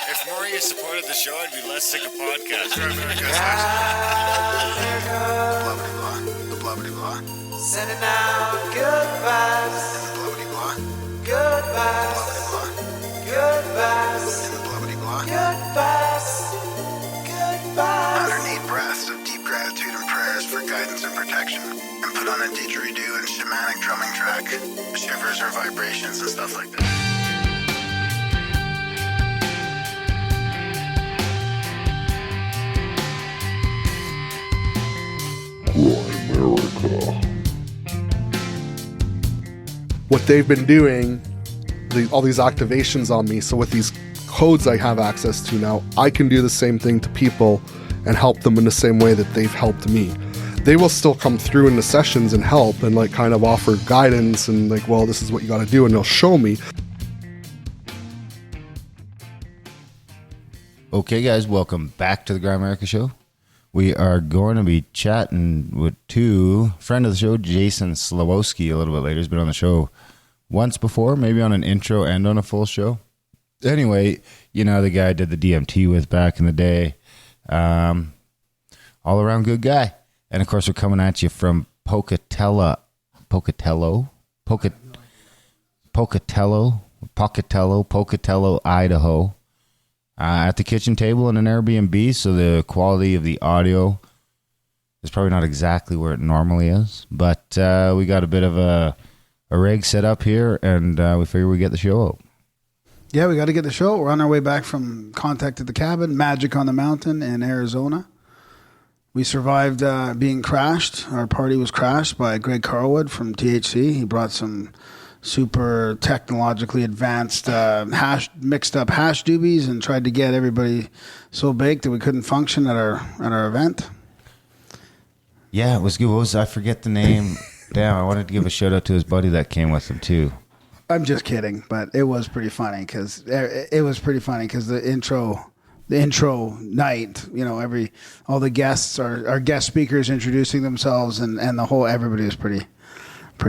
If more of you supported the show, I'd be less sick of podcasts. The blah blah. Sending out good vibes. The blah blah. Good vibes. Good vibes. The blah blah. Good vibes. Good vibes. 108 breaths of deep gratitude and prayers for guidance and protection. And put on a didgeridoo and shamanic drumming track. Shivers or vibrations and stuff like that. What they've been doing, all these activations on me, so with these codes I have access to now, I can do the same thing to people and help them in the same way that they've helped me. They will still come through in the sessions and help and like kind of offer guidance and like, well, this is what you got to do, and they'll show me. Okay, guys, welcome back to the Grimerica Show. We are going to be chatting with friend of the show, Jason Slawosky, a little bit later. He's been on the show once before, maybe on an intro and on a full show. Anyway, you know, the guy I did the DMT with back in the day. All around good guy. And of course, we're coming at you from Pocatello, Idaho. At the kitchen table in an Airbnb, so the quality of the audio is probably not exactly where it normally is. But we got a bit of a rig set up here, and we figure we get the show out. Yeah, we got to get the show. We're on our way back from Contact at the Cabin, Magic on the Mountain in Arizona. We survived being crashed. Our party was crashed by Greg Carlwood from THC. He brought some super technologically advanced mixed up hash doobies and tried to get everybody so baked that we couldn't function at our event. Yeah, it was good. I forget the name. Damn, I wanted to give a shout out to his buddy that came with him too. I'm just kidding, but it was pretty funny because the intro night, you know, all the guests our guest speakers introducing themselves and the whole everybody was pretty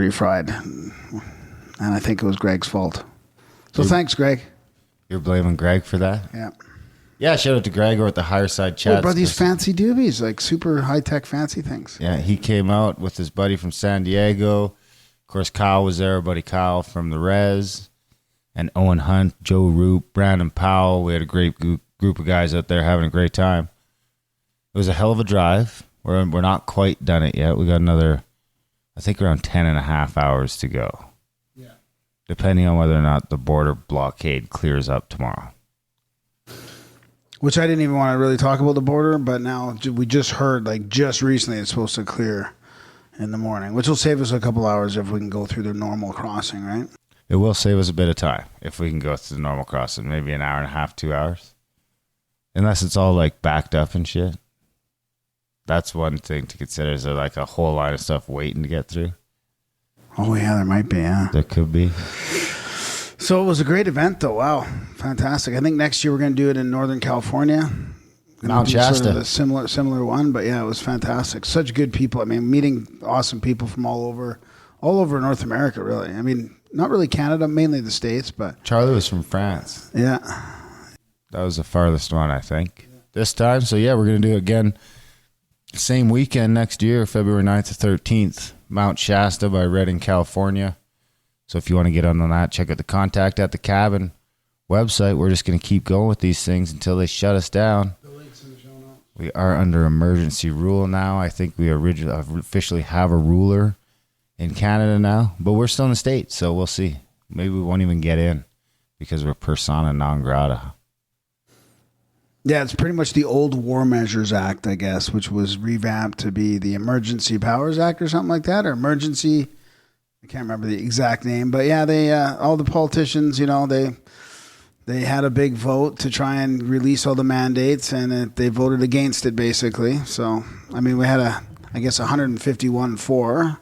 fried. And I think it was Greg's fault. So thanks, Greg. You're blaming Greg for that? Yeah. Yeah, shout out to Greg over at the Higher Side Chat. We brought these fancy doobies, like super high-tech fancy things. Yeah, he came out with his buddy from San Diego. Of course, Kyle was there, buddy Kyle from the Res. And Owen Hunt, Joe Roop, Brandon Powell. We had a great group of guys out there having a great time. It was a hell of a drive. We're not quite done it yet. We got another, I think, around 10 and a half hours to go. Depending on whether or not the border blockade clears up tomorrow. Which I didn't even want to really talk about the border, but now we just heard, like just recently, it's supposed to clear in the morning, which will save us a couple hours if we can go through the normal crossing, right? It will save us a bit of time if we can go through the normal crossing, maybe an hour and a half, 2 hours. Unless it's all like backed up and shit. That's one thing to consider. Is there like a whole line of stuff waiting to get through? Oh, yeah, there might be, yeah. There could be. So it was a great event, though. Wow, fantastic. I think next year we're going to do it in Northern California. Mount Shasta. Sort of a similar one, but yeah, it was fantastic. Such good people. I mean, meeting awesome people from all over North America, really. I mean, not really Canada, mainly the States, but... Charlie was from France. Yeah. That was the farthest one, I think. This time, so yeah, we're going to do it again. Same weekend next year, February 9th to 13th. Mount Shasta by Redding, California. So if you want to get on that, check out the Contact at the Cabin website. We're just going to keep going with these things until they shut us down. We are under emergency rule now. I think we officially have a ruler in Canada now, but we're still in the States, so we'll see. Maybe we won't even get in because we're persona non grata. Yeah, it's pretty much the old War Measures Act, I guess, which was revamped to be the Emergency Powers Act or something like that, or emergency. I can't remember the exact name, but yeah, they all the politicians, you know, they had a big vote to try and release all the mandates, and they voted against it basically. So, I mean, we had 151 for.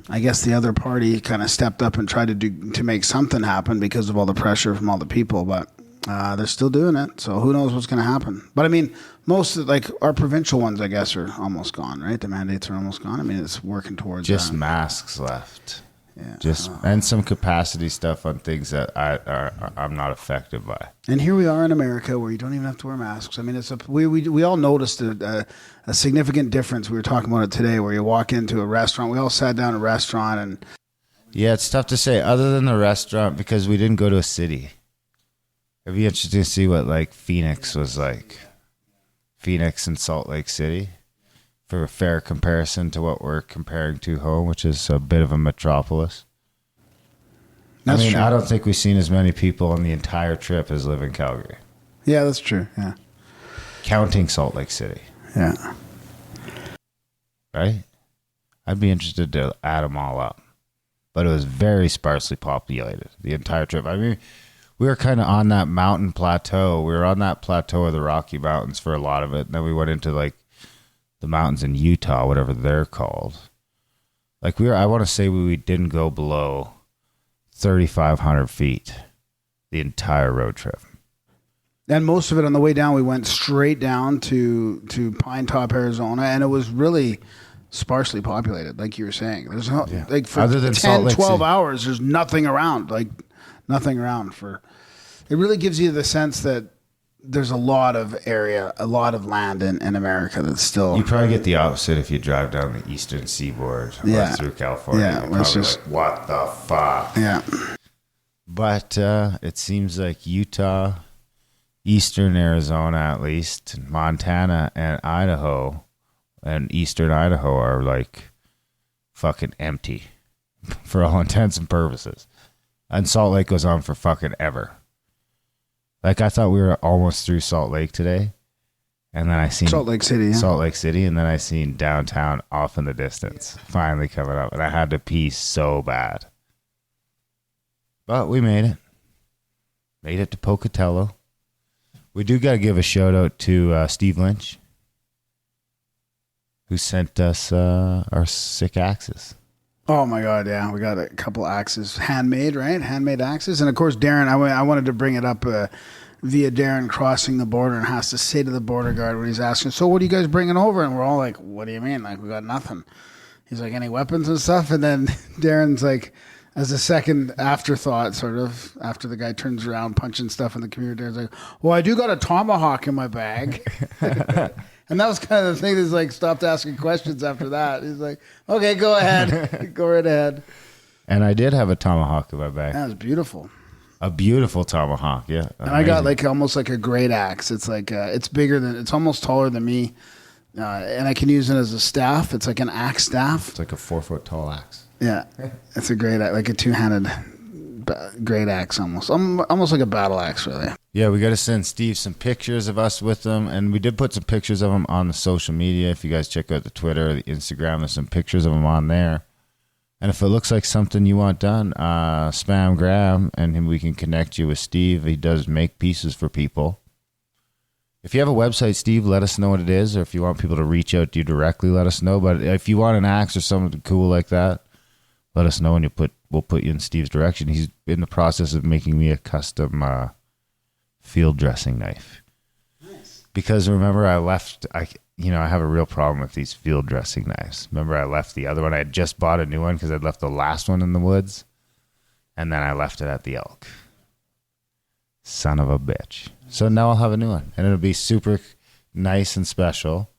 I guess the other party kind of stepped up and tried to make something happen because of all the pressure from all the people, but. They're still doing it, so who knows what's going to happen. But, I mean, most of, like, our provincial ones, I guess, are almost gone, right? The mandates are almost gone. I mean, it's working towards... Just masks left. Just and some capacity stuff on things that I'm not affected by. And here we are in America where you don't even have to wear masks. I mean, we all noticed a significant difference. We were talking about it today, where you walk into a restaurant. We all sat down at a restaurant, and yeah, it's tough to say other than the restaurant because we didn't go to a city. It'd be interesting to see what like Phoenix was like. Phoenix and Salt Lake City. For a fair comparison to what we're comparing to home, which is a bit of a metropolis. That's true. I don't think we've seen as many people on the entire trip as live in Calgary. Yeah, that's true. Yeah. Counting Salt Lake City. Yeah. Right? I'd be interested to add them all up. But it was very sparsely populated, the entire trip. I mean, we were kind of on that mountain plateau. We were on that plateau of the Rocky Mountains for a lot of it. And then we went into like the mountains in Utah, whatever they're called. Like I want to say we didn't go below 3,500 feet the entire road trip. And most of it on the way down, we went straight down to Pine Top, Arizona, and it was really sparsely populated, like you were saying. There's no, like for other than 10, 12 hours, there's nothing around, like nothing around for. It really gives you the sense that there's a lot of area, a lot of land in America that's still. You probably get the opposite if you drive down the eastern seaboard or through California. Yeah, it's just like, what the fuck? Yeah. But it seems like Utah, eastern Arizona at least, Montana and Idaho and eastern Idaho are like fucking empty for all intents and purposes. And Salt Lake goes on for fucking ever. Like, I thought we were almost through Salt Lake today. And then I seen Salt Lake City, and then I seen downtown off in the distance finally coming up. And I had to pee so bad. But we made it. Made it to Pocatello. We do got to give a shout out to Steve Lynch, who sent us our sick axes. Oh my God, yeah. We got a couple axes. Handmade, right? Handmade axes. And of course, Darren, I wanted to bring it up via Darren crossing the border and has to say to the border guard when he's asking, so what are you guys bringing over? And we're all like, what do you mean? Like, we got nothing. He's like, any weapons and stuff? And then Darren's like, as a second afterthought, sort of, after the guy turns around punching stuff in the computer, Darren's like, well, I do got a tomahawk in my bag. And that was kind of the thing that's like stopped asking questions after that. He's like, okay, go ahead. Go right ahead. And I did have a tomahawk in my bag. That was beautiful. A beautiful tomahawk, yeah. And I got like almost like a great axe. It's like, it's bigger than, it's almost taller than me. And I can use it as a staff. It's like an axe staff. It's like a 4-foot tall axe. Yeah. It's a great axe, like a two-handed great axe almost. Almost like a battle axe, really. Yeah, we got to send Steve some pictures of us with them, and we did put some pictures of him on the social media. If you guys check out the Twitter or the Instagram, there's some pictures of him on there. And if it looks like something you want done, spam Graham, and we can connect you with Steve. He does make pieces for people. If you have a website, Steve, let us know what it is, or if you want people to reach out to you directly, let us know. But if you want an axe or something cool like that, let us know, and we'll put you in Steve's direction. He's in the process of making me a custom field dressing knife. Nice. Because remember, I have a real problem with these field dressing knives. Remember, I left the other one. I had just bought a new one because I'd left the last one in the woods, and then I left it at the elk. Son of a bitch. So now I'll have a new one, and it'll be super nice and special.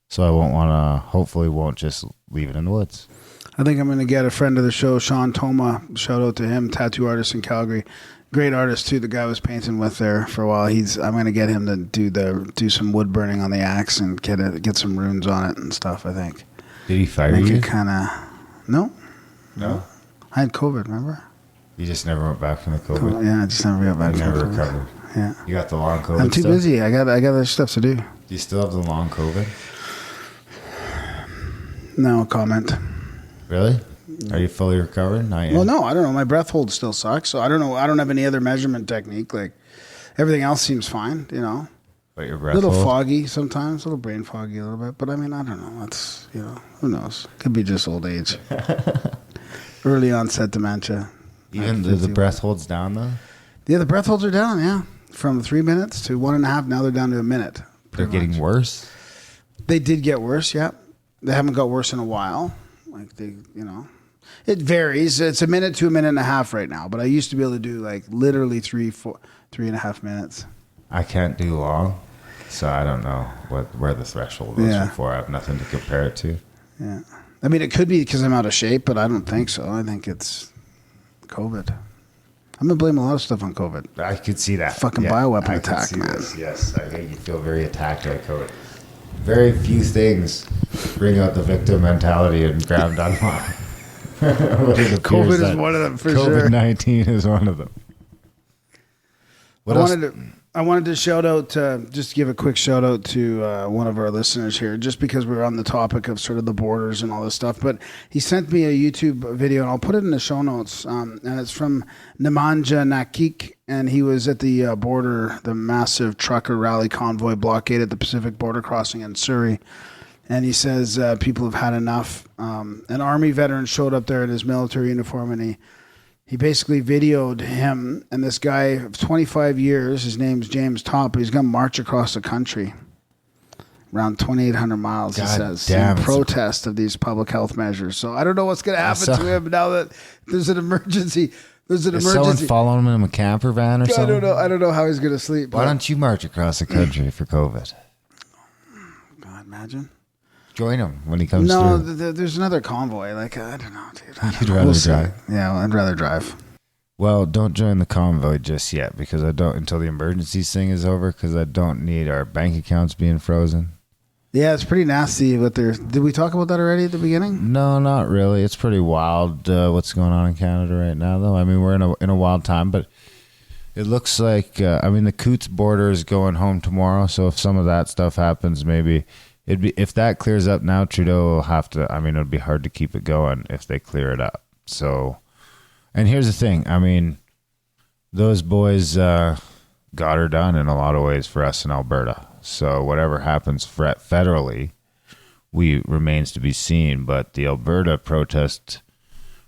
So I hopefully won't just leave it in the woods. I think I'm going to get a friend of the show, Sean Toma. Shout out to him, tattoo artist in Calgary. Great artist too. The guy I was painting with there for a while. I'm going to get him to do some wood burning on the axe and get some runes on it and stuff. I think. Did he fire you? It kind of no. I had COVID. Remember? You just never went back from the COVID. Yeah, I just never got back. Never recovered. Yeah. You got the long COVID. I'm too busy. I got other stuff to do. Do you still have the long COVID? No comment. Really? Are you fully recovered? Not yet. Well, no, I don't know. My breath hold still sucks, so I don't know. I don't have any other measurement technique. Like everything else seems fine, you know. But your breath a little hold? Foggy sometimes, a little brain foggy a little bit. But I mean, I don't know. That's who knows? Could be just old age, early onset dementia. Even the breath holds down though. Yeah, the breath holds are down. Yeah, from 3 minutes to 1.5. Now they're down to a minute. They're getting worse. They did get worse. Yeah, they haven't got worse in a while. Like It varies. It's a minute to a minute and a half right now, but I used to be able to do like literally 3.5 minutes. I can't do long, so I don't know where the threshold is before. I have nothing to compare it to. Yeah. I mean, it could be because I'm out of shape, but I don't think so. I think it's COVID. I'm going to blame a lot of stuff on COVID. I could see that. Fucking bioweapon I attack, could see man. this. Yes, I think you feel very attacked by COVID. Very few things bring out the victim mentality and grab that line. COVID is one of them, for sure. COVID-19 is one of them. What else? I wanted to shout out, just give a quick shout out to one of our listeners here, just because we were on the topic of sort of the borders and all this stuff. But he sent me a YouTube video, and I'll put it in the show notes. And it's from Nemanja Nakik, and he was at the border, the massive trucker rally convoy blockade at the Pacific border crossing in Surrey. And he says people have had enough. An army veteran showed up there in his military uniform, and he basically videoed him and this guy of 25 years. His name's James Top. He's going to march across the country, around 2,800 miles, he says, in protest of these public health measures. So I don't know what's going to happen to him now that there's an emergency. Is someone following him in a camper van or something? I don't know how he's going to sleep. Why don't you march across the country for COVID? God, imagine. Join him when he comes through. No, there's another convoy. Like, I don't know, dude. You'd rather drive? Yeah, I'd rather drive. Well, don't join the convoy just yet because until the emergencies thing is over, because I don't need our bank accounts being frozen. Yeah, it's pretty nasty. Did we talk about that already at the beginning? No, not really. It's pretty wild what's going on in Canada right now, though. I mean, we're in a wild time, but it looks like the Coots border is going home tomorrow. So if some of that stuff happens, maybe. If that clears up now, Trudeau will have to. I mean, it'll be hard to keep it going if they clear it up. So, and here's the thing. I mean, those boys got her done in a lot of ways for us in Alberta. So whatever happens federally, remains to be seen. But the Alberta protest,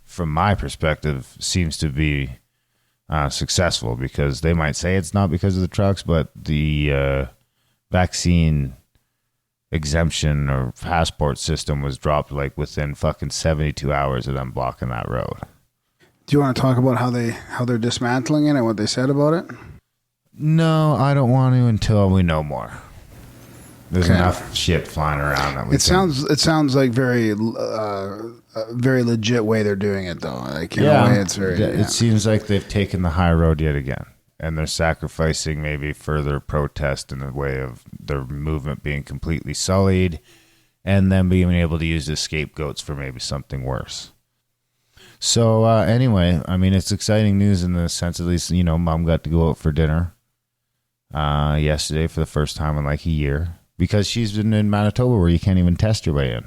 from my perspective, seems to be successful because they might say it's not because of the trucks, but the vaccine exemption or passport system was dropped like within fucking 72 hours of them blocking that road. Do you want to talk about how they're dismantling it and what they said about it? No, I don't want to until we know more. There's enough shit flying around that it sounds like very legit way they're doing it though. Like in a way it's very. It seems like they've taken the high road yet again. And they're sacrificing maybe further protest in the way of their movement being completely sullied and then being able to use the scapegoats for maybe something worse. So anyway, I mean, it's exciting news in the sense, at least, Mom got to go out for dinner yesterday for the first time in like a year because she's been in Manitoba where you can't even test your way in.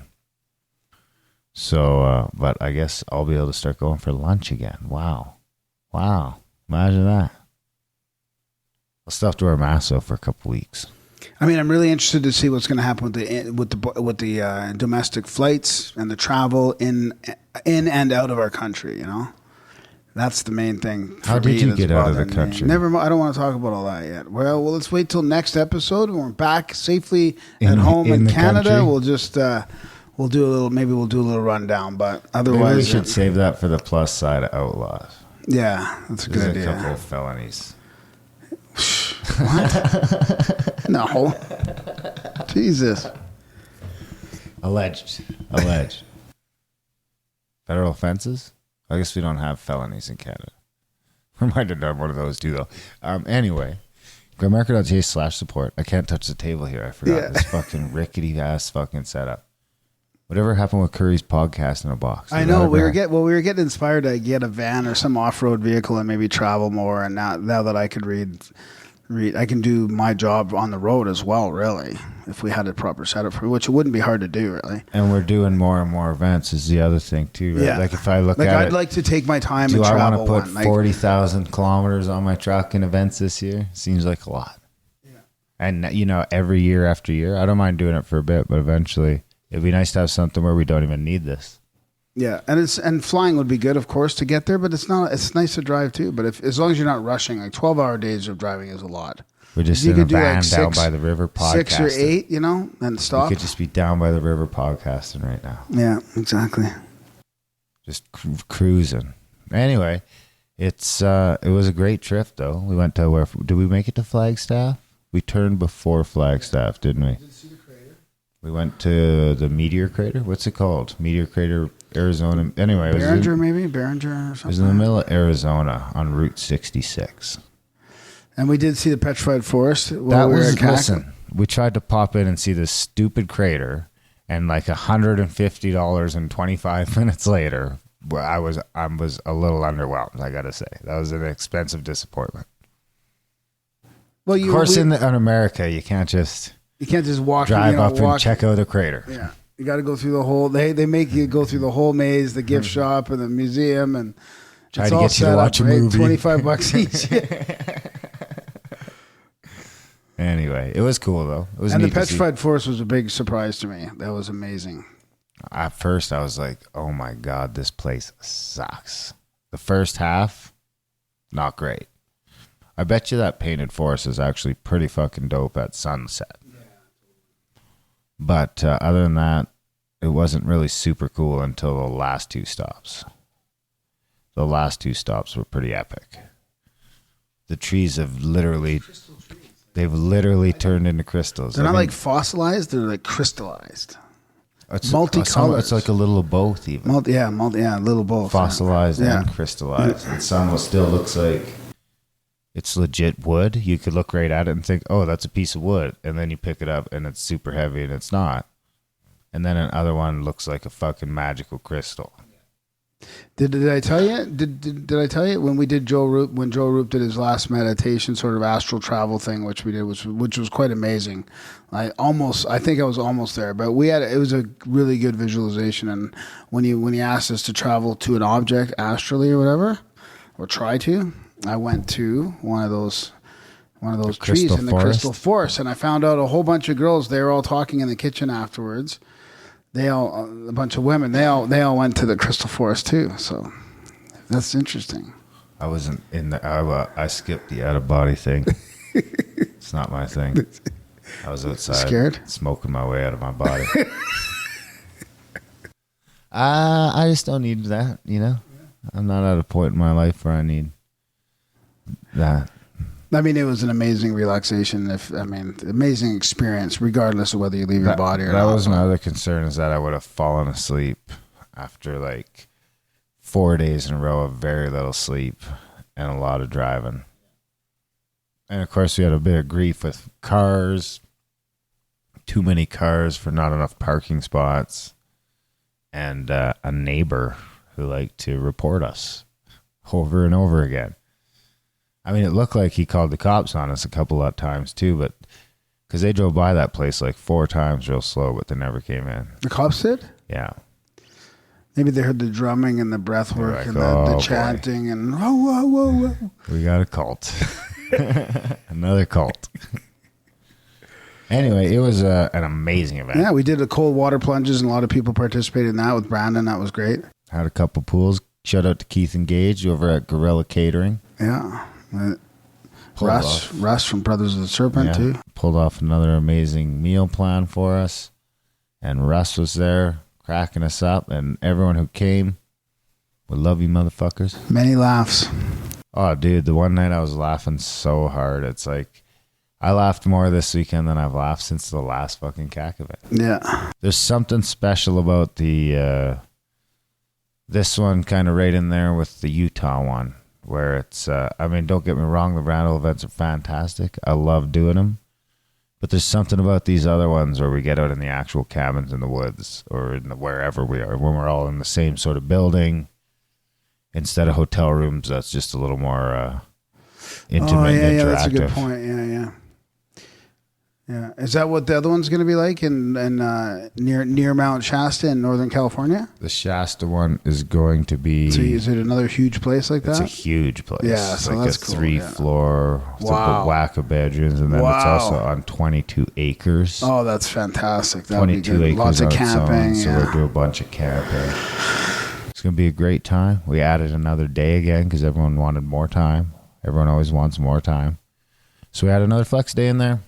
So, but I guess I'll be able to start going for lunch again. Wow. Imagine that. I'll still have to wear a mask though for a couple weeks. I mean, I'm really interested to see what's going to happen with the domestic flights and the travel in and out of our country. That's the main thing. How did you get out of the country? Never mind. I don't want to talk about all that yet. Well, let's wait till next episode when we're back safely at home in Canada. Country? We'll just we'll do a little rundown. But otherwise, maybe we should save that for the plus side of Outlaws. Yeah, that's a good idea. A couple of felonies. What? No. Jesus. Alleged. Federal offenses? I guess we don't have felonies in Canada. We might have done one of those too, though. Anyway, grammarker.ca/support. I can't touch the table here. I forgot this fucking rickety ass fucking setup. Whatever happened with Curry's podcast in a box? I know we were getting inspired to get a van or some off-road vehicle and maybe travel more. And now that I could read, I can do my job on the road as well. Really, if we had a proper setup for which it wouldn't be hard to do, really. And we're doing more and more events is the other thing too. Right? Yeah. Like if I look at I'd like to take my time and travel. Do I want to put 40,000 kilometers on my truck in events this year? Seems like a lot. Yeah. And every year after year, I don't mind doing it for a bit, but eventually. It'd be nice to have something where we don't even need this. Yeah, and flying would be good, of course, to get there. But it's not. It's nice to drive too. But as long as you're not rushing, like 12-hour days of driving is a lot. We're just in a van down by the river podcasting. 6 or 8, and stop. We could just be down by the river podcasting right now. Yeah, exactly. just cruising. Anyway, it was a great trip though. We went to where did we make it to Flagstaff? We turned before Flagstaff, didn't we? We went to the Meteor Crater. What's it called? Meteor Crater, Arizona. Anyway, it was Behringer or something. It was in the middle of Arizona on Route 66. And we did see the Petrified Forest. Listen, we tried to pop in and see this stupid crater, and like $150 and 25 minutes later, I was a little underwhelmed, I gotta say. That was an expensive disappointment. Well, of course, in America, you can't just walk, drive up and check out the crater. Yeah, you got to go through the whole. They make you go through the whole maze, the gift shop, and the museum, and try to get you to watch a movie. $25 each. Anyway, it was cool though. It was and neat the Petrified Forest was a big surprise to me. That was amazing. At first, I was like, "Oh my god, this place sucks." The first half, not great. I bet you that painted forest is actually pretty fucking dope at sunset. But other than that, it wasn't really super cool until the last two stops. The last two stops were pretty epic. The trees have literally turned into crystals. They're not like fossilized; they're like crystallized. It's multicolored. It's like a little of both, even. A little both. Fossilized and crystallized, and some still looks like it's legit wood. You could look right at it and think, "Oh, that's a piece of wood," and then you pick it up and it's super heavy and it's not. And then another one looks like a fucking magical crystal. Did I tell you? Did I tell you when we did when Joe Roop did his last meditation sort of astral travel thing, which we did, which was quite amazing. I think I was almost there, but it was a really good visualization. And when he asked us to travel to an object astrally or whatever, or try to, I went to one of those trees in the crystal forest, and I found out a whole bunch of girls. They were all talking in the kitchen afterwards. A bunch of women, they all went to the crystal forest too. So that's interesting. I wasn't in I skipped the out of body thing. It's not my thing. I was outside, scared, smoking my way out of my body. I just don't need that, you know. I'm not at a point in my life where I need that. I mean, it was an amazing relaxation. Amazing experience, regardless of whether you leave your body or not. That was my other concern, is that I would have fallen asleep after like 4 days in a row of very little sleep and a lot of driving. And of course, we had a bit of grief with cars, too many cars for not enough parking spots, and a neighbor who liked to report us over and over again. I mean, it looked like he called the cops on us a couple of times too, but because they drove by that place like 4 times real slow, but they never came in. The cops did? Yeah. Maybe they heard the drumming and the breath work like, and the chanting and whoa, whoa, whoa. We got a cult. Another cult. Anyway, it was an amazing event. Yeah, we did the cold water plunges and a lot of people participated in that with Brandon. That was great. Had a couple pools. Shout out to Keith and Gage over at Gorilla Catering. Yeah. Russ from Brothers of the Serpent too. Pulled off another amazing meal plan for us. And Russ was there cracking us up. And everyone who came, we love you motherfuckers. Many laughs. Oh, dude, the one night I was laughing so hard. It's like, I laughed more this weekend than I've laughed since the last fucking CAC event. Yeah. There's something special about the this one kind of right in there with the Utah one, where it's, don't get me wrong, the Randall events are fantastic. I love doing them. But there's something about these other ones where we get out in the actual cabins in the woods or in wherever we are, when we're all in the same sort of building. Instead of hotel rooms, that's just a little more intimate and interactive. Yeah, that's a good point. Yeah. Is that what the other one's going to be like in near Mount Shasta in Northern California? The Shasta one is going to be... So is it another huge place like that? It's a huge place. Yeah, so like that's a cool. 3-floor, it's a whack of bedrooms, and then it's also on 22 acres. Oh, that's fantastic. That 22 acres. Lots of camping. So we'll do a bunch of camping. It's going to be a great time. We added another day again because everyone wanted more time. Everyone always wants more time. So we had another flex day in there.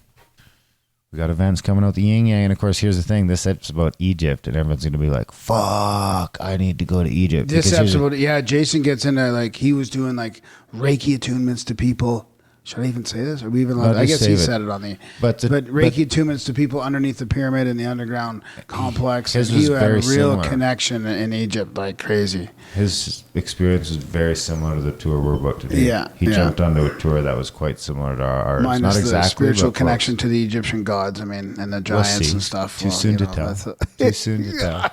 We got events coming out the yin yang. And of course, here's the thing. This episode's about Egypt. And everyone's going to be like, fuck, I need to go to Egypt. This Because here's episode, Jason gets into like he was doing like Reiki attunements to people. Should I even say this? Or we even? No, I just guess he save it. said it on the. But Reiki attunements to people underneath the pyramid in the underground complex. His and he was had a very real similar. connection in Egypt, like crazy. His experience was very similar to the tour we're about to do. Yeah, He yeah. jumped onto a tour that was quite similar to ours. Minus Not the exactly, spiritual but connection to the Egyptian gods. I mean, and the We'll giants see. and stuff. Too soon to tell. Too soon to tell.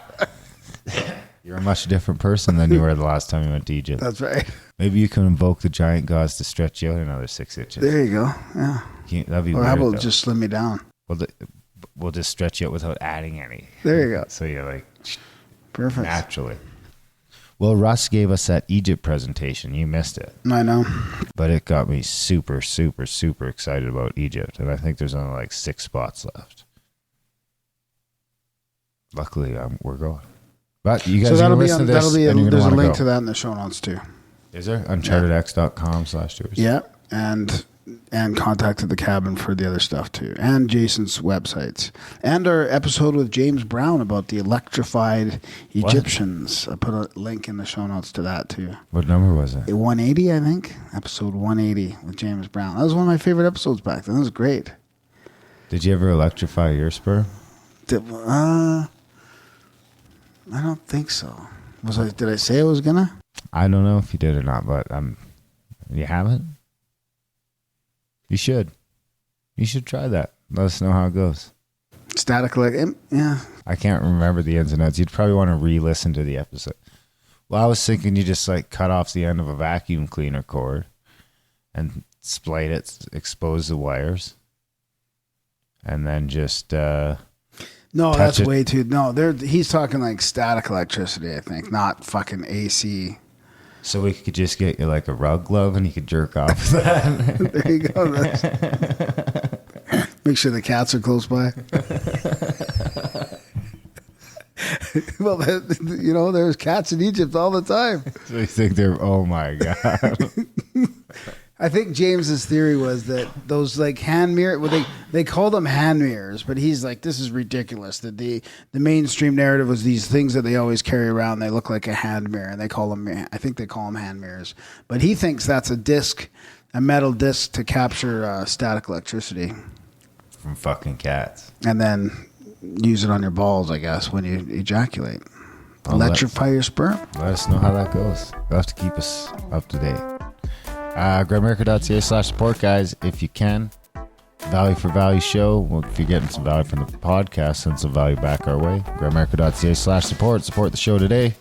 You're a much different person than you were the last time you went to Egypt. That's right. Maybe you can invoke the giant gods to stretch you out another 6 inches. There you go. Yeah. That'd be Or weird, how about though. just slim me down? We'll just stretch you out without adding any. There you go. So you're like Perfect. naturally. Well, Russ gave us that Egypt presentation. You missed it. I know. But it got me super, super, super excited about Egypt. And I think there's only like 6 spots left. Luckily, we're going. But you guys So are that'll going to be listen to this. that'll be and you're there's a gonna wanna link go. to that in the show notes too. Is there? UnchartedX.com/tours. Yeah, and contacted the cabin for the other stuff too, and Jason's websites, and our episode with James Brown about the electrified Egyptians. I put a link in the show notes to that too. What number was it? 180, I think, episode 180 with James Brown. That was one of my favorite episodes back then. That was great. Did you ever electrify your sperm? I don't think so. Did I say I was gonna? I don't know if you did or not, but you haven't? You should. You should try that. Let us know how it goes. Static, like, yeah. I can't remember the ins and outs. You'd probably want to re-listen to the episode. Well, I was thinking you just like cut off the end of a vacuum cleaner cord and splite it, expose the wires, and then just No, touch that's it. way too. No, he's talking like static electricity, I think, not fucking AC. So we could just get you like a rug glove and you could jerk off with that. There you go. Make sure the cats are close by. Well, there's cats in Egypt all the time. So you think oh my God. I think James's theory was that those like hand mirror, well, they call them hand mirrors, but he's like, this is ridiculous. That the mainstream narrative was these things that they always carry around. They look like a hand mirror, and I think they call them hand mirrors. But he thinks that's a metal disc to capture static electricity, From fucking cats. and then use it on your balls, I guess, when you ejaculate. Well, Electrify your sperm. Let us know how that goes. You'll have to keep us up to date. GrabAmerica.ca/support, guys, if you can. Value for Value show. Well, if you're getting some value from the podcast, send some value back our way. GrabAmerica.ca/support. Support the show today.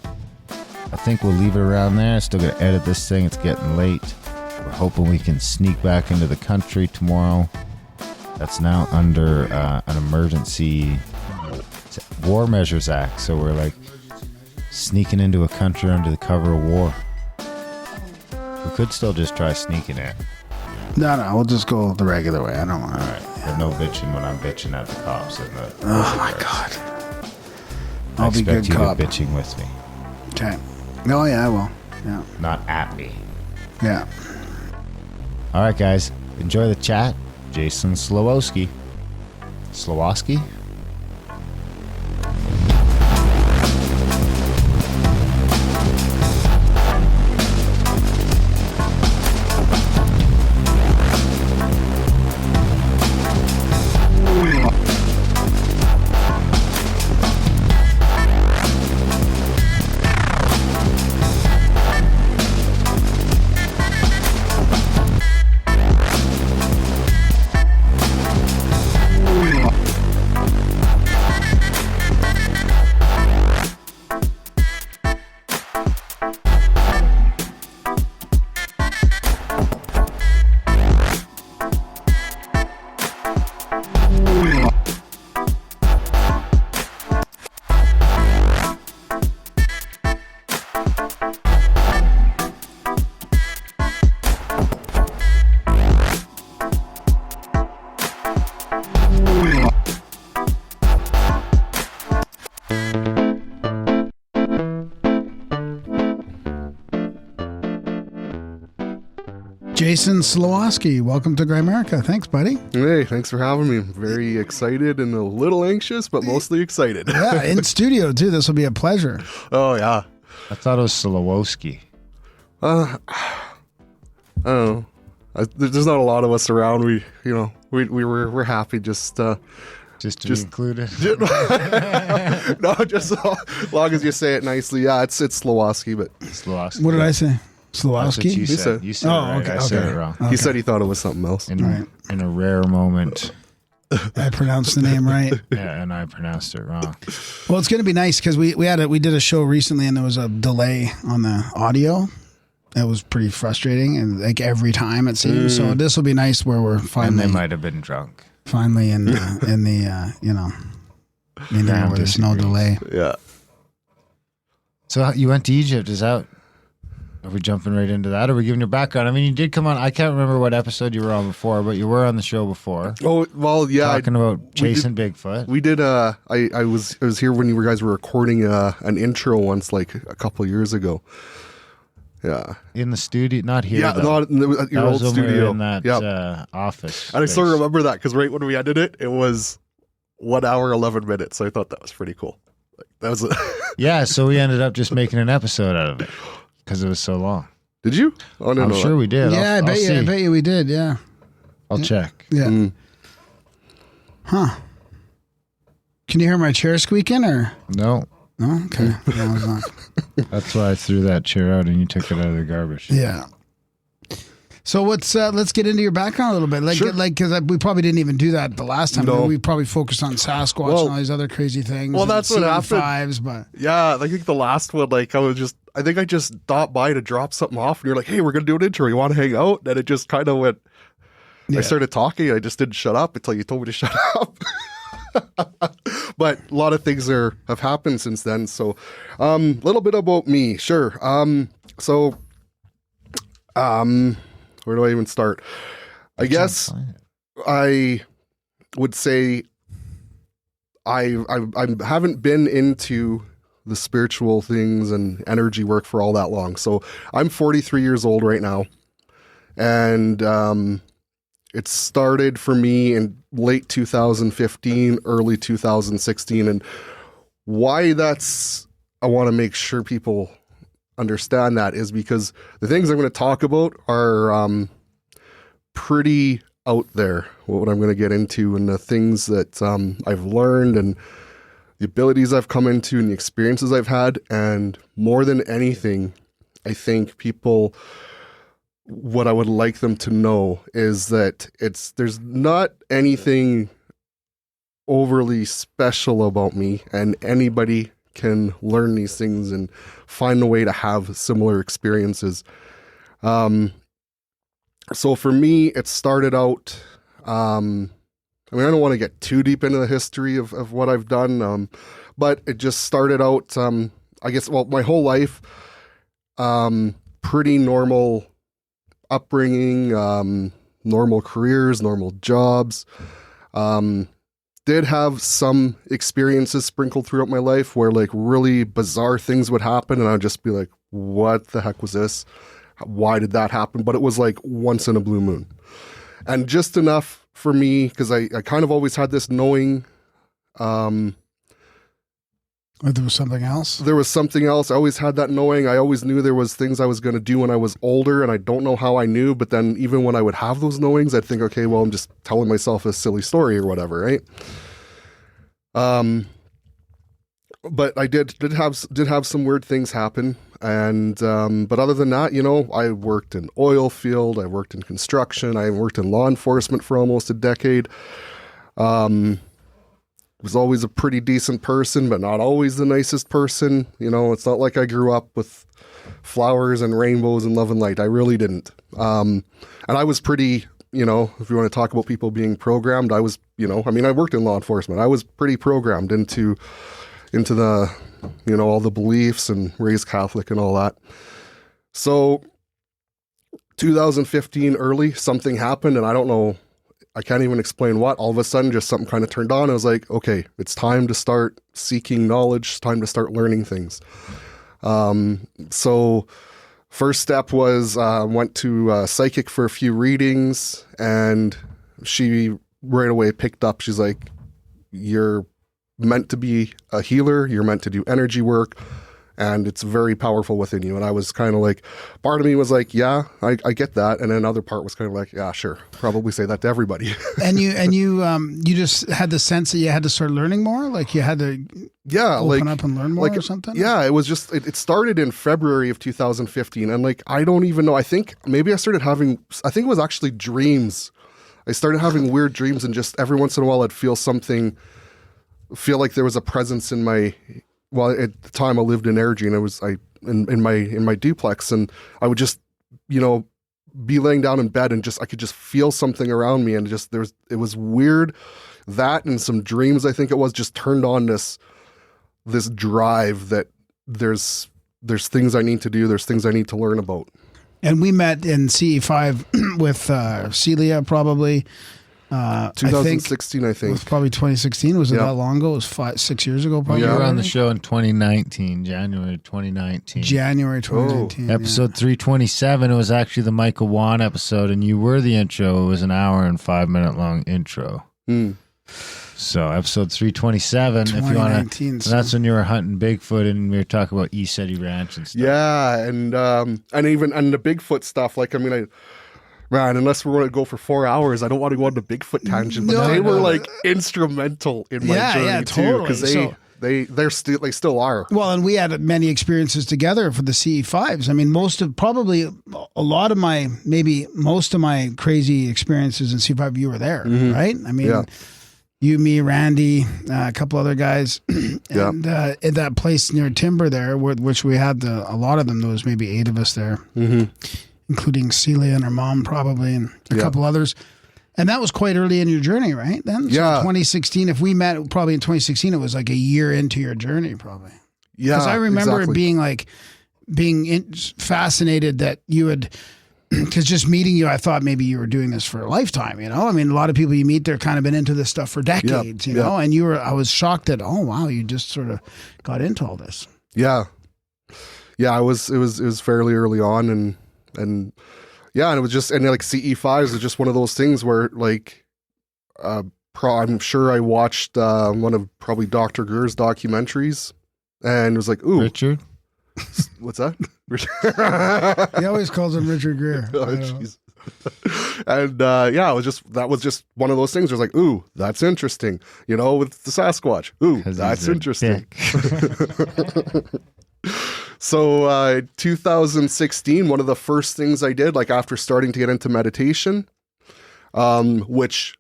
I think we'll leave it around there. Still got to edit this thing. It's getting late. We're hoping we can sneak back into the country tomorrow. That's now under an emergency war measures act. So we're like sneaking into a country under the cover of war. We could still just try sneaking in. No, we'll just go the regular way. I don't want All to. right. But no bitching when I'm bitching at the cops. And Oh my God. I I'll be expect good you cop. to be bitching with me, Okay. Oh yeah, I will. Yeah. not at me. Yeah. All right, guys. Enjoy the chat. Jason Slawosky. Slawosky? Jason Slawosky, welcome to Grimerica. Thanks, buddy. Hey, thanks for having me. I'm very excited and a little anxious, but mostly excited. Yeah, in studio too. This will be a pleasure. Oh, yeah. I thought it was Slawosky. I don't know. There's not a lot of us around. We're happy just to be included. No, just as long as you say it nicely. Yeah, it's Slawosky, but Slawosky. What did I say? That's what Slawosky? you said. You said it right. I said it wrong. he said he thought it was something else. In a rare moment. I pronounced the name right. Yeah, and I pronounced it wrong. Well, it's going to be nice because we did a show recently and there was a delay on the audio. It was pretty frustrating, and like every time it seems. So this will be nice where we're finally. And they might have been drunk. Finally, in the meaning where there's no delay. Yeah. So you went to Egypt. Are we jumping right into that? Or are we giving your background? I mean, you did come on. I can't remember what episode you were on before, but you were on the show before. Oh, well, yeah. Talking about chasing Bigfoot. We did. I was here when you guys were recording an intro once, like a couple years ago. Yeah. In the studio, not here. Yeah, though. not at your old studio. In that office. And I still remember that because right when we ended it, it was 1 hour 11 minutes. So I thought that was pretty cool. Like, that was. Yeah, so we ended up just making an episode out of it because it was so long. Did you? Oh, no, I'm sure we did. Yeah, I bet you we did. Yeah. I'll check. Yeah. Huh. Can you hear my chair squeaking or? No. No? Okay. No, it's not. That's why I threw that chair out and you took it out of the garbage. Yeah. So let's get into your background a little bit. Sure. Because we probably didn't even do that the last time. No. We probably focused on Sasquatch and all these other crazy things. Well, that's what happened. Fives, but Yeah, I think the last one, like I think I just stopped by to drop something off, and you're like, "Hey, we're gonna do an intro. You want to hang out?" And it just kind of went. Yeah. I started talking. I just didn't shut up until you told me to shut up. But a lot of things have happened since then. So, a little bit about me, sure. Where do I even start? I guess I would say I haven't been into the spiritual things and energy work for all that long. So I'm 43 years old right now, and it started for me in late 2015, early 2016, and why I want to make sure people understand that is because the things I'm going to talk about are pretty out there, what I'm going to get into, and the things that I've learned and the abilities I've come into and the experiences I've had. And more than anything, I think what I would like them to know is that there's not anything overly special about me, and anybody can learn these things and find a way to have similar experiences. So for me, it started out, I don't want to get too deep into the history of what I've done, but it just started out, my whole life, pretty normal upbringing, normal careers, normal jobs. Did have some experiences sprinkled throughout my life where like really bizarre things would happen, and I'd just be like, what the heck was this? Why did that happen? But it was like once in a blue moon. And just enough for me, because I kind of always had this knowing. there was something else? There was something else. I always had that knowing. I always knew there was things I was going to do when I was older, and I don't know how I knew. But then even when I would have those knowings, I'd think, okay, well, I'm just telling myself a silly story or whatever, right? But I did have some weird things happen, and but other than that, I worked in oil field, I worked in construction, I worked in law enforcement for almost a decade. Was always a pretty decent person, but not always the nicest person. It's not like I grew up with flowers and rainbows and love and light. I really didn't. And I was pretty, if you want to talk about people being programmed, I was, I worked in law enforcement. I was pretty programmed into the, all the beliefs and raised Catholic and all that. So 2015 early, something happened, and I don't know, I can't even explain what. All of a sudden, just something kind of turned on. I was like, okay, it's time to start seeking knowledge. It's time to start learning things. So First step was went to a psychic for a few readings, and she right away picked up. She's like, "You're meant to be a healer. You're meant to do energy work, and it's very powerful within you." And I was kind of like, part of me was like, "Yeah, I get that," and then another part was kind of like, "Yeah, sure, probably say that to everybody." And you just had the sense that you had to start learning more, like you had to open up and learn more or something. Yeah, it was just it started in February of 2015, and like I don't even know. I think maybe I started having. I think it was actually dreams. I started having weird dreams, and just every once in a while I'd feel like there was a presence in my. Well, at the time I lived in Airdrie, and in my duplex, and I would just, be laying down in bed and I could just feel something around me, and it was weird. That and some dreams, I think it was, just turned on this drive that there's things I need to do, there's things I need to learn about. And we met in CE5 with Celia, probably. 2016, I think. It was probably 2016. Was it that long ago? It was 6 years ago, probably. You were on the show in 2019, January 2019. January 2019. Episode 327, it was actually the Michael Wan episode, and you were the intro. It was an hour and 5 minute long intro. So episode 327, if you want to, that's when you were hunting Bigfoot and we were talking about East City Ranch and stuff. Yeah, and the Bigfoot stuff. Like, I mean, man, unless we're going to go for 4 hours, I don't want to go on the Bigfoot tangent. But they were like instrumental in my journey too, because they still are. Well, and we had many experiences together for the CE5s. I mean, most of my crazy experiences in CE5, you were there, right? I mean, you, me, Randy, a couple other guys, and at that place near Timber there, which we had a lot of them. There was maybe 8 of us there, including Celia and her mom probably, and a couple others. And that was quite early in your journey, right? Then, so 2016. If we met probably in 2016, it was like a year into your journey, probably. Yeah, because I remember it being fascinated that you had. Because just meeting you, I thought maybe you were doing this for a lifetime, I mean, a lot of people you meet, they're kind of been into this stuff for decades, you know, and I was shocked that, oh, wow, you just sort of got into all this. Yeah. Yeah, it was fairly early on, and it was just, and like CE5s is just one of those things where like, I'm sure I watched one of probably Dr. Gur's documentaries, and it was like, ooh. Richard? What's that? He always calls him Richard Gere. Oh, jeez. And that was just one of those things where it's like, ooh, that's interesting. With the Sasquatch. Ooh, that's interesting. So 2016, one of the first things I did, like after starting to get into meditation, which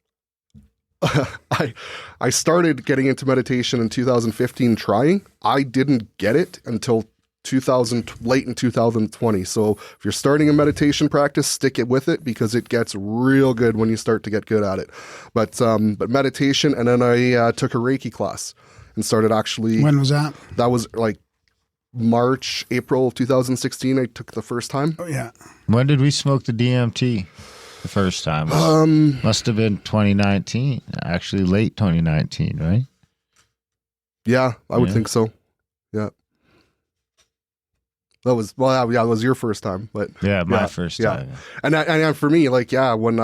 I started getting into meditation in 2015 trying. I didn't get it until late in 2020. So if you're starting a meditation practice, stick it with it, because it gets real good when you start to get good at it. But meditation, and then I took a Reiki class and started actually. When was that? That was like April 2016. I took the first time. Oh yeah. When did we smoke the DMT the first time? Must have been 2019. Actually, late 2019, right? Yeah, I would think so. Yeah. That was that was your first time, but my first time. And for me, like when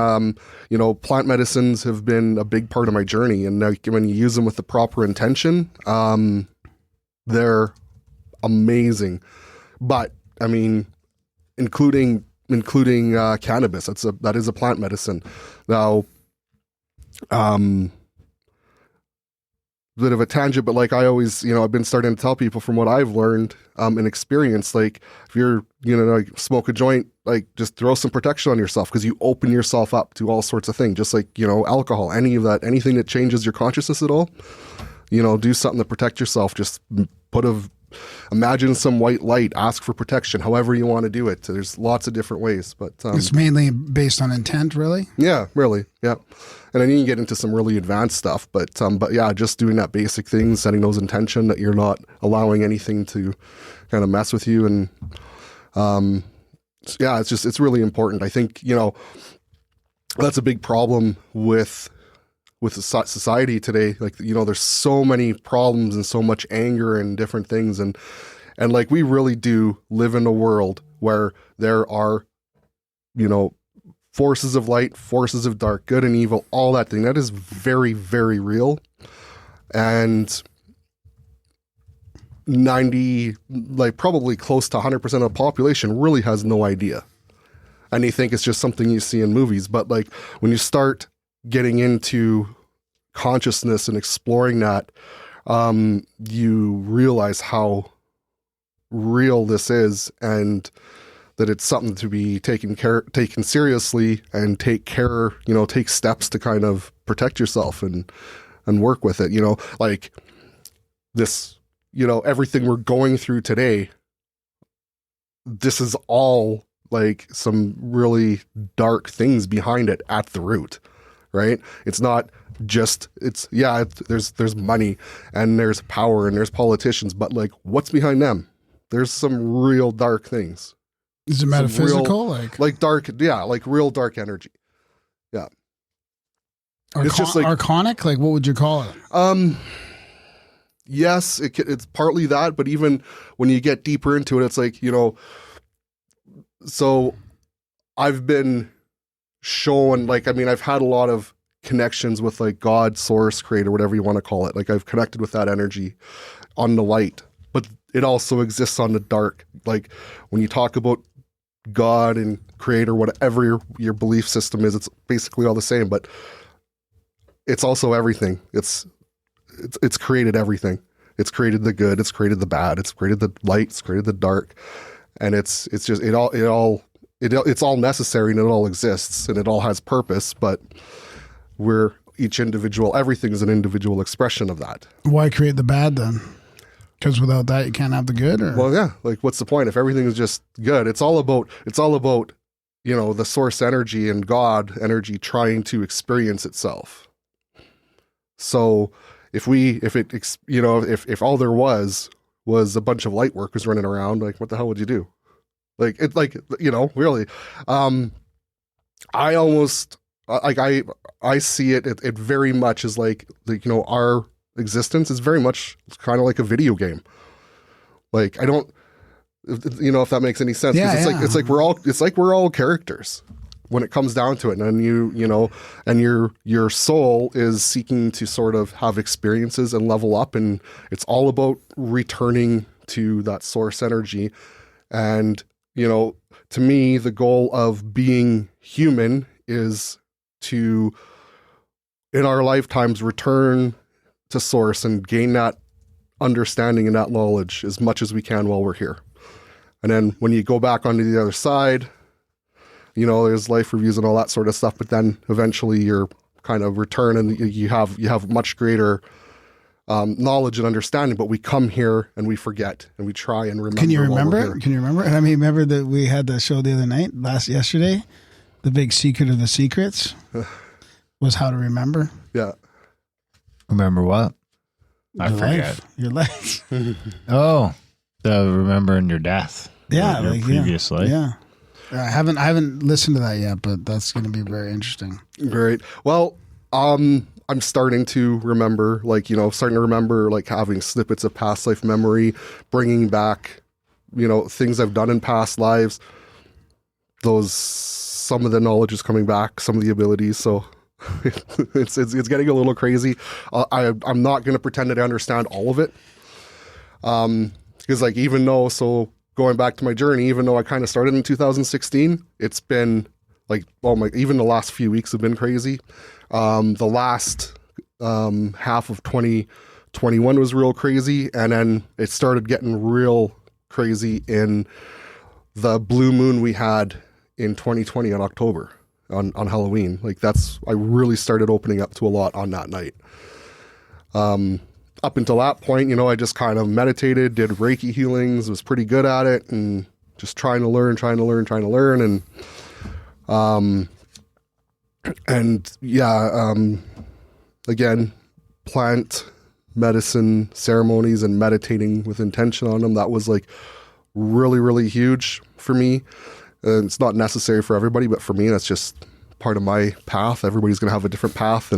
plant medicines have been a big part of my journey, and when you use them with the proper intention, they're amazing. But I mean, including cannabis, that is a plant medicine. Now, bit of a tangent, but like I always, I've been starting to tell people from what I've learned and experienced, like if you're, like smoke a joint, like just throw some protection on yourself, because you open yourself up to all sorts of things, just like, alcohol, any of that, anything that changes your consciousness at all, do something to protect yourself. Just imagine some white light, ask for protection, however you want to do it. There's lots of different ways, but it's mainly based on intent, really. Yeah, really. Yeah. And then you can get into some really advanced stuff, but yeah, just doing that basic thing, setting those intention that you're not allowing anything to kind of mess with you. And it's really important. I think, that's a big problem with society today. Like, there's so many problems and so much anger and different things. And like, we really do live in a world where there are, you know, forces of light, forces of dark, good and evil, all that thing. That is very, very real. And 90, like probably close to 100% of the population really has no idea. And you think it's just something you see in movies. But like when you start getting into consciousness and exploring that, you realize how real this is, and that it's something to be taken seriously, and take steps to kind of protect yourself and work with it. You know, like this, you know, everything we're going through today, this is all like some really dark things behind it at the root, right? It's not just, there's money and there's power and there's politicians, but like what's behind them? There's some real dark things. Is it metaphysical? Like dark, yeah, like real dark energy. Yeah. It's just like archonic? Like what would you call it? Yes, it's partly that, but even when you get deeper into it, it's like, you know, so I've been shown, like, I mean, I've had a lot of connections with like God, source, creator, whatever you want to call it. Like I've connected with that energy on the light, but it also exists on the dark. Like when you talk about God and creator, whatever your belief system is, it's basically all the same, but it's also everything. It's created everything. It's created the good, it's created the bad, it's created the light, it's created the dark. And it's just, it's all necessary, and it all exists, and it all has purpose, but we're each individual, everything is an individual expression of that. Why create the bad then? Because without that, you can't have the good? Or? Well, yeah. Like, what's the point if everything is just good? It's all about, you know, the source energy and God energy trying to experience itself. So if all there was a bunch of light workers running around, like, what the hell would you do? Like, it, like, you know, really, I almost, like, I see it very much as like, you know, our existence is very much kind of like a video game. Like, I don't, you know, if that makes any sense. Yeah, it's like we're all characters when it comes down to it. And you know, and your soul is seeking to sort of have experiences and level up. And it's all about returning to that source energy. And, you know, to me, the goal of being human is to, in our lifetimes, return to source and gain that understanding and that knowledge as much as we can while we're here. And then when you go back onto the other side, you know, there's life reviews and all that sort of stuff, but then eventually you're kind of return and you have much greater knowledge and understanding, but we come here and we forget and we try and remember. Can you remember? Can you remember? I mean, remember that we had the show the other night, yesterday, the big secret of the secrets was how to remember. Yeah. Remember what? I forget. Your life. Oh, the remembering your death. Yeah, your like, previous life. Yeah. I haven't listened to that yet, but that's going to be very interesting. Great. Well, I'm starting to remember, like, you know, like having snippets of past life memory, bringing back, you know, things I've done in past lives. Some of the knowledge is coming back, some of the abilities. So it's getting a little crazy. I'm not going to pretend that I understand all of it. Because like, going back to my journey, even though I kind of started in 2016, it's been like, even the last few weeks have been crazy. The last half of 2021 was real crazy, and then it started getting real crazy in the blue moon we had in 2020 in October on Halloween. Like, I really started opening up to a lot on that night. Up until that point, you know, I just kind of meditated, did Reiki healings, was pretty good at it, and just trying to learn. And again, plant medicine ceremonies and meditating with intention on them. That was like really, really huge for me. And it's not necessary for everybody, but for me, that's just part of my path. Everybody's going to have a different path.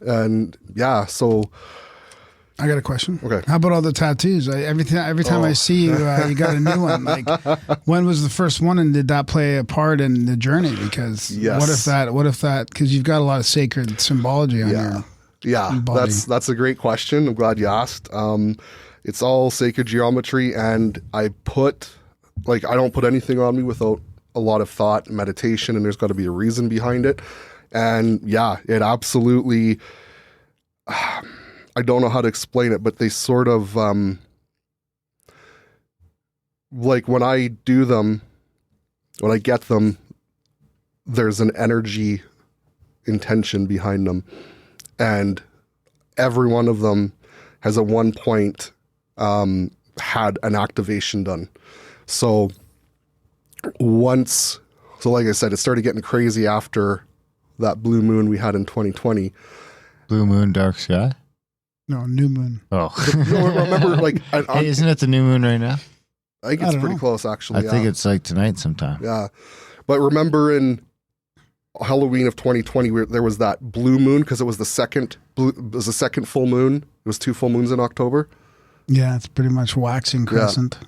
And yeah, so I got a question. Okay. How about all the tattoos? Every time I see you, you got a new one. Like, when was the first one, and did that play a part in the journey? Because Yes. what if that? Because you've got a lot of sacred symbology on your body. That's a great question. I'm glad you asked. It's all sacred geometry, and I don't put anything on me without a lot of thought and meditation, and there's got to be a reason behind it. And yeah, it absolutely. I don't know how to explain it, but they sort of, like when I do them, when I get them, there's an energy intention behind them. And every one of them has at one point had an activation done. So like I said, it started getting crazy after that blue moon we had in 2020. Blue moon, dark sky? No, new moon. Oh. Remember, like, Hey, isn't it the new moon right now? I think it's pretty close, actually. I think it's like tonight sometime. Yeah. But remember in Halloween of 2020, there was that blue moon because it was the second full moon. It was 2 full moons in October. Yeah, it's pretty much waxing crescent.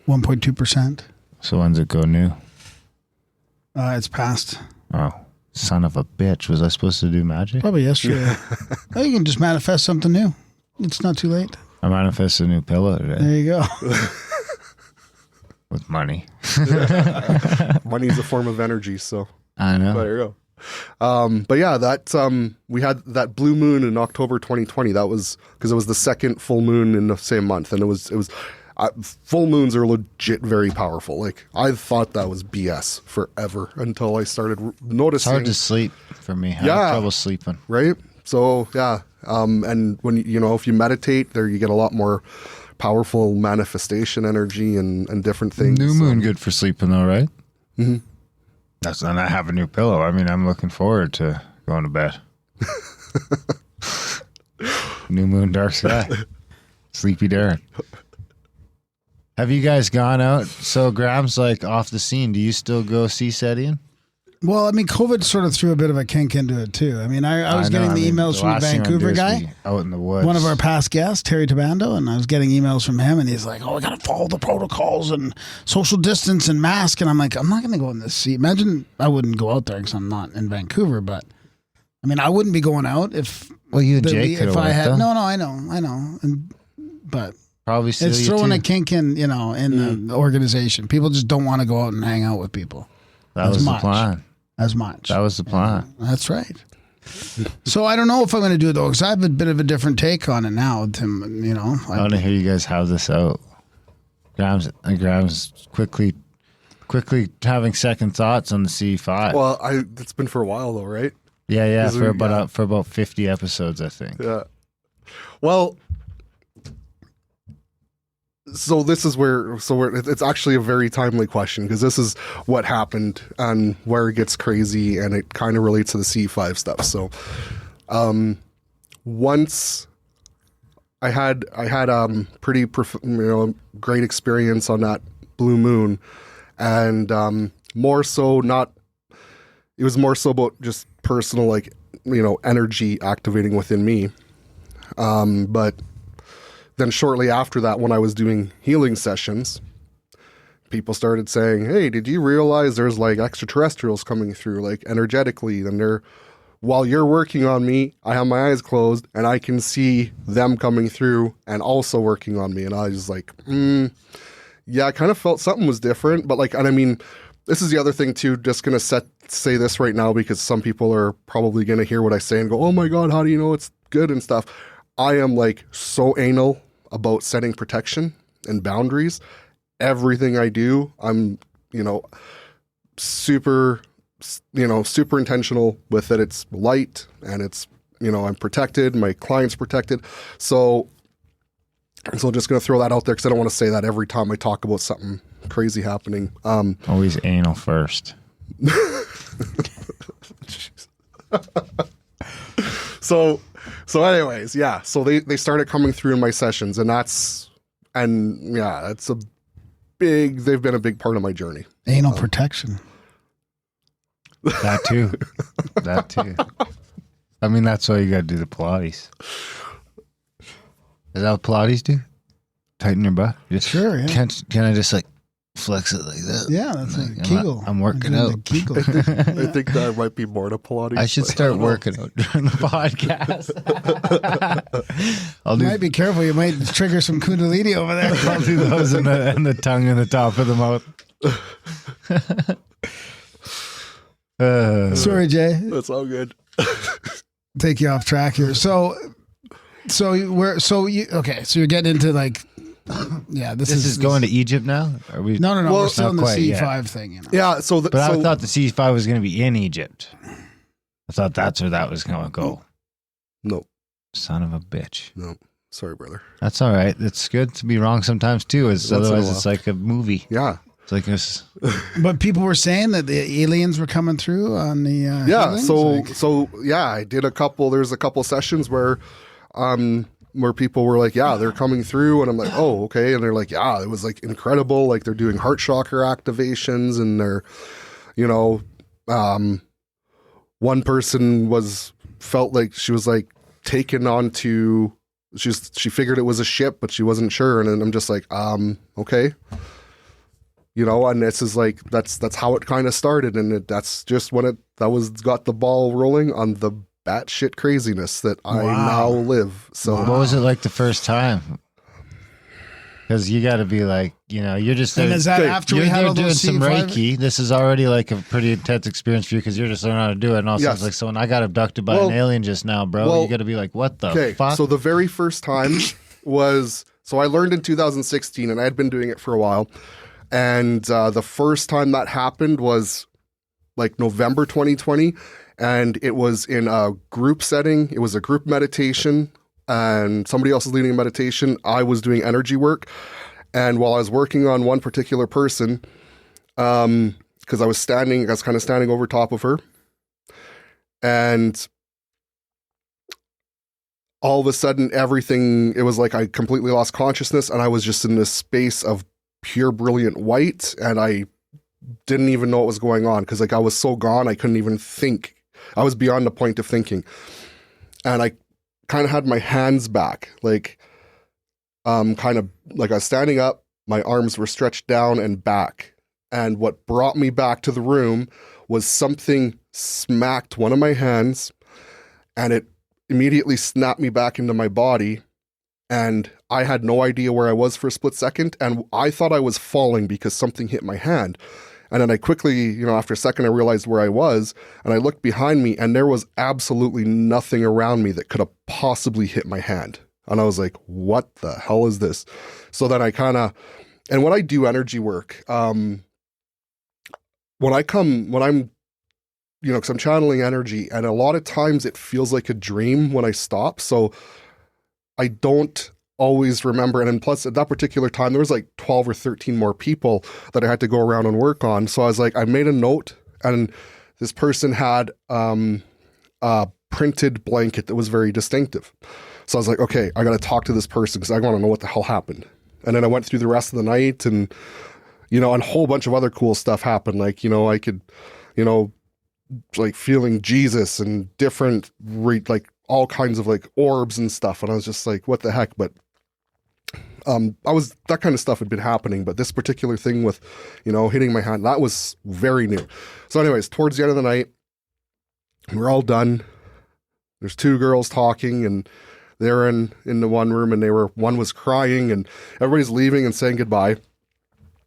1.2%. So when's it go new? It's past. Oh, son of a bitch. Was I supposed to do magic? Probably yesterday. Oh, you can just manifest something new. It's not too late. I manifested a new pillow There today you go. with money. Money is a form of energy, so I know. there you go. But yeah, we had that blue moon in October 2020. That was because it was the second full moon in the same month, and it was full moons are legit very powerful. Like, I thought that was BS forever until I started noticing. It's hard to sleep for me. I have trouble sleeping. Right? So yeah, and when if you meditate, there you get a lot more powerful manifestation energy and different things. New moon good for sleeping though, right? Mm-hmm. That's when I have a new pillow. I mean, I'm looking forward to going to bed. New moon, dark sky. Sleepy Darren. Have you guys gone out? So Graham's like off the scene. Do you still go seasetting? Well, I mean, COVID sort of threw a bit of a kink into it too. I mean, I was getting the emails from the Vancouver guy, out in the woods. one of our past guests, Terry Tabando, and I was getting emails from him, and he's like, "Oh, I got to follow the protocols and social distance and mask." And I'm like, "I'm not going to go in this seat." Imagine I wouldn't go out there because I'm not in Vancouver, but I mean, I wouldn't be going out if. Well, you and Jake could have went though. No, I know, but. Probably still it's throwing a kink in, the organization. People just don't want to go out and hang out with people. That was the plan. As much. That was the plan. That's right. So I don't know if I'm going to do it though, because I have a bit of a different take on it now. Tim, I want to hear you guys have this out. Graham's quickly having second thoughts on the C5. Well, it's been for a while though, right? Yeah, for about 50 episodes, I think. Yeah. Well. So this is it's actually a very timely question because this is what happened and where it gets crazy, and it kind of relates to the C5 stuff. So, once I had pretty great experience on that blue moon, and more so it was more so about just personal energy activating within me, but. Then shortly after that, when I was doing healing sessions, people started saying, "Hey, did you realize there's like extraterrestrials coming through, like energetically? And while you're working on me, I have my eyes closed and I can see them coming through and also working on me." And I was like, yeah, I kind of felt something was different. But and I mean, this is the other thing too, just going to say this right now because some people are probably going to hear what I say and go, "Oh my God, how do you know it's good and stuff?" I am so anal about setting protection and boundaries. Everything I do, I'm, super intentional with it. It's light and it's, I'm protected. My client's protected. So I'm just going to throw that out there because I don't want to say that every time I talk about something crazy happening. Always anal first. So anyways, yeah. So they started coming through in my sessions, and they've been a big part of my journey. Anal protection. That too. I mean, that's why you got to do the Pilates. Is that what Pilates do? Tighten your butt? Sure, yeah. Can I just like flex it like that? Yeah, that's Like, like Kegel. I'm working doing out. the Kegel. I think that might be more to Pilates. I should but start don't know. working out during the podcast. I'll You do might be careful. You might trigger some kundalini over there. I'll do those in the tongue in the top of the mouth. Sorry, Jay. That's all good. Take you off track here. So you're getting into like, yeah, this This is going to Egypt now? Are we? No. Well, We're still in the not quite C5 yet. thing. You know? Yeah. So, But I thought the C5 was going to be in Egypt. I thought that's where that was going to go. no, Son of a bitch. no. Sorry, brother. That's all right. It's good to be wrong sometimes too. Once in a Otherwise, while. it's like a movie. Yeah. It's like this. But people were saying that the aliens were coming through on the Yeah. healings, So like- yeah, I did there's a couple sessions where people were like, yeah, they're coming through, and I'm like, oh, okay, and they're like, yeah, it was like incredible, like they're doing heart chakra activations, and they're, you know, one person felt like she was like taken onto. She figured it was a ship, but she wasn't sure, and then I'm just like, okay. You know, and this is like that's how it kind of started, and that's just when got the ball rolling on the batshit craziness that I now live. So What was it like the first time? Because you got to be like, you know, you're just And is that Okay, after you're we had there all doing those some C5? Reiki. This is already like a pretty intense experience for you because you're just learning how to do it. And also, Yes. it's like, so when I got abducted by Well- an alien just now, bro, well, you got to be like, what the okay, fuck? so the very first time was I learned in 2016, and I had been doing it for a while. And the first time that happened was like November 2020, and it was in a group setting. It was a group meditation, and somebody else was leading a meditation. I was doing energy work, and while I was working on one particular person, because I was kind of standing over top of her, and all of a sudden it was like I completely lost consciousness, and I was just in this space of pure brilliant white, and I didn't even know what was going on because like I was so gone I couldn't even think. I was beyond the point of thinking, and I kind of had my hands back, like kind of like I was standing up, my arms were stretched down and back, and what brought me back to the room was something smacked one of my hands, and it immediately snapped me back into my body. And I had no idea where I was for a split second, and I thought I was falling because something hit my hand. And then I quickly, you know, after a second, I realized where I was, and I looked behind me, and there was absolutely nothing around me that could have possibly hit my hand. And I was like, what the hell is this? So then and when I do energy work, when I'm, you know, because I'm channeling energy, and a lot of times it feels like a dream when I stop. So I don't always remember. And then plus at that particular time, there was like 12 or 13 more people that I had to go around and work on. So I was like, I made a note, and this person had a printed blanket that was very distinctive. So I was like, okay, I got to talk to this person because I want to know what the hell happened. And then I went through the rest of the night, and, you know, and a whole bunch of other cool stuff happened. Like, you know, I could, you know, like feeling Jesus and different, like all kinds of like orbs and stuff. And I was just like, what the heck? But that kind of stuff had been happening, but this particular thing with, you know, hitting my hand, that was very new. So anyways, towards the end of the night, we're all done. There's two girls talking, and they're in the one room, and one was crying, and everybody's leaving and saying goodbye. And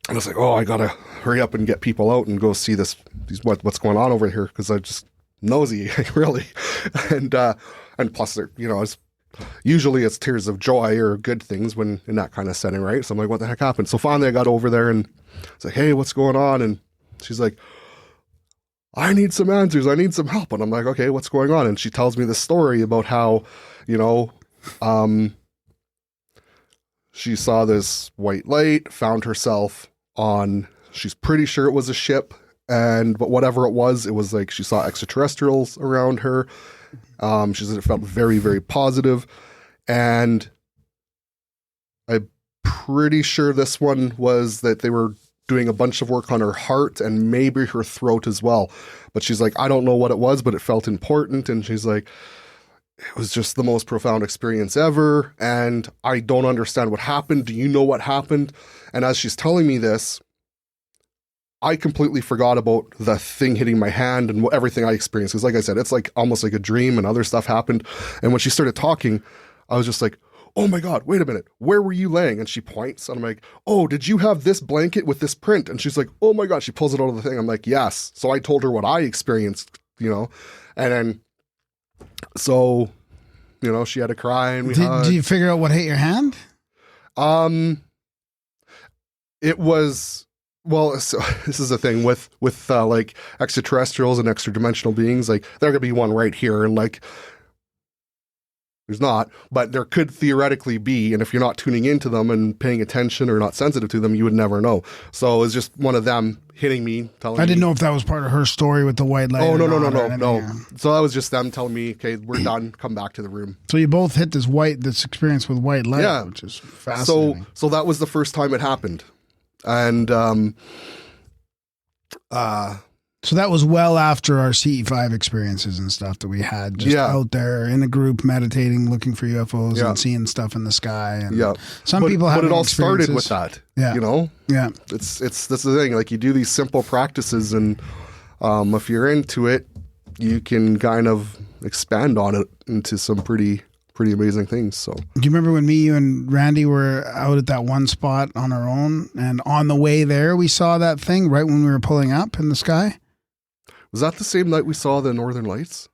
I was like, oh, I gotta hurry up and get people out and go see what's going on over here, because I'm just nosy, really. And plus, you know, usually it's tears of joy or good things when in that kind of setting, right? So I'm like, what the heck happened? So finally I got over there, and it's like, hey, what's going on? And she's like, I need some answers. I need some help. And I'm like, okay, what's going on? And she tells me this story about how, you know, she saw this white light, found herself she's pretty sure it was a ship, but whatever it was like she saw extraterrestrials around her. She said it felt very, very positive. And I'm pretty sure this one was that they were doing a bunch of work on her heart and maybe her throat as well. But she's like, I don't know what it was, but it felt important. And she's like, it was just the most profound experience ever. And I don't understand what happened. Do you know what happened? And as she's telling me this, I completely forgot about the thing hitting my hand and everything I experienced. Because like I said, it's like almost like a dream and other stuff happened. And when she started talking, I was just like, oh my God, wait a minute. Where were you laying? And she points and I'm like, oh, did you have this blanket with this print? And she's like, oh my God, she pulls it out of the thing. I'm like, yes. So I told her what I experienced, and then, so, she had to cry and we hugged. Did you figure out what hit your hand? It was, well, so this is the thing with like extraterrestrials and extra dimensional beings, like there could be one right here and like, there's not, but there could theoretically be, and if you're not tuning into them and paying attention or not sensitive to them, you would never know. So it was just one of them hitting me, telling me. I didn't know if that was part of her story with the white light. Oh, no. So that was just them telling me, okay, we're done, come back to the room. So you both hit this experience with white light, which is fascinating. So that was the first time it happened. And, so that was well after our CE5 experiences and stuff that we had just out there in a group meditating, looking for UFOs and seeing stuff in the sky. And some people have. But it all started with that. Yeah. Yeah. That's the thing. Like you do these simple practices, and if you're into it, you can kind of expand on it into some pretty amazing things. So do you remember when me, you, and Randy were out at that one spot on our own, and on the way there we saw that thing right when we were pulling up in the sky? Was that the same night we saw the Northern Lights?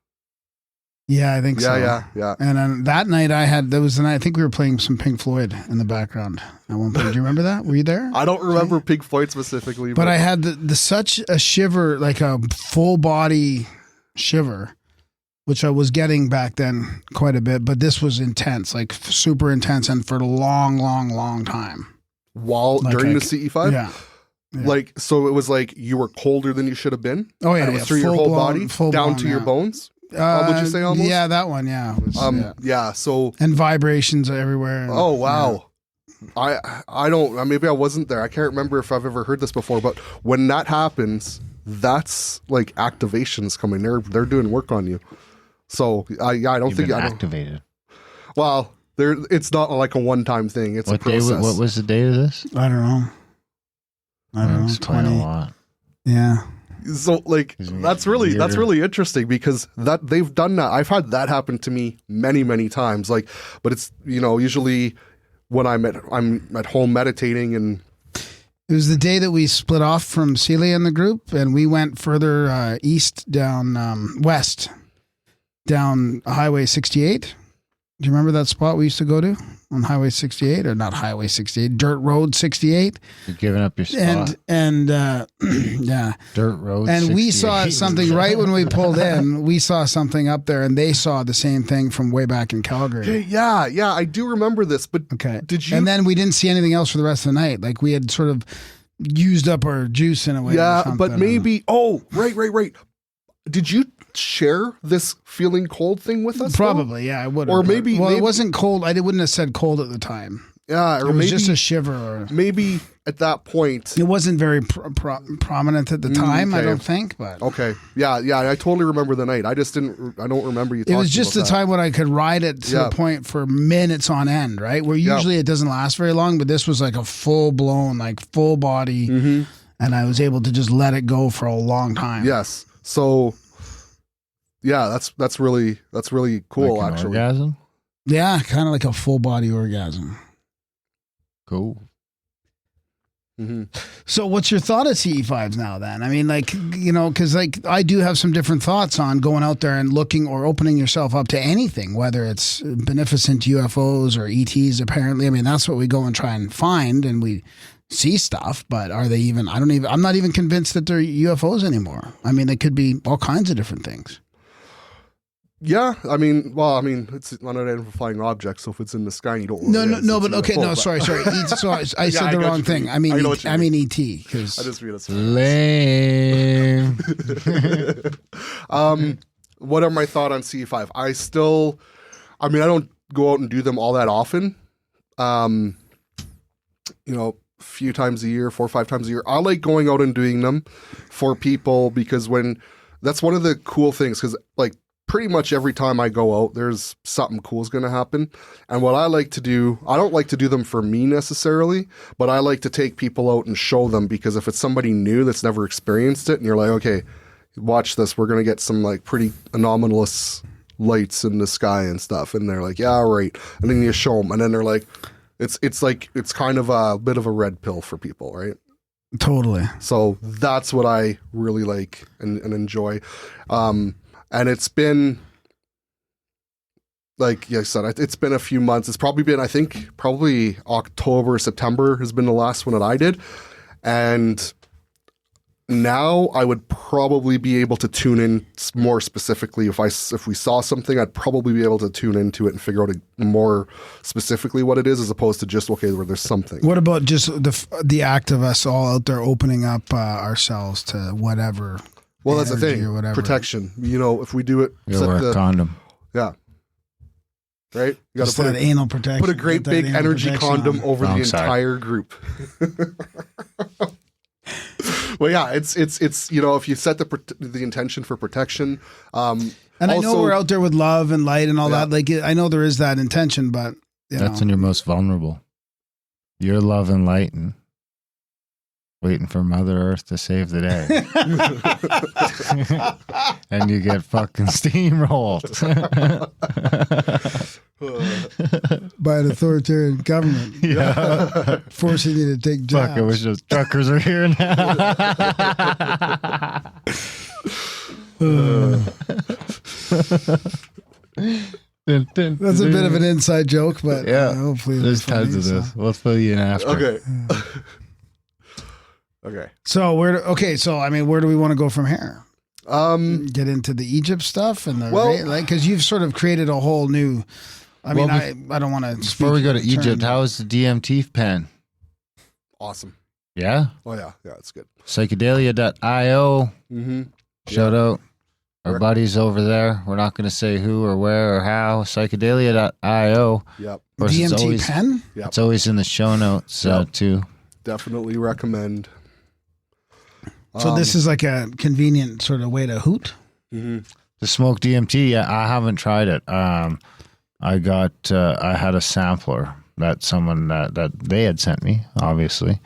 Yeah, I think so. Yeah. And then that night that was the night, I think we were playing some Pink Floyd in the background at one point. Do you remember that? Were you there? I don't remember Pink Floyd specifically. But I had the such a shiver, like a full body shiver, which I was getting back then quite a bit. But this was intense, like super intense, and for a long, long, long time. During the CE5? Yeah. Like, so it was like you were colder than you should have been? Oh, yeah. And it was through your whole body? Down to your bones? Would you say almost? Yeah, that one, yeah. So. And vibrations everywhere. Oh, wow. Yeah. I don't, maybe I wasn't there. I can't remember if I've ever heard this before, but when that happens, that's like activations coming. They're doing work on you. So, I don't think. Activated. Well, it's not like a one-time thing. It's a process. What was the date of this? I don't know. That's 20. A lot. Yeah. So like that's really interesting because that they've done that. I've had that happen to me many, many times. Like, but it's usually when I'm at home meditating, and it was the day that we split off from Celia in the group, and we went further east down west down Highway 68. Do you remember that spot we used to go to on Highway 68, or not Highway 68, Dirt Road 68? You're giving up your spot. And yeah. Dirt Road and 68. we saw something right when we pulled in. We saw something up there, and they saw the same thing from way back in Calgary. Yeah, I do remember this, but did you? And then we didn't see anything else for the rest of the night. Like we had sort of used up our juice in a way. Yeah, but maybe, right. Did you share this feeling cold thing with us? Probably, yeah, I would. Or maybe it wasn't cold. I wouldn't have said cold at the time. Yeah, or it was maybe just a shiver. Or maybe at that point, it wasn't very prominent at the time. I don't think, but okay, yeah. I totally remember the night. I don't remember you. It was just the time when I could ride it to the point for minutes on end, right? Where usually it doesn't last very long, but this was like a full blown, like full body, and I was able to just let it go for a long time. Yes. So, yeah, that's really cool. Like an actually, orgasm. Yeah, kind of like a full body orgasm. Cool. So, what's your thought of CE5s now? Then, I mean, like because like I do have some different thoughts on going out there and looking or opening yourself up to anything, whether it's beneficent UFOs or ETs. Apparently, I mean that's what we go and try and find, and we see stuff, but are they even? I'm not even convinced that they're UFOs anymore. I mean, they could be all kinds of different things. Yeah, I mean, it's not an flying object, so if it's in the sky, you don't. No, but okay, no, sorry. I said the wrong thing. I mean ET because I just read it. Lame. What are my thoughts on CE5? I don't go out and do them all that often. A few times a year, 4 or 5 times a year. I like going out and doing them for people because that's one of the cool things, because like pretty much every time I go out, there's something cool is going to happen. And what I like to do, I don't like to do them for me necessarily, but I like to take people out and show them, because if it's somebody new that's never experienced it and you're like, okay, watch this, we're going to get some like pretty anomalous lights in the sky and stuff. And they're like, yeah, right. And then you show them and then they're like, it's kind of a bit of a red pill for people, right? Totally. So that's what I really like and enjoy. And it's been, like I said, it's been a few months. It's probably been, I think, probably October, September has been the last one that I did. And now I would probably be able to tune in more specifically. If we saw something, I'd probably be able to tune into it and figure out more specifically what it is, as opposed to just, okay, where there's something. What about just the act of us all out there opening up ourselves to whatever? Well, that's the thing. Or whatever. Protection. You know, if we do it, You gotta wear a condom. Yeah. Right? You Just that anal protection. put a great Get that big anal energy protection condom on. over the Wrong side. entire group. Well, yeah, it's you know, if you set the intention for protection, And I know we're out there with love and light and all that. Like, I know there is that intention, but That's when you're most vulnerable. You're love and light and waiting for Mother Earth to save the day. And you get fucking steamrolled. by an authoritarian government, Yeah. forcing you to take jobs. Fuck, I wish those truckers were here now. That's a bit of an inside joke, but Yeah. hopefully There's it's funny, tons of so. this. We'll fill you in after. okay. Okay. So I mean, where do we want to go from here? Get into the Egypt stuff and the Well- because you've sort of created a whole new. I mean, I don't want to. Before we go to Egypt, how is the DMT pen? Awesome. Yeah? Oh yeah, it's good. Psychedelia.io. Mm-hmm. Shout out our Where- buddies over there. We're not going to say who or where or how. Psychedelia.io. Yep. Of course, DMT pen. Yep. It's always in the show notes too. Definitely recommend. So this is like a convenient sort of way to hoot. Mm-hmm. The smoke DMT, yeah, I haven't tried it. I had a sampler that someone that they had sent me, obviously,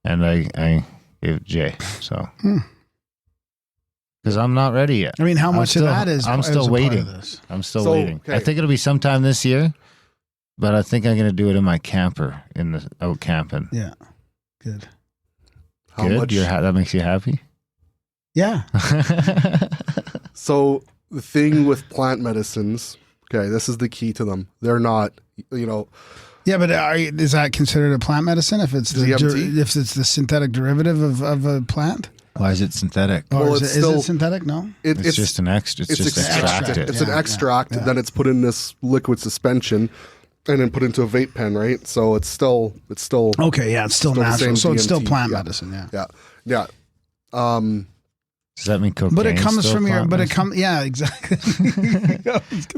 and I gave it Jay. So because I'm not ready yet. I mean, how much of that is? I'm is still a part waiting. of this? I'm still So, waiting. okay. I think it'll be sometime this year, but I think I'm going to do it in my camper out camping. Yeah, good. How Good. much? That makes you happy. Yeah, So the thing with plant medicines, okay, this is the key to them. They're not, you know, yeah, but is that considered a plant medicine if it's DMT? if it's the synthetic derivative of a plant? Why is it synthetic? Or Well, is it's it still- synthetic? No. It's just an extra. It's just extracted. It's Yeah, an yeah, extract, yeah. then it's put in this liquid suspension, and then put into a vape pen, right? So it's still Okay, yeah, it's still Still the natural, same so it's still DMT, plant yeah. medicine. Yeah. yeah. Does that mean cocaine? But it comes from your. plant But it medicine? comes. Yeah, exactly.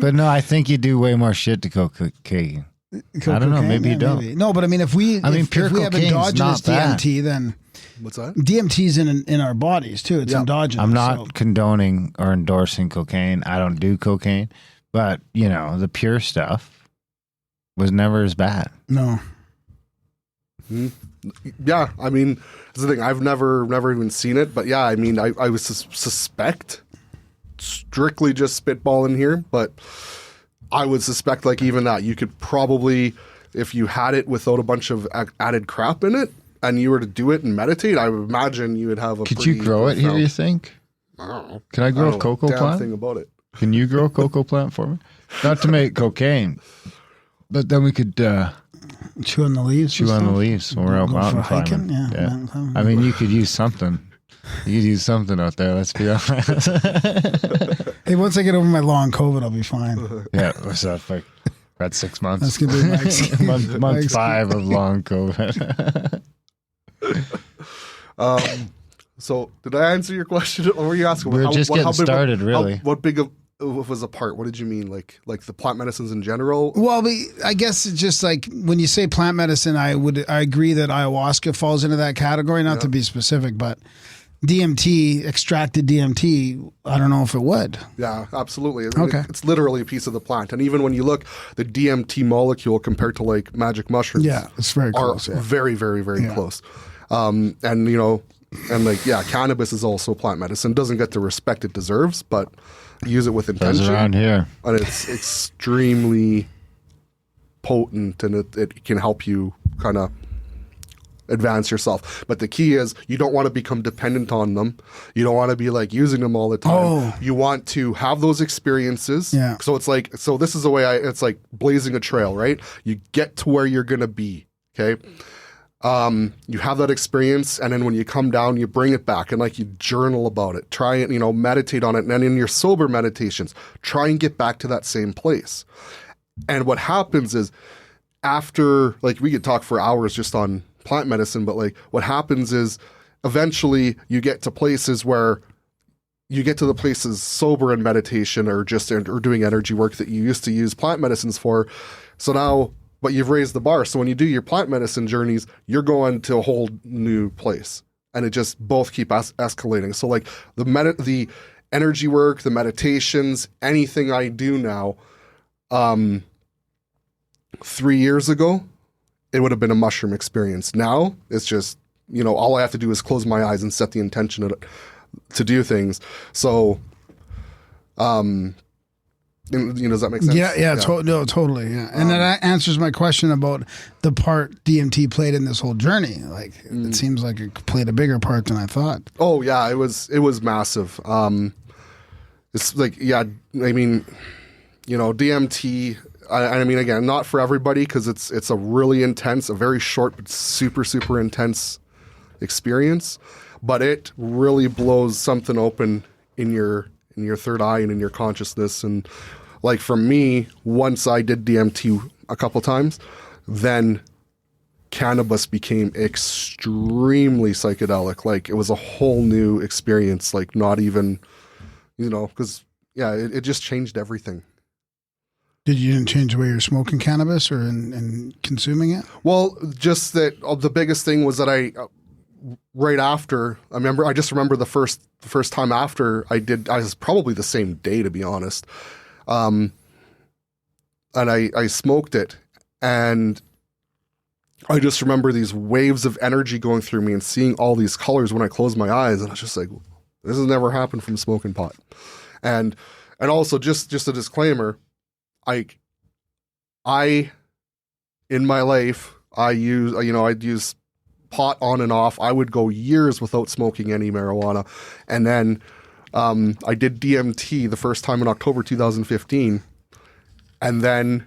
But no, I think you do way more shit to cocaine. I don't know, maybe you don't. No, but I mean, if we pure we have cocaine's endogenous not bad. DMT, then What's that? DMT's in our bodies too. It's Yeah. endogenous. I'm not so- condoning or endorsing cocaine. I don't do cocaine, but you know, the pure stuff was never as bad. No. Yeah, I mean, that's the thing. I've never even seen it, but yeah, I mean, I would suspect, strictly just spitballing here, but I would suspect like even that you could probably, if you had it without a bunch of added crap in it, and you were to do it and meditate, I would imagine you would have a. Could you pretty grow it here, profound- you think? I don't know. Can I I grow don't a know cocoa damn plant? thing about it. Can you grow a cocoa plant for me? Not to make cocaine, but then we could Chew on the leaves. chew on the leaves when we're out Go for mountain hiking, climbing. yeah, mountain climbing. I mean, you could use something. You could use something out there. Let's be honest. Hey, once I get over my long COVID, I'll be fine. Yeah, what's that? Like, about 6 months. That's gonna be my excuse. month My excuse. 5 of long COVID. So did I answer your question? What were you asking? We're just getting started, really. What big of was a part? What did you mean? Like the plant medicines in general? Well, I guess it's just like when you say plant medicine, I agree that ayahuasca falls into that category. Not to be specific, but DMT, extracted DMT, I don't know if it would. Yeah, absolutely. Okay. It's literally a piece of the plant. And even when you look, the DMT molecule compared to like magic mushrooms It's very close. are very, very, very close. And, you know, and like, yeah, cannabis is also plant medicine. Doesn't get the respect it deserves, but use it with intention. Does around here. And it's extremely potent, and it can help you kind of advance yourself. But the key is you don't want to become dependent on them. You don't want to be like using them all the time. You want to have those experiences. Yeah. So it's like, so this is the way it's like blazing a trail, right? You get to where you're going to be. Okay. You have that experience, and then when you come down, you bring it back, and like you journal about it, try and, you know, meditate on it. And then in your sober meditations, try and get back to that same place. And what happens is after, like, we could talk for hours just on plant medicine, but like what happens is eventually you get to places where you get to the places sober in meditation or just or doing energy work that you used to use plant medicines for. So now, but you've raised the bar. So when you do your plant medicine journeys, you're going to a whole new place, and it just both keep escalating. So like the energy work, the meditations, anything I do now, 3 years ago, it would have been a mushroom experience. Now it's just, you know, all I have to do is close my eyes and set the intention to do things. So, you know, does that make sense? Yeah. Totally. Yeah. And that answers my question about the part DMT played in this whole journey. Like, it seems like it played a bigger part than I thought. Oh yeah, it was massive. It's like, yeah, I mean, you know, DMT, I mean, again, not for everybody, because it's a really intense, a very short but super, super intense experience. But it really blows something open in your third eye and in your consciousness. And like for me, once I did DMT a couple times, then cannabis became extremely psychedelic. Like it was a whole new experience. Like not even, you know, because yeah, it just changed everything. Did you change the way you're smoking cannabis or in consuming it? Well, just that the biggest thing was that right after, I just remember the first time after I was probably the same day, to be honest. And I smoked it, and I just remember these waves of energy going through me and seeing all these colors when I closed my eyes. And I was just like, this has never happened from smoking pot. And also just a disclaimer, I in my life, I'd use pot on and off. I would go years without smoking any marijuana. And then I did DMT the first time in October 2015. And then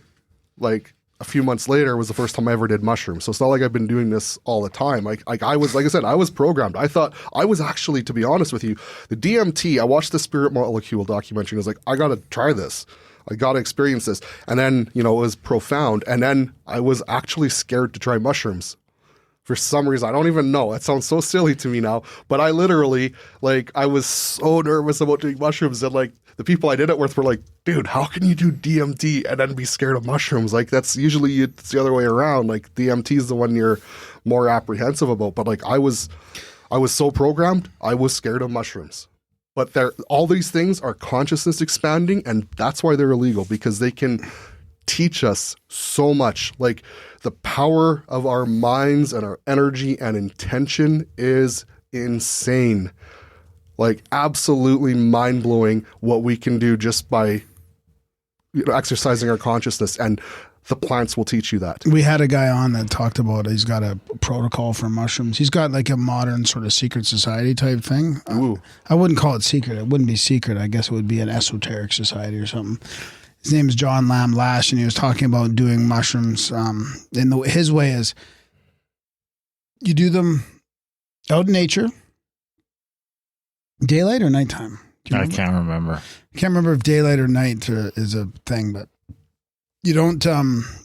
like a few months later was the first time I ever did mushrooms. So it's not like I've been doing this all the time. Like I was programmed. I thought I was actually, to be honest with you, the DMT, I watched the Spirit Molecule documentary and I was like, I got to try this. I got to experience this. And then, you know, it was profound. And then I was actually scared to try mushrooms. For some reason, I don't even know. It sounds so silly to me now, but I literally, like, I was so nervous about doing mushrooms, and like the people I did it with were like, dude, how can you do DMT and then be scared of mushrooms? Like it's the other way around. Like DMT is the one you're more apprehensive about. But like I was so programmed, I was scared of mushrooms. But all these things are consciousness expanding, and that's why they're illegal, because they can teach us so much. Like the power of our minds and our energy and intention is insane. Like absolutely mind-blowing what we can do just by, you know, exercising our consciousness, and the plants will teach you that. We had a guy on that talked about he's got a protocol for mushrooms. He's got like a modern sort of secret society type thing. I wouldn't call it secret. It wouldn't be secret. I guess it would be an esoteric society or something. His name is John Lamb Lash, and he was talking about doing mushrooms. His way is you do them out in nature, daylight or nighttime. I can't remember. I can't remember if daylight or night is a thing, but you don't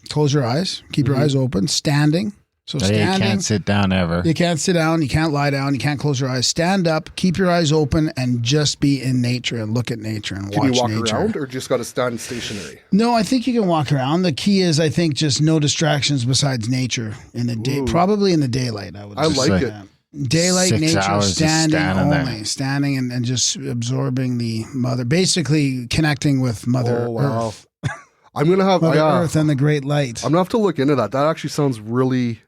close your eyes. Keep your eyes open. Standing. So standing. You can't sit down ever. You can't sit down. You can't lie down. You can't close your eyes. Stand up. Keep your eyes open and just be in nature and look at nature and watch nature. Can you walk around, or just got to stand stationary? No, I think you can walk around. The key is, I think, just no distractions besides nature in the day. Probably in the daylight, I would say. I like it. Daylight 6 nature, hours just standing standing only, there. standing and just absorbing the mother, basically connecting with Mother Oh, wow. Earth. I'm gonna have Mother Earth and the great light. I'm gonna have to look into that. That actually sounds really,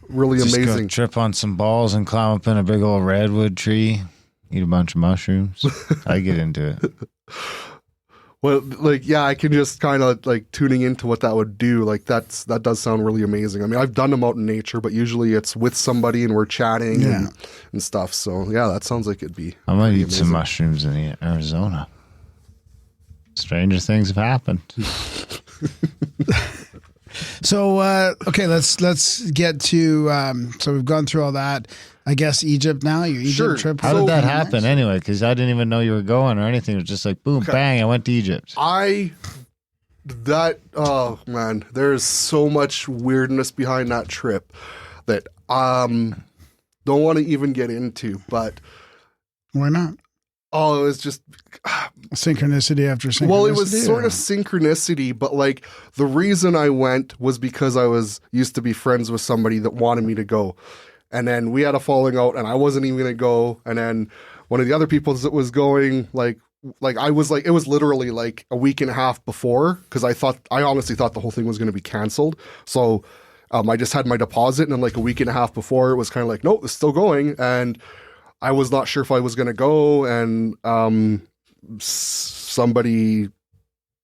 really Just go amazing. trip on some balls and climb up in a big old redwood tree. Eat a bunch of mushrooms. I get into it. Well, like, yeah, I can just kind of like tuning into what that would do. Like that does sound really amazing. I mean, I've done them out in nature, but usually it's with somebody and we're chatting and stuff. So yeah, that sounds like it'd be. I might pretty eat some amazing. mushrooms in Arizona. Stranger things have happened. So okay, let's get to. So we've gone through all that. I guess Egypt now. Your Egypt Sure. trip. How was did that pretty happen nice. anyway? Because I didn't even know you were going or anything. It was just like, boom, bang, I went to Egypt. Oh man, there's so much weirdness behind that trip that don't want to even get into. But Why not? it was just Synchronicity after synchronicity. well, it was sort or- of synchronicity, but like the reason I went was because I was used to be friends with somebody that wanted me to go. And then we had a falling out and I wasn't even going to go. And then one of the other people that was going, like I was like, it was literally like a week and a half before, because I honestly thought the whole thing was going to be canceled. So I just had my deposit, and then like a week and a half before, it was kind of like, nope, it's still going. And I was not sure if I was going to go. And somebody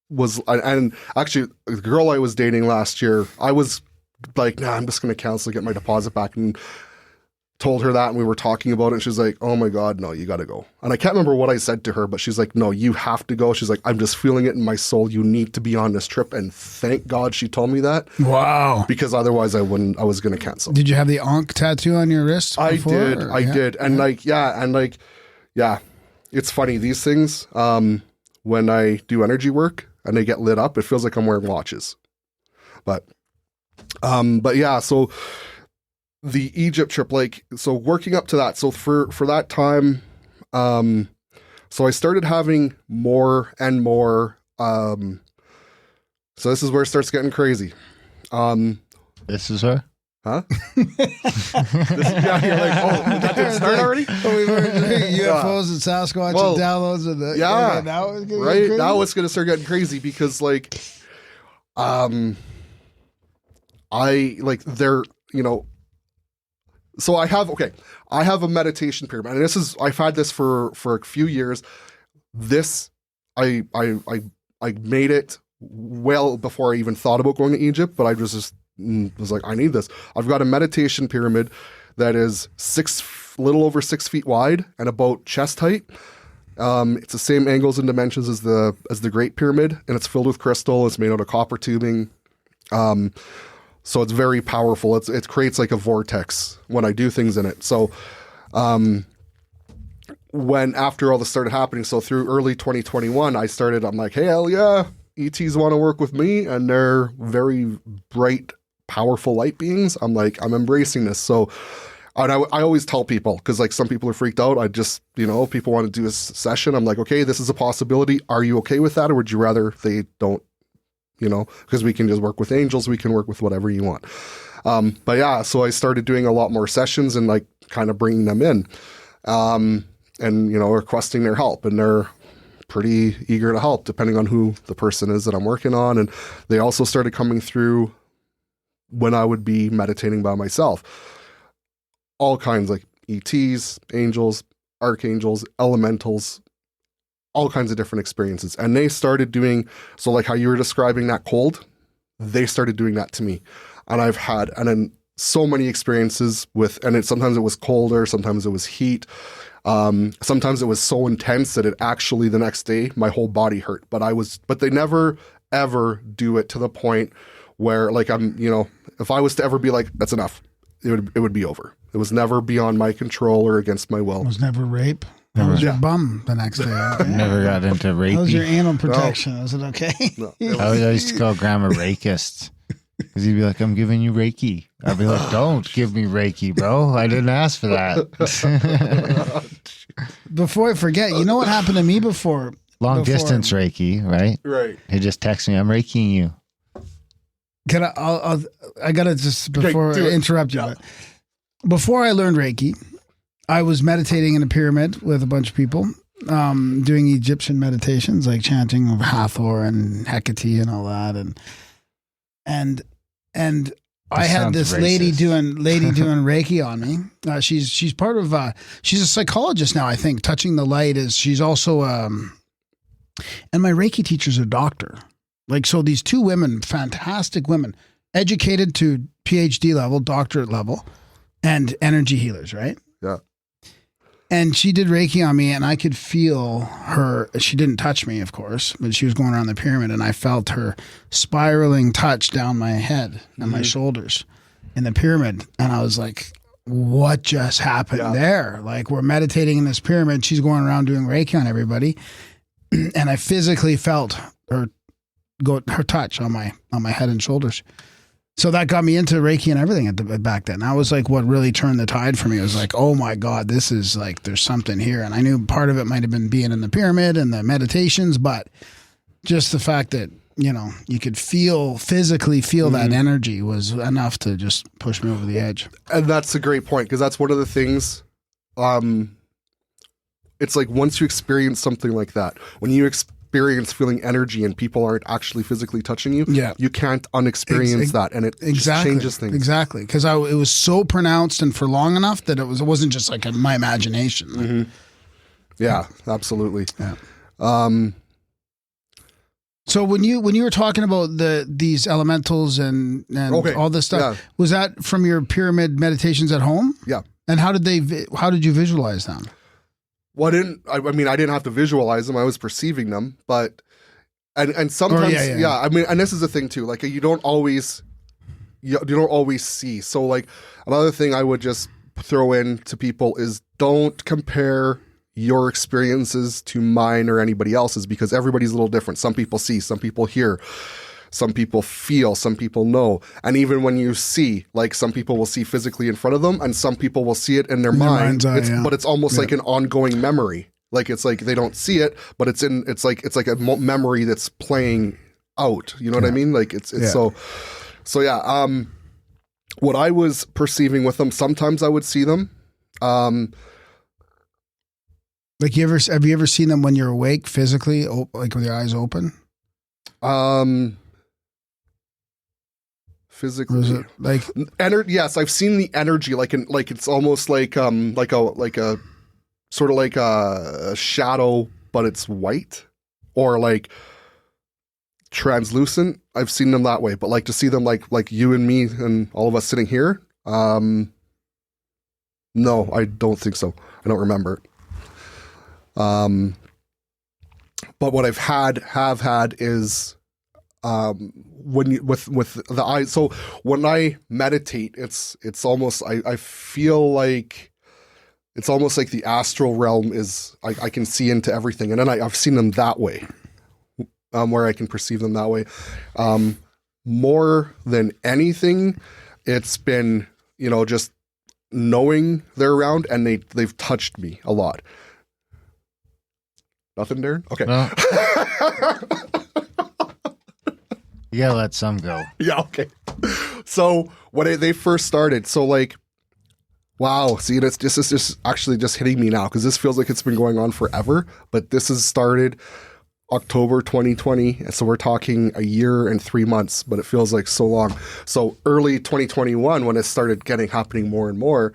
was, and actually the girl I was dating last year, I was like, nah, I'm just going to cancel, get my deposit back, and told her that, and we were talking about it, and she's like, oh my God, no, you got to go. And I can't remember what I said to her, but she's like, no, you have to go. She's like, I'm just feeling it in my soul. You need to be on this trip. And thank God she told me that, Wow. because otherwise I was going to cancel. Did you have the Ankh tattoo on your wrist? I before, did. or- I yeah? did. And it's funny. These things, when I do energy work and they get lit up, it feels like I'm wearing watches. But yeah, so the Egypt trip, like, so working up to that. So for that time, so I started having more and more, so this is where it starts getting crazy. This is her? Huh? Yeah, you're like, oh, that didn't start already? Oh, we were UFOs and Sasquatch Well, and downloads and the yeah, okay, now it's gonna right? get crazy? Now it's going to start getting crazy because, like, I like they're, so I have a meditation pyramid, and I've had this for a few years. This I made it well before I even thought about going to Egypt, but I was like, I need this. I've got a meditation pyramid that is little over 6 feet wide and about chest height. It's the same angles and dimensions as the Great Pyramid, and it's filled with crystal. It's made out of copper tubing. So it's very powerful. It creates like a vortex when I do things in it. So when after all this started happening, so through early 2021, I'm like, hey, hell yeah, ETs want to work with me, and they're very bright, powerful light beings. I'm like, I'm embracing this. So and I always tell people, because like some people are freaked out. I just, people want to do a session. I'm like, okay, this is a possibility. Are you okay with that? Or would you rather they don't, because we can just work with angels. We can work with whatever you want. But yeah, so I started doing a lot more sessions and like kind of bringing them in and, requesting their help. And they're pretty eager to help depending on who the person is that I'm working on. And they also started coming through when I would be meditating by myself. All kinds, like ETs, angels, archangels, elementals, all kinds of different experiences. And they started doing, so like how you were describing that cold, they started doing that to me. And I've had so many experiences sometimes it was colder, sometimes it was heat. Sometimes it was so intense that it actually, the next day, my whole body hurt. But they never, ever do it to the point where like if I was to ever be like, that's enough, it would be over. It was never beyond my control or against my will. It was never rape. How was your bum the next day? Okay. Never got into Reiki. How was your anal protection? Was it okay? No, I used to call Grandma Rakist. Because he'd be like, I'm giving you Reiki. I'd be like, don't give me Reiki, bro. I didn't ask for that. Before I forget, you know what happened to me before? Long distance Reiki, right? Right. He just texts me, I'm Reikiing you. I gotta just before do I it. interrupt you. Yeah. Before I learned Reiki, I was meditating in a pyramid with a bunch of people, doing Egyptian meditations, like chanting of Hathor and Hecate and all that, and I had this lady doing Reiki on me. She's part of she's a psychologist now, I think. Touching the Light is she's also and my Reiki teacher's a doctor. Like, so these two women, fantastic women, educated to PhD level, doctorate level, and energy healers, right? Yeah. And she did Reiki on me, and I could feel her. She didn't touch me, of course, but she was going around the pyramid, and I felt her spiraling touch down my head and my shoulders in the pyramid. And I was like, what just happened there? Like, we're meditating in this pyramid. She's going around doing Reiki on everybody. And I physically felt her touch on my head and shoulders. So that got me into Reiki and everything back then. That was like what really turned the tide for me. It was like, oh my God, this is like, there's something here. And I knew part of it might have been being in the pyramid and the meditations, but just the fact that, you know, you could physically feel that energy was enough to just push me over the edge. And that's a great point, because that's one of the things, it's like once you experience something like that, when you experience feeling energy and people aren't actually physically touching you, you can't unexperience that, and it just changes things. Exactly, because it was so pronounced and for long enough that it wasn't just like my imagination. Yeah, absolutely. Yeah. So when you were talking about these elementals and all this stuff, was that from your pyramid meditations at home? Yeah. And how did you visualize them? Well, I didn't have to visualize them. I was perceiving them, but and sometimes, I mean, and this is the thing too. Like, you don't always see. So, like, another thing I would just throw in to people is don't compare your experiences to mine or anybody else's, because everybody's a little different. Some people see, some people hear, some people feel, some people know. And even when you see, like, some people will see physically in front of them, and some people will see it in their mind. But it's almost like an ongoing memory. Like, it's like they don't see it, but it's like a memory that's playing out. You know what I mean? Like, it's so yeah. What I was perceiving with them, sometimes I would see them. Like, have you ever seen them when you're awake physically, like with your eyes open? Physically, or is it like yes, I've seen the energy, it's almost like a sort of like a shadow, but it's white, or like translucent. I've seen them that way, but like to see them like you and me and all of us sitting here, no, I don't think so. I don't remember it. But what have had is when you, with the eyes. So when I meditate, it's almost, I feel like it's almost like the astral realm is, I can see into everything. And then I've seen them that way, where I can perceive them that way. More than anything, it's been, just knowing they're around, and they've touched me a lot. Nothing, Darren? Okay. No. You gotta let some go. Yeah, okay. So when they first started, so like, wow, see, this is just actually just hitting me now, because this feels like it's been going on forever, but this has started October 2020, and so we're talking a year and 3 months, but it feels like so long. So early 2021, when it started happening more and more,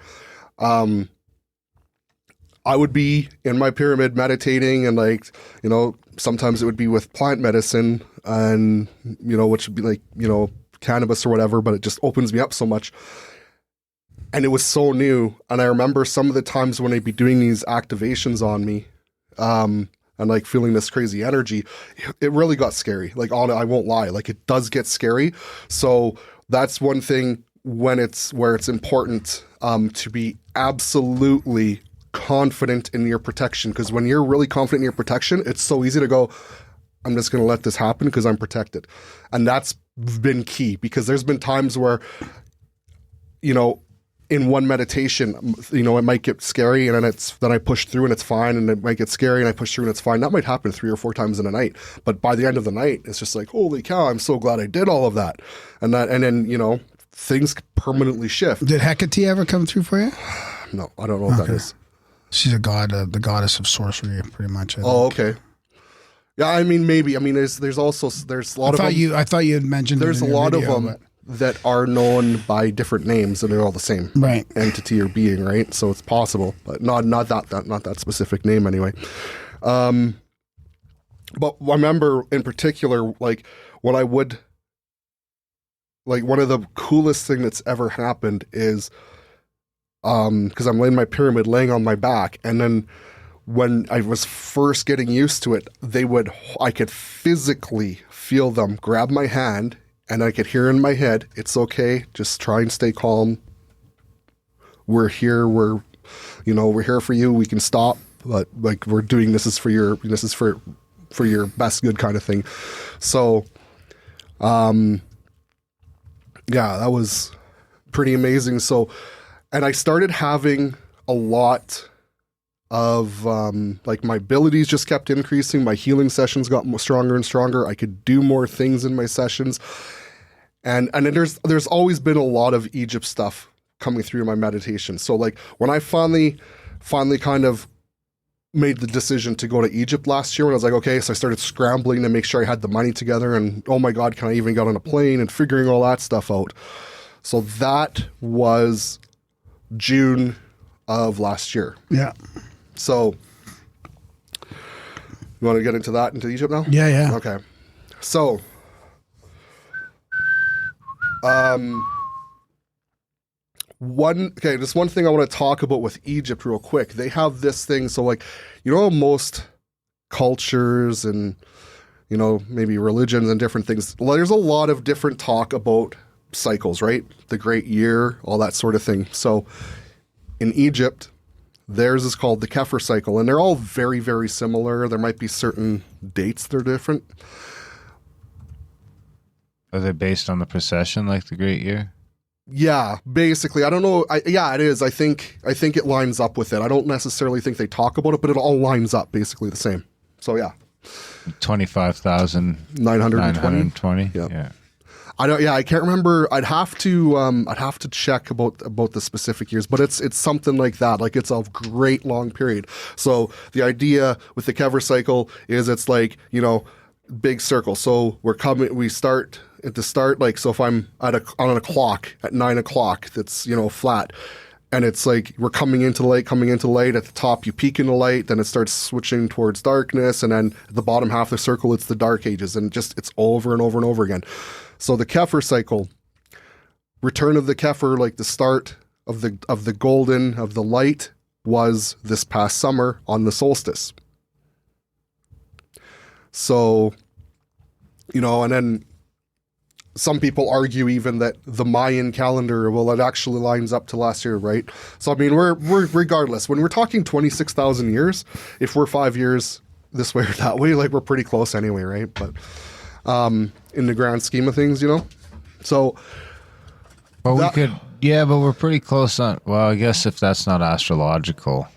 I would be in my pyramid meditating, and sometimes it would be with plant medicine, and, which would be like, cannabis or whatever, but it just opens me up so much. And it was so new. And I remember some of the times when I'd be doing these activations on me, and like feeling this crazy energy, it really got scary. Like, I won't lie, like, it does get scary. So that's one thing where it's important to be absolutely confident in your protection, because when you're really confident in your protection, it's so easy to go, I'm just going to let this happen because I'm protected. And that's been key, because there's been times where, in one meditation, it might get scary, and then I push through and it's fine, and it might get scary and I push through and it's fine. That might happen 3 or 4 times in a night, but by the end of the night, it's just like, holy cow, I'm so glad I did all of that. And then things permanently shift. Did Hecate ever come through for you? No, I don't know what that is. She's a god, the goddess of sorcery, pretty much. I Oh, think. okay. Yeah, I mean, maybe. I mean, there's a lot of them. I thought you had mentioned. There's it a in your lot video, of them that are known by different names, and they're all the same Right. entity or being, right? So it's possible, but not that specific name anyway. But I remember in particular, like when I would, like one of the coolest thing that's ever happened is, because I'm laying my pyramid, laying on my back, and then when I was first getting used to it, I could physically feel them grab my hand, and I could hear in my head, "It's okay, just try and stay calm. We're here. We're here for you. We can stop, but like we're doing this is for your best good kind of thing." So, yeah, that was pretty amazing. So, and I started having a lot of like my abilities just kept increasing. My healing sessions got stronger and stronger. I could do more things in my sessions, and then there's always been a lot of Egypt stuff coming through my meditation. So like when I finally kind of made the decision to go to Egypt last year, when I was like, okay, so I started scrambling to make sure I had the money together, and oh my God, can I even get on a plane, and figuring all that stuff out. So that was June of last year. Yeah. So, you want to get into Egypt now? Yeah. Okay. So, just one thing I want to talk about with Egypt real quick. They have this thing, so like, most cultures and, maybe religions and different things, there's a lot of different talk about cycles, right? The Great Year, all that sort of thing. So, in Egypt, theirs is called the Keffer Cycle, and they're all very, very similar. There might be certain dates that are different. Are they based on the procession like the Great Year? Yeah, basically. I don't know. Yeah, it is. I think it lines up with it. I don't necessarily think they talk about it, but it all lines up basically the same. So yeah. 25,920. Yep. Yeah. I can't remember. I'd have to check about the specific years, but it's something like that. Like it's a great long period. So the idea with the Kever cycle is it's like, big circle. So we start at the start, like, so if I'm on a clock at 9 o'clock, that's, flat, and it's like we're coming into light at the top, you peak in the light, then it starts switching towards darkness, and then at the bottom half of the circle, it's the dark ages, and it's over and over and over again. So the Keffer cycle, return of the Keffer, like the start of the golden, of the light, was this past summer on the solstice. So, and then some people argue even that the Mayan calendar, well, it actually lines up to last year, right? So, I mean, we're regardless, when we're talking 26,000 years, if we're 5 years this way or that way, like we're pretty close anyway, right? But in the grand scheme of things, so. Well, but we're pretty close on, well, I guess if that's not astrological,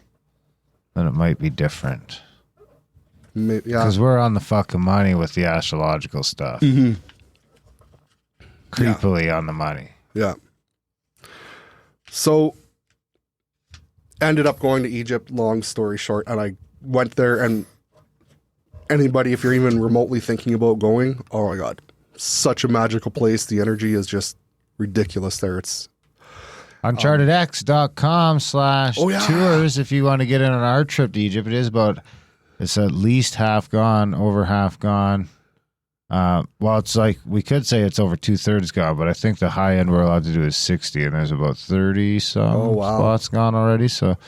then it might be different. Yeah. Because we're on the fucking money with the astrological stuff. Mm-hmm. Creepily on the money. Yeah. So, ended up going to Egypt, long story short, and I went there, and anybody, if you're even remotely thinking about going, oh my God, such a magical place. The energy is just ridiculous there. It's unchartedx.com/tours if you want to get in on our trip to Egypt. It's at least half gone, over half gone. Well, it's like, we could say it's over 2/3 gone, but I think the high end we're allowed to do is 60, and there's about 30 some spots gone already. So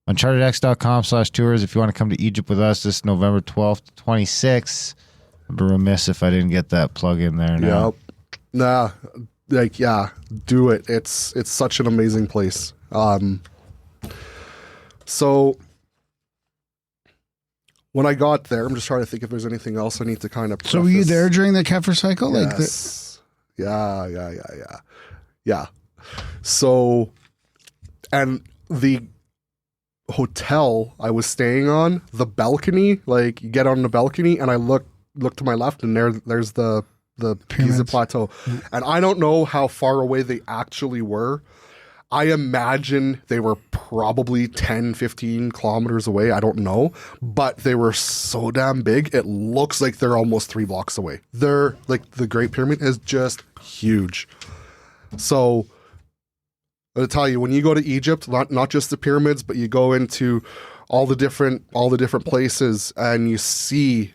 unchartedx.com/tours if you want to come to Egypt with us this November 12th to 26th. I'd be remiss if I didn't get that plug in there now. Yep. Do it. It's such an amazing place. So when I got there, I'm just trying to think if there's anything else I need to kind of preface. So were you there during the Keffer cycle? Yes. Yeah. So, and the hotel I was staying on, the balcony, like you get on the balcony, and I look to my left, and there's the Pisa Plateau. And I don't know how far away they actually were. I imagine they were probably 10, 15 kilometers away. I don't know, but they were so damn big. It looks like they're almost 3 blocks away. They're like, the Great Pyramid is just huge. So I'll tell you, when you go to Egypt, not just the pyramids, but you go into all the different places and you see,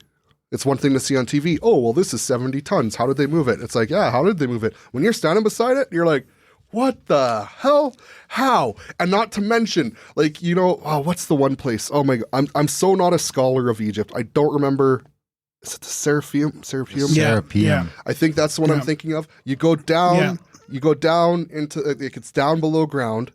it's one thing to see on TV. Oh, well, this is 70 tons. How did they move it? It's like, yeah, how did they move it? When you're standing beside it, you're like, what the hell? How? And not to mention, like, you know, what's the one place? Oh my God, I'm so not a scholar of Egypt. I don't remember. Is it the Serapeum? Yeah. I think that's the one I'm thinking of. You go down, into, like, it's down below ground,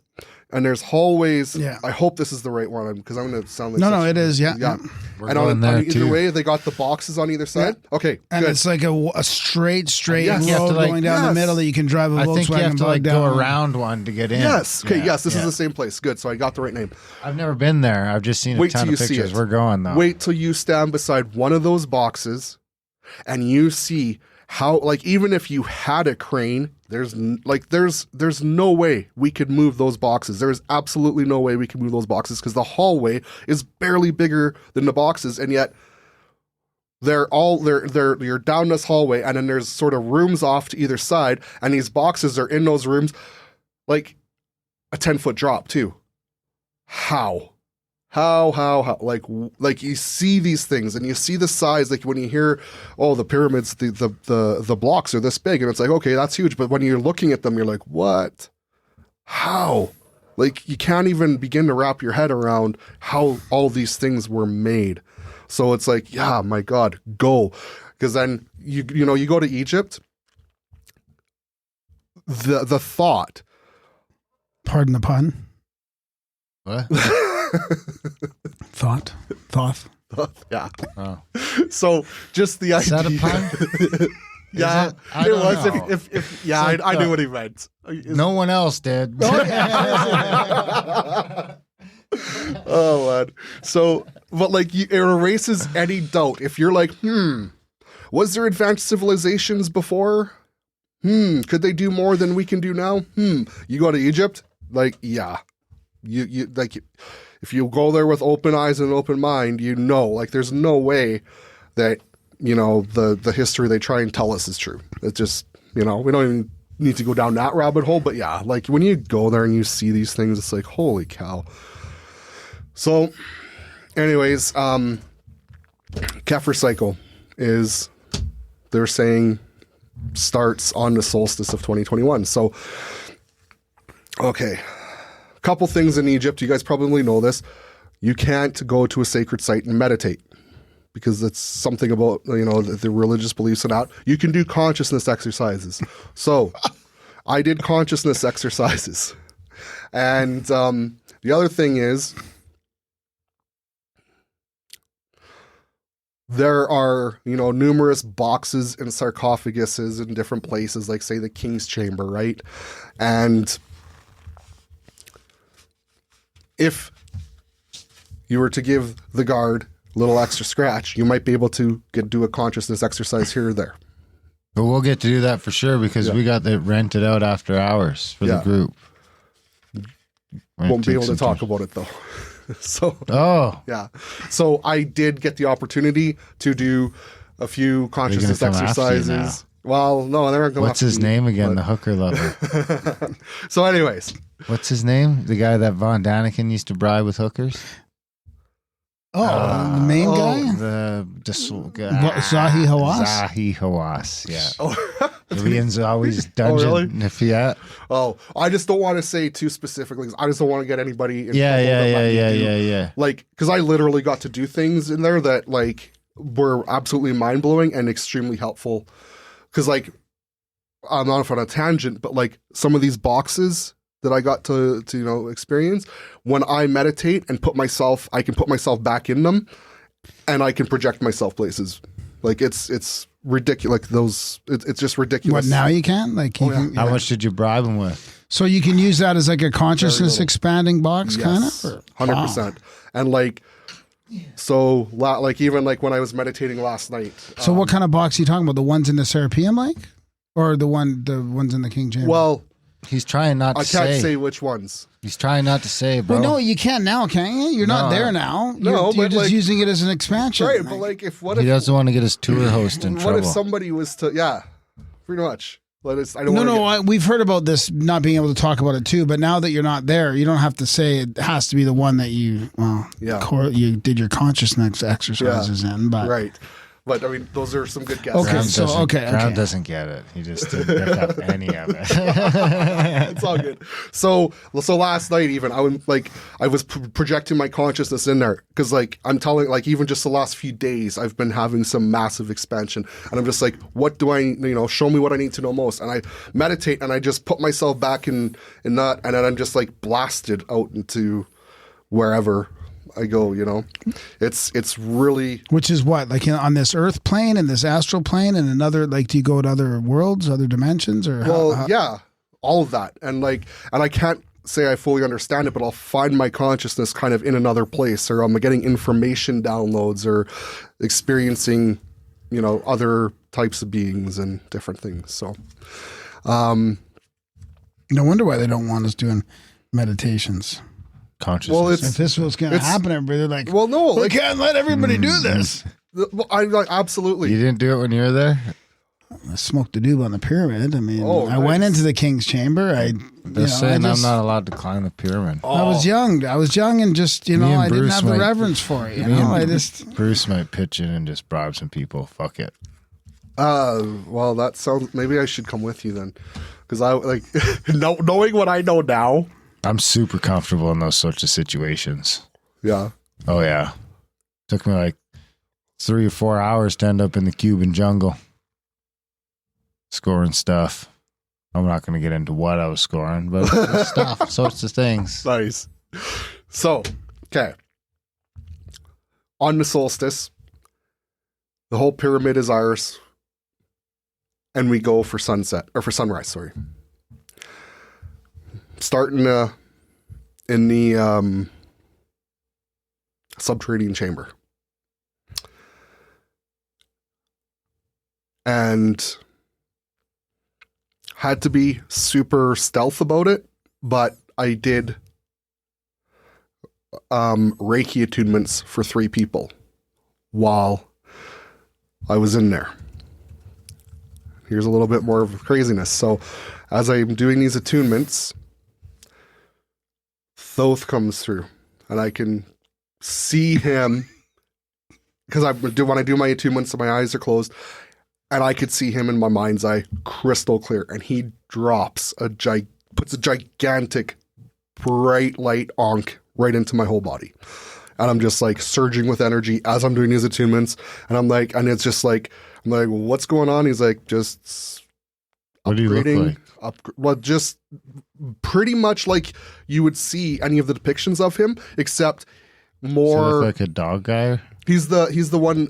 and there's hallways. Yeah. I hope this is the right one, because I'm going to sound like No, it is. Yeah. We're and going on there either too. way, they got the boxes on either side. Yeah. Okay, And good. it's like a straight Yes. You have road to, like- going down the middle that you can drive a I Volkswagen think you have to bug like down. go around one to get in. Yes. Okay. Yeah. Yes. This is the same place. Good. So I got the right name. I've never been there. I've just seen a Wait ton till of you see pictures. it. We're going though. Wait till you stand beside one of those boxes and you see how, like, even if you had a crane, there's no way we could move those boxes. There is absolutely no way we could move those boxes, because the hallway is barely bigger than the boxes, and yet you're down this hallway, and then there's sort of rooms off to either side, and these boxes are in those rooms, like a 10-foot drop too. How? Like you see these things and you see the size, like when you hear, oh, the pyramids, the blocks are this big, and it's like, okay, that's huge. But when you're looking at them, you're like, what? How? Like, you can't even begin to wrap your head around how all these things were made. So it's like, yeah, my God, go. Because then you go to Egypt, the thought. Pardon the pun. What? Thought. Yeah. Oh. So just the Is idea. that a pun? Yeah, I it don't was. know. If yeah, It's like I knew what he meant. No one else did. Oh man. So, but like, it erases any doubt. If you're like, was there advanced civilizations before? Could they do more than we can do now? You go to Egypt, like, yeah, you like, if you go there with open eyes and an open mind, like, there's no way that, the history they try and tell us is true. It's just, we don't even need to go down that rabbit hole. But yeah, like, when you go there and you see these things, it's like, holy cow. So anyways, Keffer Cycle they're saying, starts on the solstice of 2021. So, okay. A couple things in Egypt. You guys probably know this. You can't go to a sacred site and meditate, because it's something about, the religious beliefs and that. You can do consciousness exercises. So I did consciousness exercises. And the other thing is, there are, numerous boxes and sarcophaguses in different places, like, say, the King's Chamber, right? And if you were to give the guard a little extra scratch, you might be able to do a consciousness exercise here or there. But we'll get to do that for sure, because we got that rented out after hours for the group. Won't be able to talk about it, though. So, yeah. So I did get the opportunity to do a few consciousness come after you exercises. Well, no, they're not going. What's his name again? The hooker lover. So, anyways, what's his name? The guy that Von Daniken used to bribe with hookers. The main guy? Zahi Hawass? Zahi Hawass, yeah. Oh. Julian's always dungeon. really? If yeah. Oh, I just don't want to say too specifically, 'cause I just don't want to get anybody in trouble. Yeah. Like, because I literally got to do things in there that, like, were absolutely mind-blowing and extremely helpful. Because, like, I'm not on a tangent, but, like, some of these boxes that I got to experience, when I meditate and I can put myself back in them, and I can project myself places. Like, it's ridiculous. Like, it's just ridiculous. What, now you can? Like, How much did you bribe him with? So you can use that as like a consciousness expanding box, kind of? 100%. And, like, so, like, even, like, when I was meditating last night. So what kind of box are you talking about? The ones in the Serapeum, like? Or the ones in the King Chamber? Well, He's trying not to I can't say which ones. He's trying not to say, bro. Well, no, you can now, can't you? You're not there now. No, you're but, just like- using it as an expansion. Right, but like, what He if doesn't want to get his tour host in what trouble. if somebody was to pretty much. But it's I don't. No, wanna we've heard about this not being able to talk about it too. But now that you're not there, you don't have to say it has to be the one that you you did your consciousness exercises in. But right. But I mean, those are some good guesses. Okay, Grant so, doesn't- okay. Grant doesn't get it. He just didn't pick up any of it. It's all good. So last night even I was projecting my consciousness in there because like I'm telling like even just the last few days I've been having some massive expansion and I'm just like, what do I show me what I need to know most, and I meditate and I just put myself back in that, and then I'm just like blasted out into wherever I go. It's really which is what, like on this earth plane and this astral plane and another, like, do you go to other worlds, other dimensions, or yeah, all of that, and I can't say I fully understand it, but I'll find my consciousness kind of in another place, or I'm getting information downloads, or experiencing other types of beings and different things. So no wonder why they don't want us doing meditations. Consciousness. well, If this was going to happen, everybody, they're like, well, no, we like, can't let everybody do this. I like absolutely. You didn't do it when you were there? I smoked a doob on the pyramid. I mean, Oh, I went nice. into the king's chamber. They're saying I'm not allowed to climb the pyramid. I was young. and just, and I didn't Bruce have the might- reverence for it. Me and I just, Bruce might pitch in and just bribe some people. Fuck it. Well, that sounds. Maybe I should come with you then, because I like knowing what I know now. I'm super comfortable in those sorts of situations. Yeah. Oh, yeah. Took me like 3 or 4 hours to end up in the Cuban jungle scoring stuff. I'm not going to get into what I was scoring, but stuff, sorts of things. Nice. So, okay. On the solstice, the whole pyramid is ours, and we go for sunset, or for sunrise, sorry. Starting in the subterranean chamber. And had to be super stealth about it, but I did Reiki attunements for 3 people while I was in there. Here's a little bit more of craziness. So as I'm doing these attunements, Thoth comes through and I can see him because when I do my attunements, my eyes are closed, and I could see him in my mind's eye crystal clear, and he drops puts a gigantic bright light ankh right into my whole body. And I'm just like surging with energy as I'm doing these attunements. And I'm like, well, what's going on? He's like, just What do you look upgrading. like? Well, just pretty much like you would see any of the depictions of him, except Does he more. look like a dog guy? He's the one,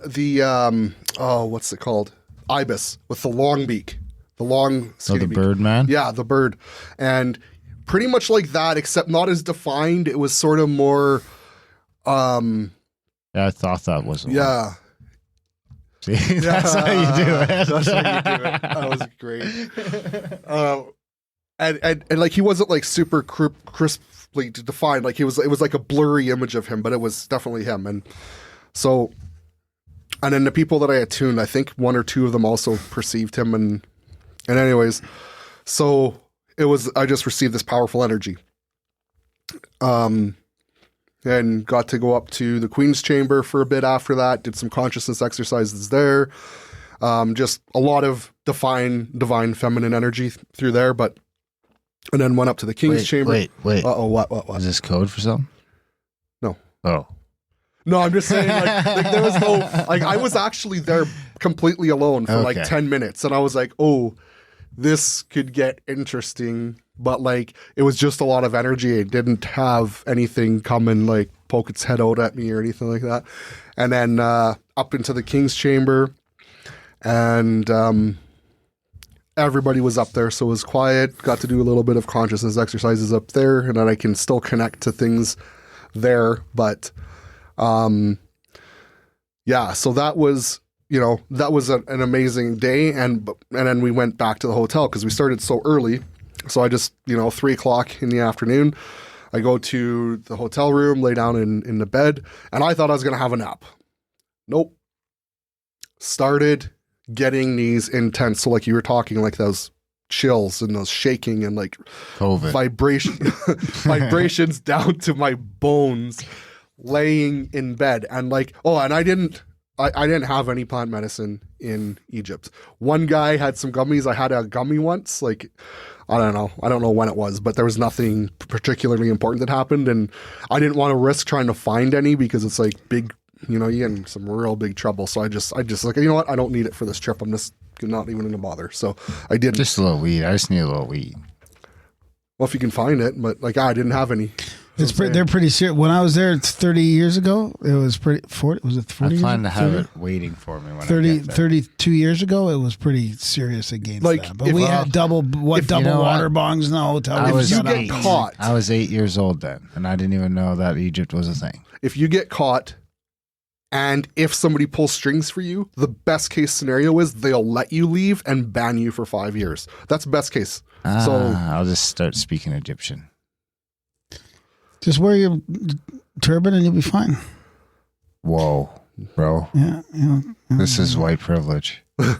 what's it called? Ibis with the long beak, the long Oh, skinny the beak. bird man? Yeah, the bird. And pretty much like that, except not as defined. It was sort of more, Yeah, I thought that was the one. yeah. See, that's how you do it. That's how you do it. That was great. And like he wasn't like super crisply defined. Like it was like a blurry image of him, but it was definitely him. And so, and then the people that I attuned, I think 1 or 2 of them also perceived him. And anyways, so I just received this powerful energy. And got to go up to the Queen's Chamber for a bit after that, did some consciousness exercises there. Just a lot of divine feminine energy through there, and then went up to the King's Chamber. Wait. Uh-oh, what? Is this code for something? No. Oh. No, I'm just saying, like there was no, like I was actually there completely alone for like Okay. 10 minutes, and I was like, oh, this could get interesting, but like it was just a lot of energy. It didn't have anything come and like poke its head out at me or anything like that. And then up into the King's Chamber, and everybody was up there, so it was quiet. Got to do a little bit of consciousness exercises up there, and then I can still connect to things there, but yeah, so that was an amazing day, and then we went back to the hotel because we started so early. So I just, 3:00 in the afternoon, I go to the hotel room, lay down in the bed, and I thought I was going to have a nap. Nope. Started getting these intense, so like you were talking, like those chills and those shaking and like COVID. vibrations down to my bones, laying in bed. And like, and I didn't have any plant medicine in Egypt. One guy had some gummies. I had a gummy once, like, I don't know when it was, but there was nothing particularly important that happened, and I didn't want to risk trying to find any because it's like big, you get in some real big trouble. So I just like, you know what? I don't need it for this trip. I'm just not even going to bother. So I didn't. Just a little weed. I just need a little weed. Well, if you can find it, but like, I didn't have any. They're pretty serious. When I was there 30 years ago, it was pretty. 40, was it 40? I plan to have it waiting for me when 30, I get there. 32 years ago, it was pretty serious against that. But we had double water bongs in the hotel. I was you get caught. I was 8 years old then, and I didn't even know that Egypt was a thing. If you get caught, and if somebody pulls strings for you, the best case scenario is they'll let you leave and ban you for 5 years. That's best case. So I'll just start speaking Egyptian. Just wear your turban and you'll be fine. Whoa, bro. Yeah. This is white privilege. I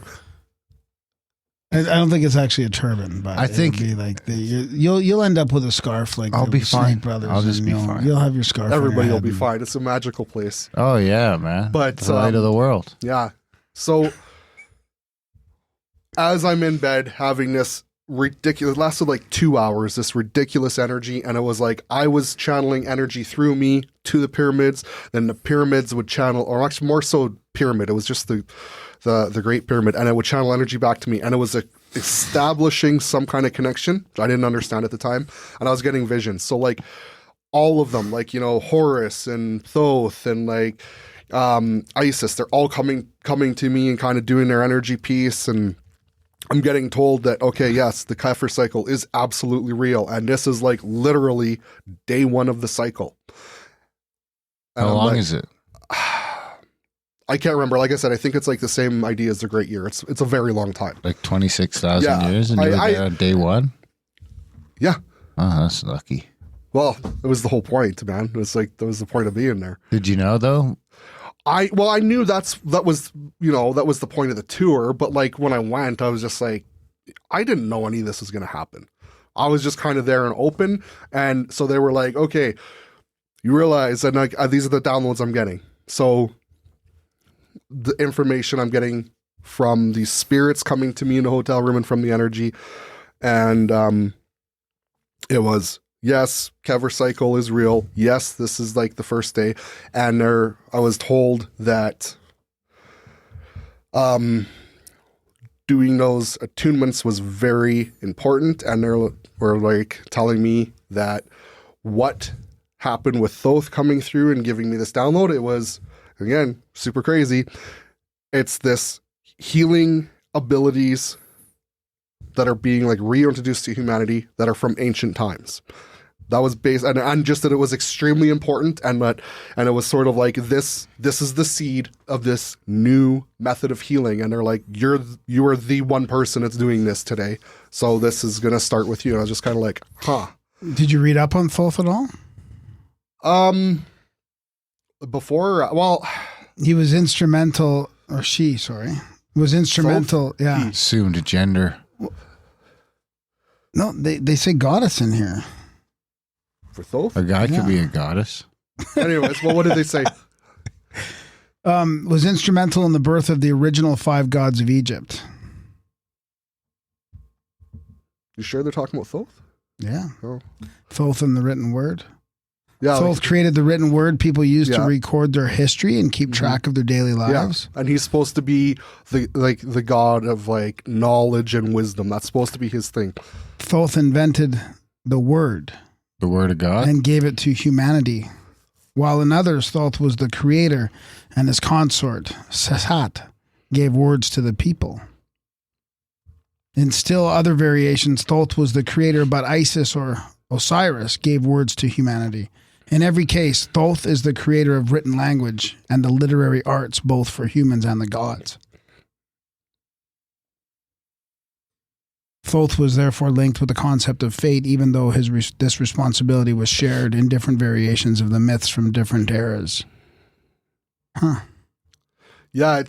don't think it's actually a turban, but I think it'll be like you'll end up with a scarf like I'll the be Snake fine. Brothers. I'll just and be fine. You'll have your scarf. on your everybody will head be and- fine. It's a magical place. Oh yeah, man. But, the light of the world. Yeah. So as I'm in bed having this ridiculous, it lasted like 2 hours, this ridiculous energy, and it was like I was channeling energy through me to the pyramids, then the pyramids would channel, or actually more so pyramid, it was just the Great Pyramid, and it would channel energy back to me, and it was establishing some kind of connection, which I didn't understand at the time, and I was getting visions. So like all of them, like, Horus and Thoth and like Isis, they're all coming to me and kind of doing their energy piece, and I'm getting told that, okay, yes, the Keffer Cycle is absolutely real, and this is like literally day one of the cycle. And How I'm long like, is it? I can't remember. Like I said, I think it's like the same idea as the Great Year. It's a very long time. Like 26,000 Yeah, years, and you were there on day one? Yeah. Oh, that's lucky. Well, it was the whole point, man. It was like, that was the point of being there. Did you know though? I knew that was the point of the tour, but like when I went, I was just like, I didn't know any of this was going to happen. I was just kind of there and open. And so they were like, okay, you realize that like, these are the downloads I'm getting. So the information I'm getting from these spirits coming to me in the hotel room and from the energy. And it was, yes, Kever Cycle is real. Yes, this is like the first day. And I was told that doing those attunements was very important. And they were like telling me that what happened with Thoth coming through and giving me this download, it was, again, super crazy. It's this healing abilities that are being like reintroduced to humanity that are from ancient times. That was based, and just that it was extremely important, and it was sort of like this is the seed of this new method of healing, and they're like, you are the one person that's doing this today, so this is gonna start with you. And I was just kind of like, huh. Did you read up on Thoth at all? Before, well, He was instrumental, or she, sorry, was instrumental. Thoth? Yeah. Assumed gender. No, they say goddess in here. for Thoth. A guy Yeah. could be a goddess. Anyways, well, what did they say? Was instrumental in the birth of the original 5 gods of Egypt. You sure they're talking about Thoth? Yeah. Oh. Thoth in the written word. Yeah, Thoth created the written word people use to Yeah. record their history and keep track of their daily lives. and he's supposed to be the god of like knowledge and wisdom. That's supposed to be his thing. Thoth invented the word The word of God. and gave it to humanity. While in others, Thoth was the creator and his consort, Sesat, gave words to the people. In still other variations, Thoth was the creator, but Isis or Osiris gave words to humanity. In every case, Thoth is the creator of written language and the literary arts, both for humans and the gods. Thoth was therefore linked with the concept of fate, even though this responsibility was shared in different variations of the myths from different eras. Huh. Yeah,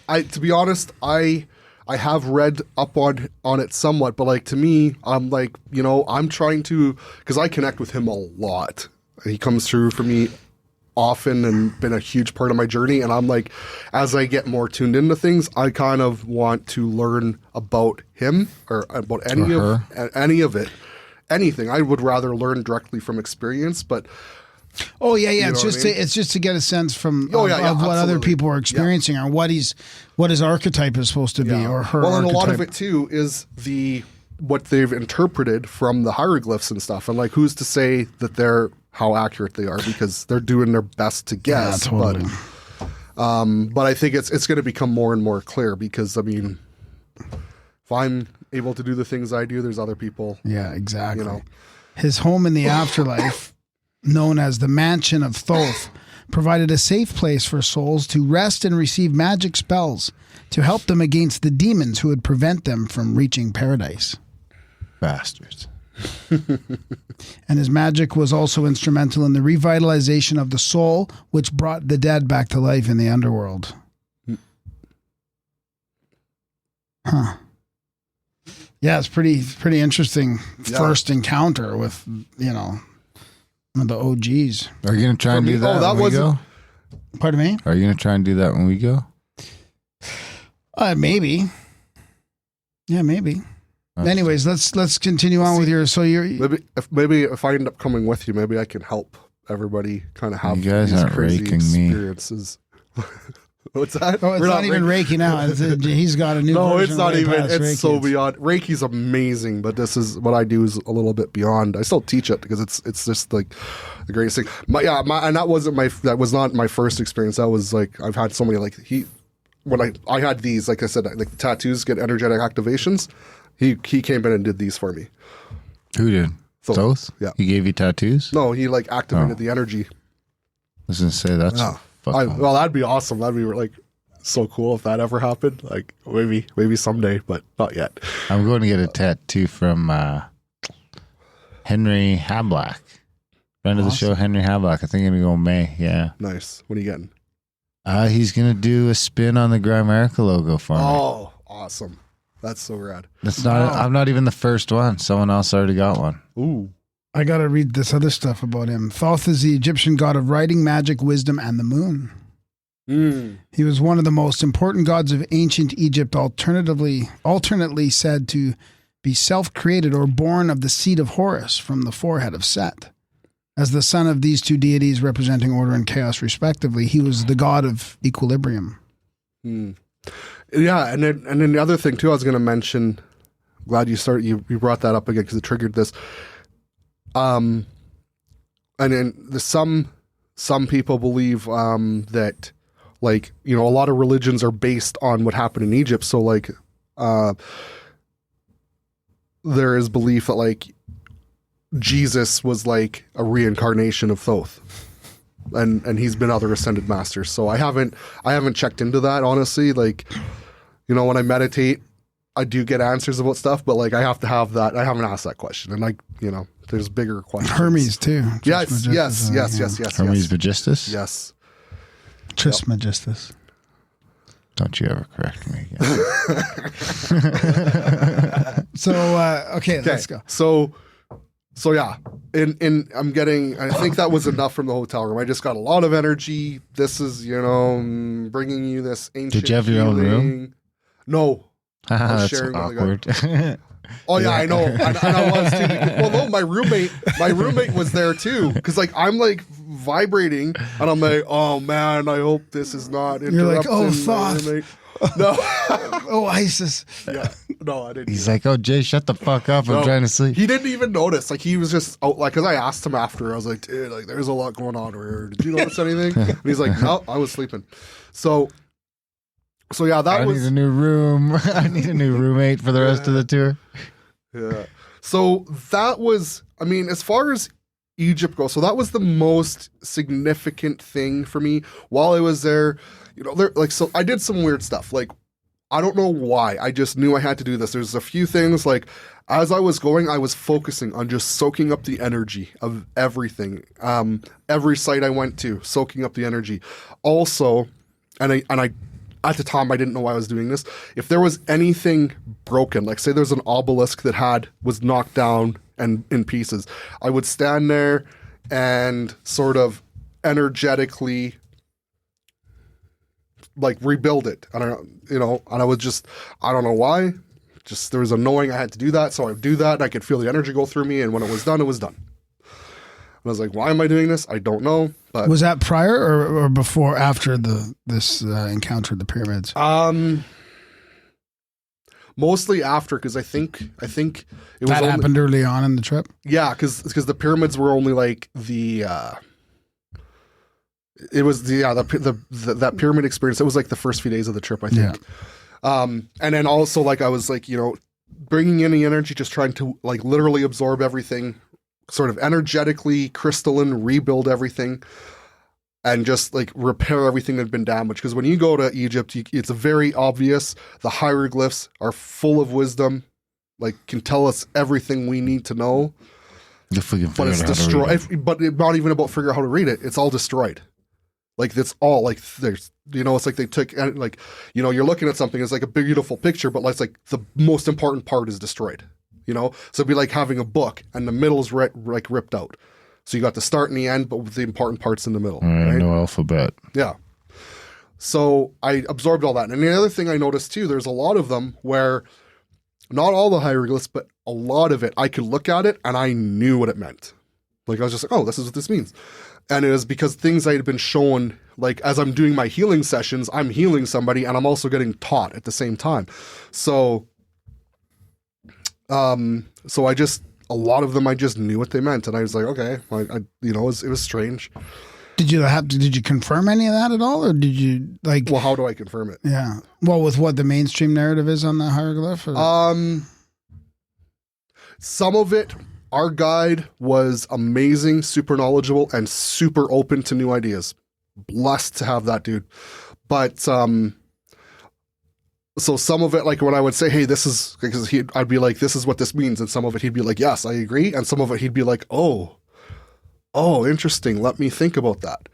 I to be honest, I have read up on it somewhat, but like to me, I'm like, I'm trying to, because I connect with him a lot. He comes through for me often and been a huge part of my journey. And I'm like, as I get more tuned into things, I kind of want to learn about him or about any of it, anything. I would rather learn directly from experience, but. Oh yeah. It's just to get a sense from what other people are experiencing or what his archetype is supposed to be or her. Well, and archetype. a lot of it too is what they've interpreted from the hieroglyphs and stuff, and like who's to say that they're how accurate they are because they're doing their best to guess. Yeah, totally. But I think it's going to become more and more clear because if I'm able to do the things I do, there's other people. Yeah, exactly. His home in the afterlife, known as the Mansion of Thoth, provided a safe place for souls to rest and receive magic spells to help them against the demons who would prevent them from reaching paradise. Bastards. And his magic was also instrumental in the revitalization of the soul, which brought the dead back to life in the underworld. Huh. Yeah, it's pretty interesting first encounter with, one of the OGs. Are you going to try and do that when we go? Pardon me? Are you going to try and do that when we go? Maybe. Yeah, maybe. Anyways, let's continue on with your. So maybe if I end up coming with you, maybe I can help everybody kind of have you guys these aren't crazy raking experiences. What's that? Oh, it's not even Reiki now. He's got a new. No, version it's not way even. past It's Reiki. so beyond. Reiki's amazing, but this is what I do is a little bit beyond. I still teach it because it's just like the greatest thing. And that was not my first experience. That was like I've had so many when I had these, like I said, like the tattoos get energetic activations. He came in and did these for me. Who did? Thoth? Yeah. He gave you tattoos? No, he like activated the energy. I was going to say that's well, that'd be awesome. That'd be like so cool if that ever happened. Like maybe someday, but not yet. I'm going to get a tattoo from Henry Hablack. Friend of the show, Henry Hablack. I think I'm going to go in May. Yeah. Nice. What are you getting? He's going to do a spin on the Grimerica logo for me. Oh, awesome. That's so rad. That's not. I'm not even the first one. Someone else already got one. Ooh. I got to read this other stuff about him. Thoth is the Egyptian god of writing, magic, wisdom, and the moon. He was one of the most important gods of ancient Egypt, alternately said to be self-created or born of the seed of Horus from the forehead of Set. As the son of these two deities representing order and chaos respectively, he was the god of equilibrium. Yeah, and then the other thing too I was going to mention, glad you brought that up again because it triggered this. And then some people believe that like, a lot of religions are based on what happened in Egypt. So like there is belief that like Jesus was like a reincarnation of Thoth. And he's been other ascended masters. So I haven't checked into that, honestly. Like, when I meditate, I do get answers about stuff, but like I have to have that. I haven't asked that question. And there's bigger questions. Hermes too. Yes. Hermes Megistus? Yes. Trismegistus. Don't you ever correct me again. So, okay, let's go. So yeah, I'm getting, I think that was enough from the hotel room. I just got a lot of energy. This is, bringing you this ancient Did you have your own room? No. That's sharing with the awkward. Oh yeah, I know. And I was too. Well, no, my roommate was there too. Cause like, I'm like vibrating and I'm like, oh man, I hope this is not interrupting. You're like, oh, Thoth. No. Oh, Isis. Yeah. No, I didn't. He's like, oh, Jay, shut the fuck up. I'm trying to sleep. He didn't even notice. Like, he was just, cause I asked him after, I was like, dude, like, there's a lot going on here. Did you notice anything? And he's like, no, I was sleeping. So yeah, I need a new room. I need a new roommate for the rest of the tour. Yeah. So that was, as far as Egypt goes, so that was the most significant thing for me while I was there. So I did some weird stuff. Like, I don't know why. I just knew I had to do this. There's a few things like as I was going, I was focusing on just soaking up the energy of everything. Every site I went to, soaking up the energy. Also, and I at the time I didn't know why I was doing this. If there was anything broken, like say there's an obelisk that was knocked down and in pieces, I would stand there and sort of energetically like rebuild it. And I was just, I don't know why, just there was a knowing I had to do that. So I would do that and I could feel the energy go through me. And when it was done, it was done. And I was like, why am I doing this? I don't know. But was that prior or before, after this encounter at the pyramids? Mostly after, because I think it was that happened early on in the trip. Yeah, because the pyramids were only like that pyramid experience. It was like the first few days of the trip, I think. Yeah. And then also like I was like, bringing in the energy, just trying to like literally absorb everything, sort of energetically crystalline, rebuild everything, and just like repair everything that had been damaged. Because when you go to Egypt, it's very obvious. The hieroglyphs are full of wisdom, like can tell us everything we need to know. But it's destroyed. But it's not even about figuring out how to read it. It's all destroyed. Like it's all like there's, it's like they took like, you're looking at something. It's like a beautiful picture, but it's like the most important part is destroyed. So it'd be like having a book and the middle is ripped out. So you got the start and the end, but with the important parts in the middle. Right? No alphabet. Yeah. So I absorbed all that. And the other thing I noticed too, there's a lot of them where not all the hieroglyphs, but a lot of it, I could look at it and I knew what it meant. Like I was just like, oh, this is what this means. And it was because things I had been shown, like as I'm doing my healing sessions, I'm healing somebody and I'm also getting taught at the same time. So a lot of them I just knew what they meant, and I was like, okay, it was strange. Did you confirm any of that at all, or did you like? Well, how do I confirm it? Yeah, well, with what the mainstream narrative is on the hieroglyph. Or? Some of it, our guide was amazing, super knowledgeable, and super open to new ideas. Blessed to have that dude, but so some of it, like when I would say, hey, this is, because I'd be like, this is what this means. And some of it, he'd be like, yes, I agree. And some of it, he'd be like, oh, interesting. Let me think about that.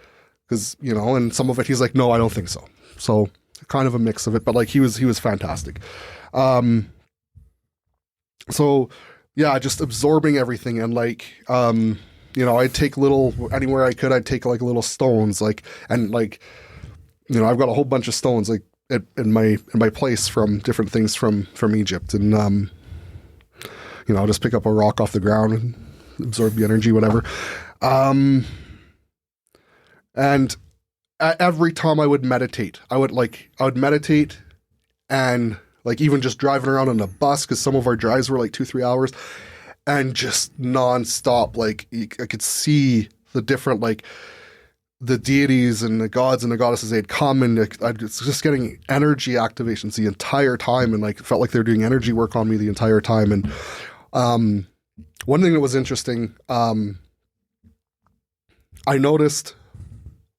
Because, and some of it, he's like, no, I don't think so. So kind of a mix of it, but like he was fantastic. So yeah, just absorbing everything. And like, I'd take anywhere I could, I'd take like little stones, like, and like, I've got a whole bunch of stones, like, in my place from different things from Egypt, and I'll just pick up a rock off the ground and absorb the energy, whatever. And every time I would meditate, I would meditate, and like even just driving around on a bus, because some of our drives were like 2-3 hours, and just nonstop, like I could see the different like the deities and the gods and the goddesses, they'd come, and I was just getting energy activations the entire time, and like felt like they were doing energy work on me the entire time. And one thing that was interesting, I noticed,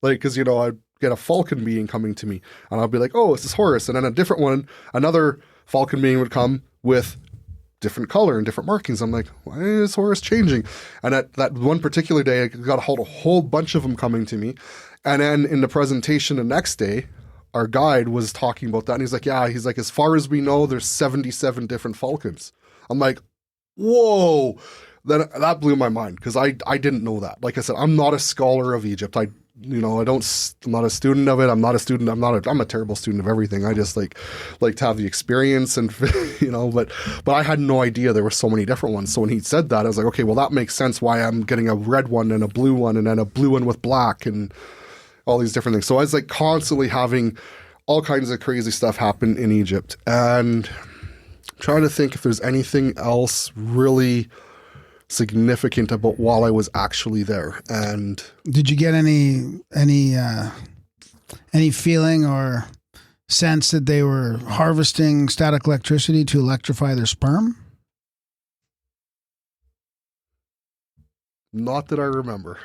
like, because I'd get a falcon being coming to me, and I'd be like, oh, this is Horus. And then a different one, another falcon being would come with different color and different markings. I'm like, why is Horus changing? And at that one particular day, I got a whole bunch of them coming to me. And then in the presentation the next day, our guide was talking about that. And he's like, as far as we know, there's 77 different falcons. I'm like, whoa. Then that blew my mind, because I didn't know that. Like I said, I'm not a scholar of Egypt. I'm not a student of it. I'm a terrible student of everything. I just like to have the experience, and but I had no idea there were so many different ones. So when he said that, I was like, okay, well, that makes sense why I'm getting a red one and a blue one and then a blue one with black and all these different things. So I was like constantly having all kinds of crazy stuff happen in Egypt, and trying to think if there's anything else really significant about while I was actually there. And did you get any feeling or sense that they were harvesting static electricity to electrify their sperm? Not that I remember.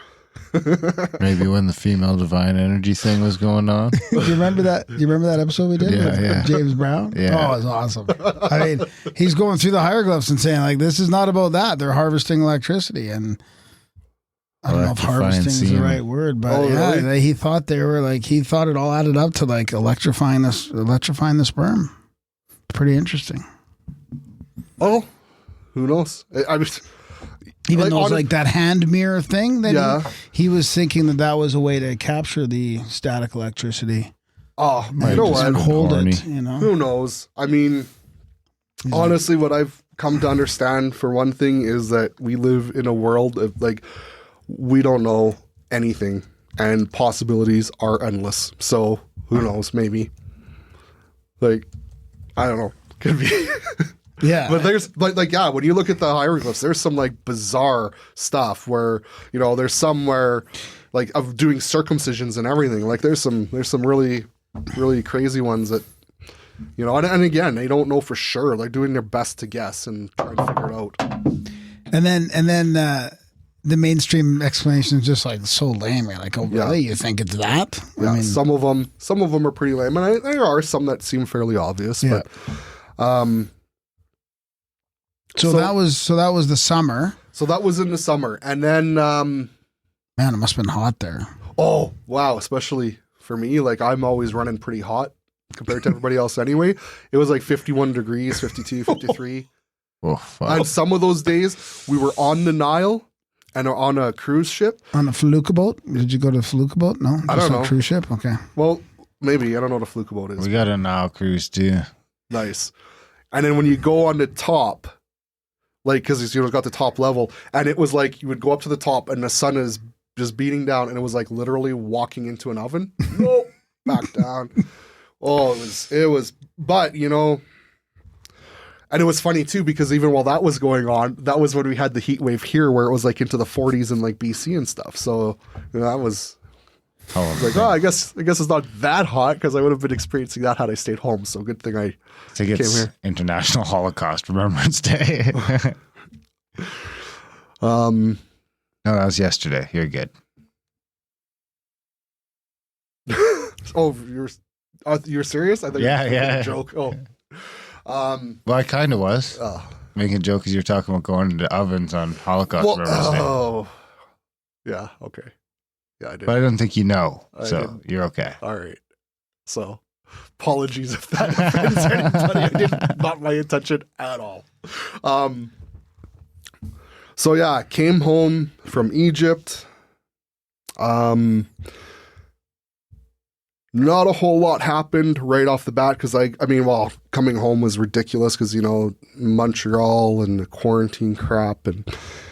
Maybe when the female divine energy thing was going on. Do you remember that? Do you remember that episode we did with James Brown? Yeah. Oh, it was awesome. I mean, he's going through the hieroglyphs and saying, like, this is not about that. They're harvesting electricity. And I don't know if harvesting is the right word, but really? He thought they were like, he thought it all added up to like electrifying the sperm. Pretty interesting. Oh, who knows? I was even though it's like that hand mirror thing. That he was thinking that was a way to capture the static electricity. Oh, you know what? And hold it. You know, who knows? I mean, honestly, what I've come to understand for one thing is that we live in a world of like, we don't know anything and possibilities are endless. So who knows? Maybe. Like, I don't know. Could be. Yeah. But there's like when you look at the hieroglyphs, there's some like bizarre stuff where, you know, there's some where like of doing circumcisions and everything. Like there's some really, really crazy ones that, you know, and again, they don't know for sure. They're doing their best to guess and trying to figure it out. And then the mainstream explanation is just like so lame. You're like, oh really? You think it's that? Yeah, I mean, some of them are pretty lame, and there are some that seem fairly obvious. Yeah. But so that was the summer. So that was in the summer, and then man, it must have been hot there. Oh wow, especially for me, like I'm always running pretty hot compared to everybody else anyway. It was like 51 degrees, 52, 53. Oh, fuck. And some of those days we were on the Nile and are on a cruise ship. On a felucca boat? Did you go to a felucca boat? No? I don't know. A cruise ship? Okay. Well, maybe. I don't know what a felucca boat is. We got a Nile cruise too. Nice. And then when you go on the top, like, because you know, got the top level, and it was like you would go up to the top and the sun is just beating down, and it was like literally walking into an oven. Nope. Back down. Oh, it was, but you know, and it was funny too, because even while that was going on, that was when we had the heat wave here where it was like into the 40s in like BC and stuff. So you know, that was like, oh, I guess it's not that hot, because I would have been experiencing that had I stayed home. So good thing I think it's came here. International Holocaust Remembrance Day. No, that was yesterday. You're good. Oh, you're serious? I thought you were making a joke. Oh. Well, I kind of was making a joke because you're talking about going into ovens on Holocaust Remembrance Day. Oh, yeah, okay. Yeah, I did. But I don't think you know, I so didn't. you're okay. All right. So, apologies if that offends anybody. I did not my intention at all. So yeah, I came home from Egypt. Not a whole lot happened right off the bat, because I mean, well, coming home was ridiculous because, you know, Montreal and the quarantine crap. And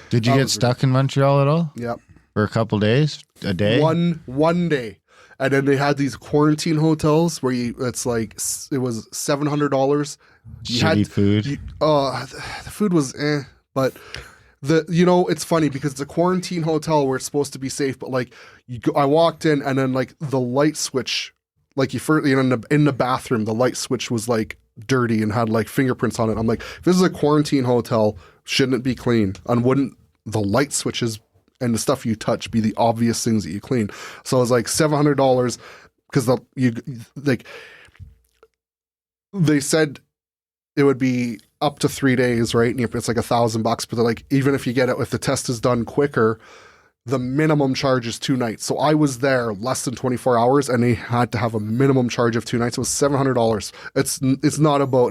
did you get stuck in Montreal at all? Yep. For a couple days? A day? One day. And then they had these quarantine hotels where it's like, it was $700. Shitty food. The food was but you know, it's funny because it's a quarantine hotel where it's supposed to be safe, but like I walked in and then like the light switch, like in the bathroom, the light switch was like dirty and had like fingerprints on it. I'm like, if this is a quarantine hotel, shouldn't it be clean? And wouldn't the light switches and the stuff you touch be the obvious things that you clean? So it was like $700 because they said it would be up to 3 days, right? And it's like $1,000, but they're like, even if you get it, if the test is done quicker, the minimum charge is 2 nights. So I was there less than 24 hours and they had to have a minimum charge of 2 nights. It was $700.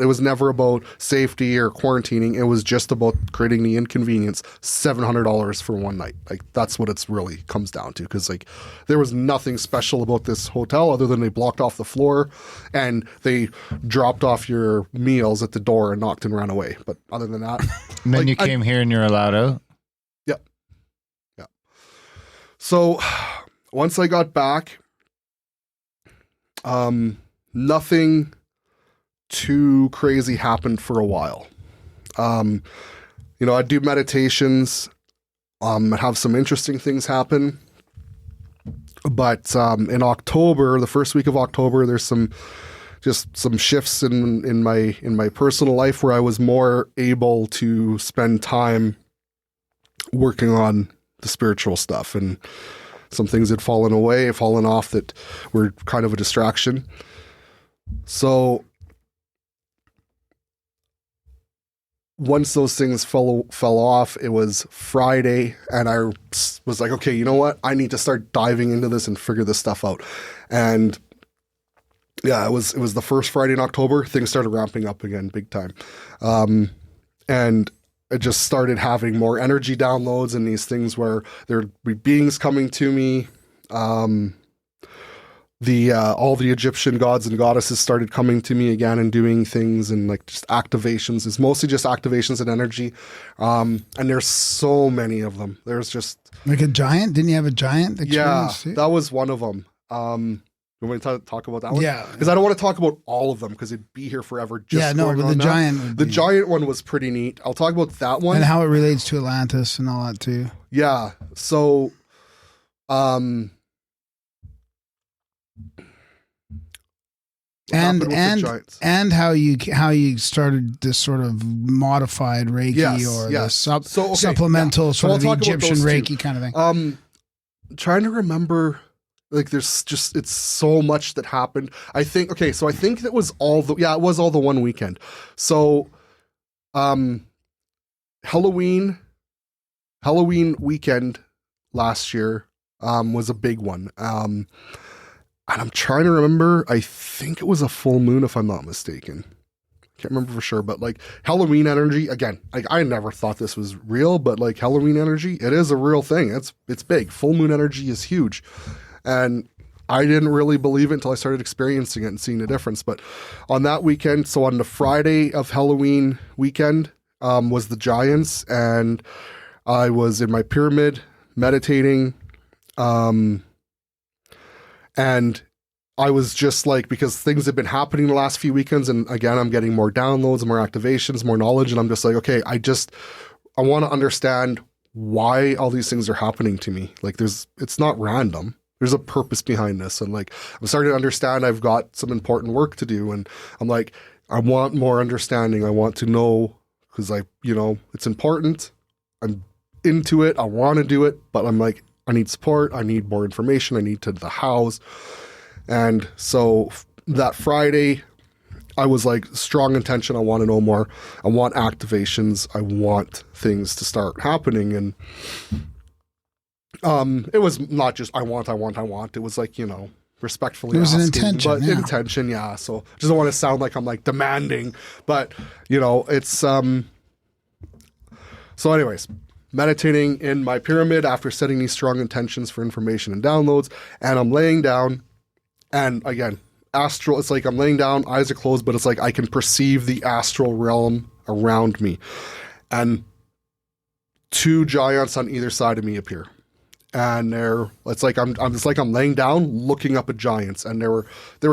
It was never about safety or quarantining. It was just about creating the inconvenience. $700 for 1 night. Like that's what it's really comes down to. Cause like there was nothing special about this hotel other than they blocked off the floor and they dropped off your meals at the door and knocked and ran away. But other than that. And then you came here and you're allowed out? So once I got back, nothing too crazy happened for a while. You know, I do meditations, have some interesting things happen. But in October, the first week of October, there's some shifts in my personal life where I was more able to spend time working on the spiritual stuff. And Some things had fallen away, fallen off that were kind of a distraction. So once those things fell off, it was Friday, and I was like, okay, you know what? I need to start diving into this and figure this stuff out. And yeah, it was the first Friday in October. Things started ramping up again, big time. And I just started having more energy downloads and these things where there'd be beings coming to me. All the Egyptian gods and goddesses started coming to me again and doing things, and like just activations. It's mostly just activations and energy. And there's so many of them. There's just like a giant. Didn't you have a giant? Yeah, that was one of them. You want to talk about that one? Yeah. Because I don't want to talk about all of them because it'd be here forever. Just but the giant. The giant one was pretty neat. I'll talk about that one. And how it relates to Atlantis and all that too. Yeah. So, and how you started this sort of modified Reiki the supplemental sort of Egyptian Reiki kind of thing. Trying to remember, like there's just, it's so much that happened. I think it was all the one weekend. So Halloween weekend last year was a big one. And I'm trying to remember, I think it was a full moon if I'm not mistaken. Can't remember for sure, but like Halloween energy, again, like I never thought this was real, but like Halloween energy, it is a real thing. It's big. Full moon energy is huge. And I didn't really believe it until I started experiencing it and seeing the difference. But on that weekend, so on the Friday of Halloween weekend, was the Giants, and I was in my pyramid meditating, and I was just like, because things have been happening the last few weekends, and again, I'm getting more downloads, more activations, more knowledge, and I'm just like, okay, I want to understand why all these things are happening to me. Like it's not random. There's a purpose behind this. And like, I'm starting to understand I've got some important work to do. And I'm like, I want more understanding. I want to know, because it's important. I'm into it. I want to do it, but I'm like, I need support. I need more information. I need to the house. And so that Friday, I was like, strong intention. I want to know more. I want activations. I want things to start happening. And it was not just I want. It was like, respectfully. It was asking, an intention. But intention, yeah. So just don't want to sound like I'm like demanding, but it's so anyways, meditating in my pyramid after setting these strong intentions for information and downloads, and I'm laying down, and again, astral, it's like I'm laying down, eyes are closed, but it's like I can perceive the astral realm around me, and two giants on either side of me appear. And it's like I'm laying down looking up at giants, and they were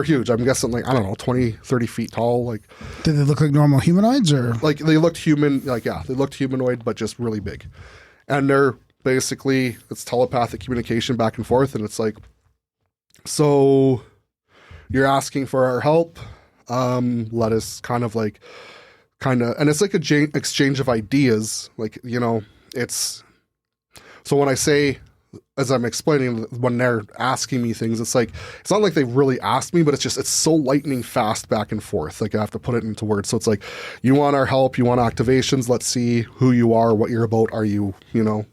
huge. I'm guessing like, I don't know, 20, 30 feet tall. Like, did they look like normal humanoids, or like they looked human? Like, yeah, they looked humanoid, but just really big. And they're basically, it's telepathic communication back and forth. And it's like, so you're asking for our help. Let us kind of, and it's like a exchange of ideas. Like, it's, so when I say, as I'm explaining, when they're asking me things, it's like, it's not like they really asked me, but it's so lightning fast back and forth. Like, I have to put it into words. So it's like, you want our help, you want activations, let's see who you are, what you're about. Are you,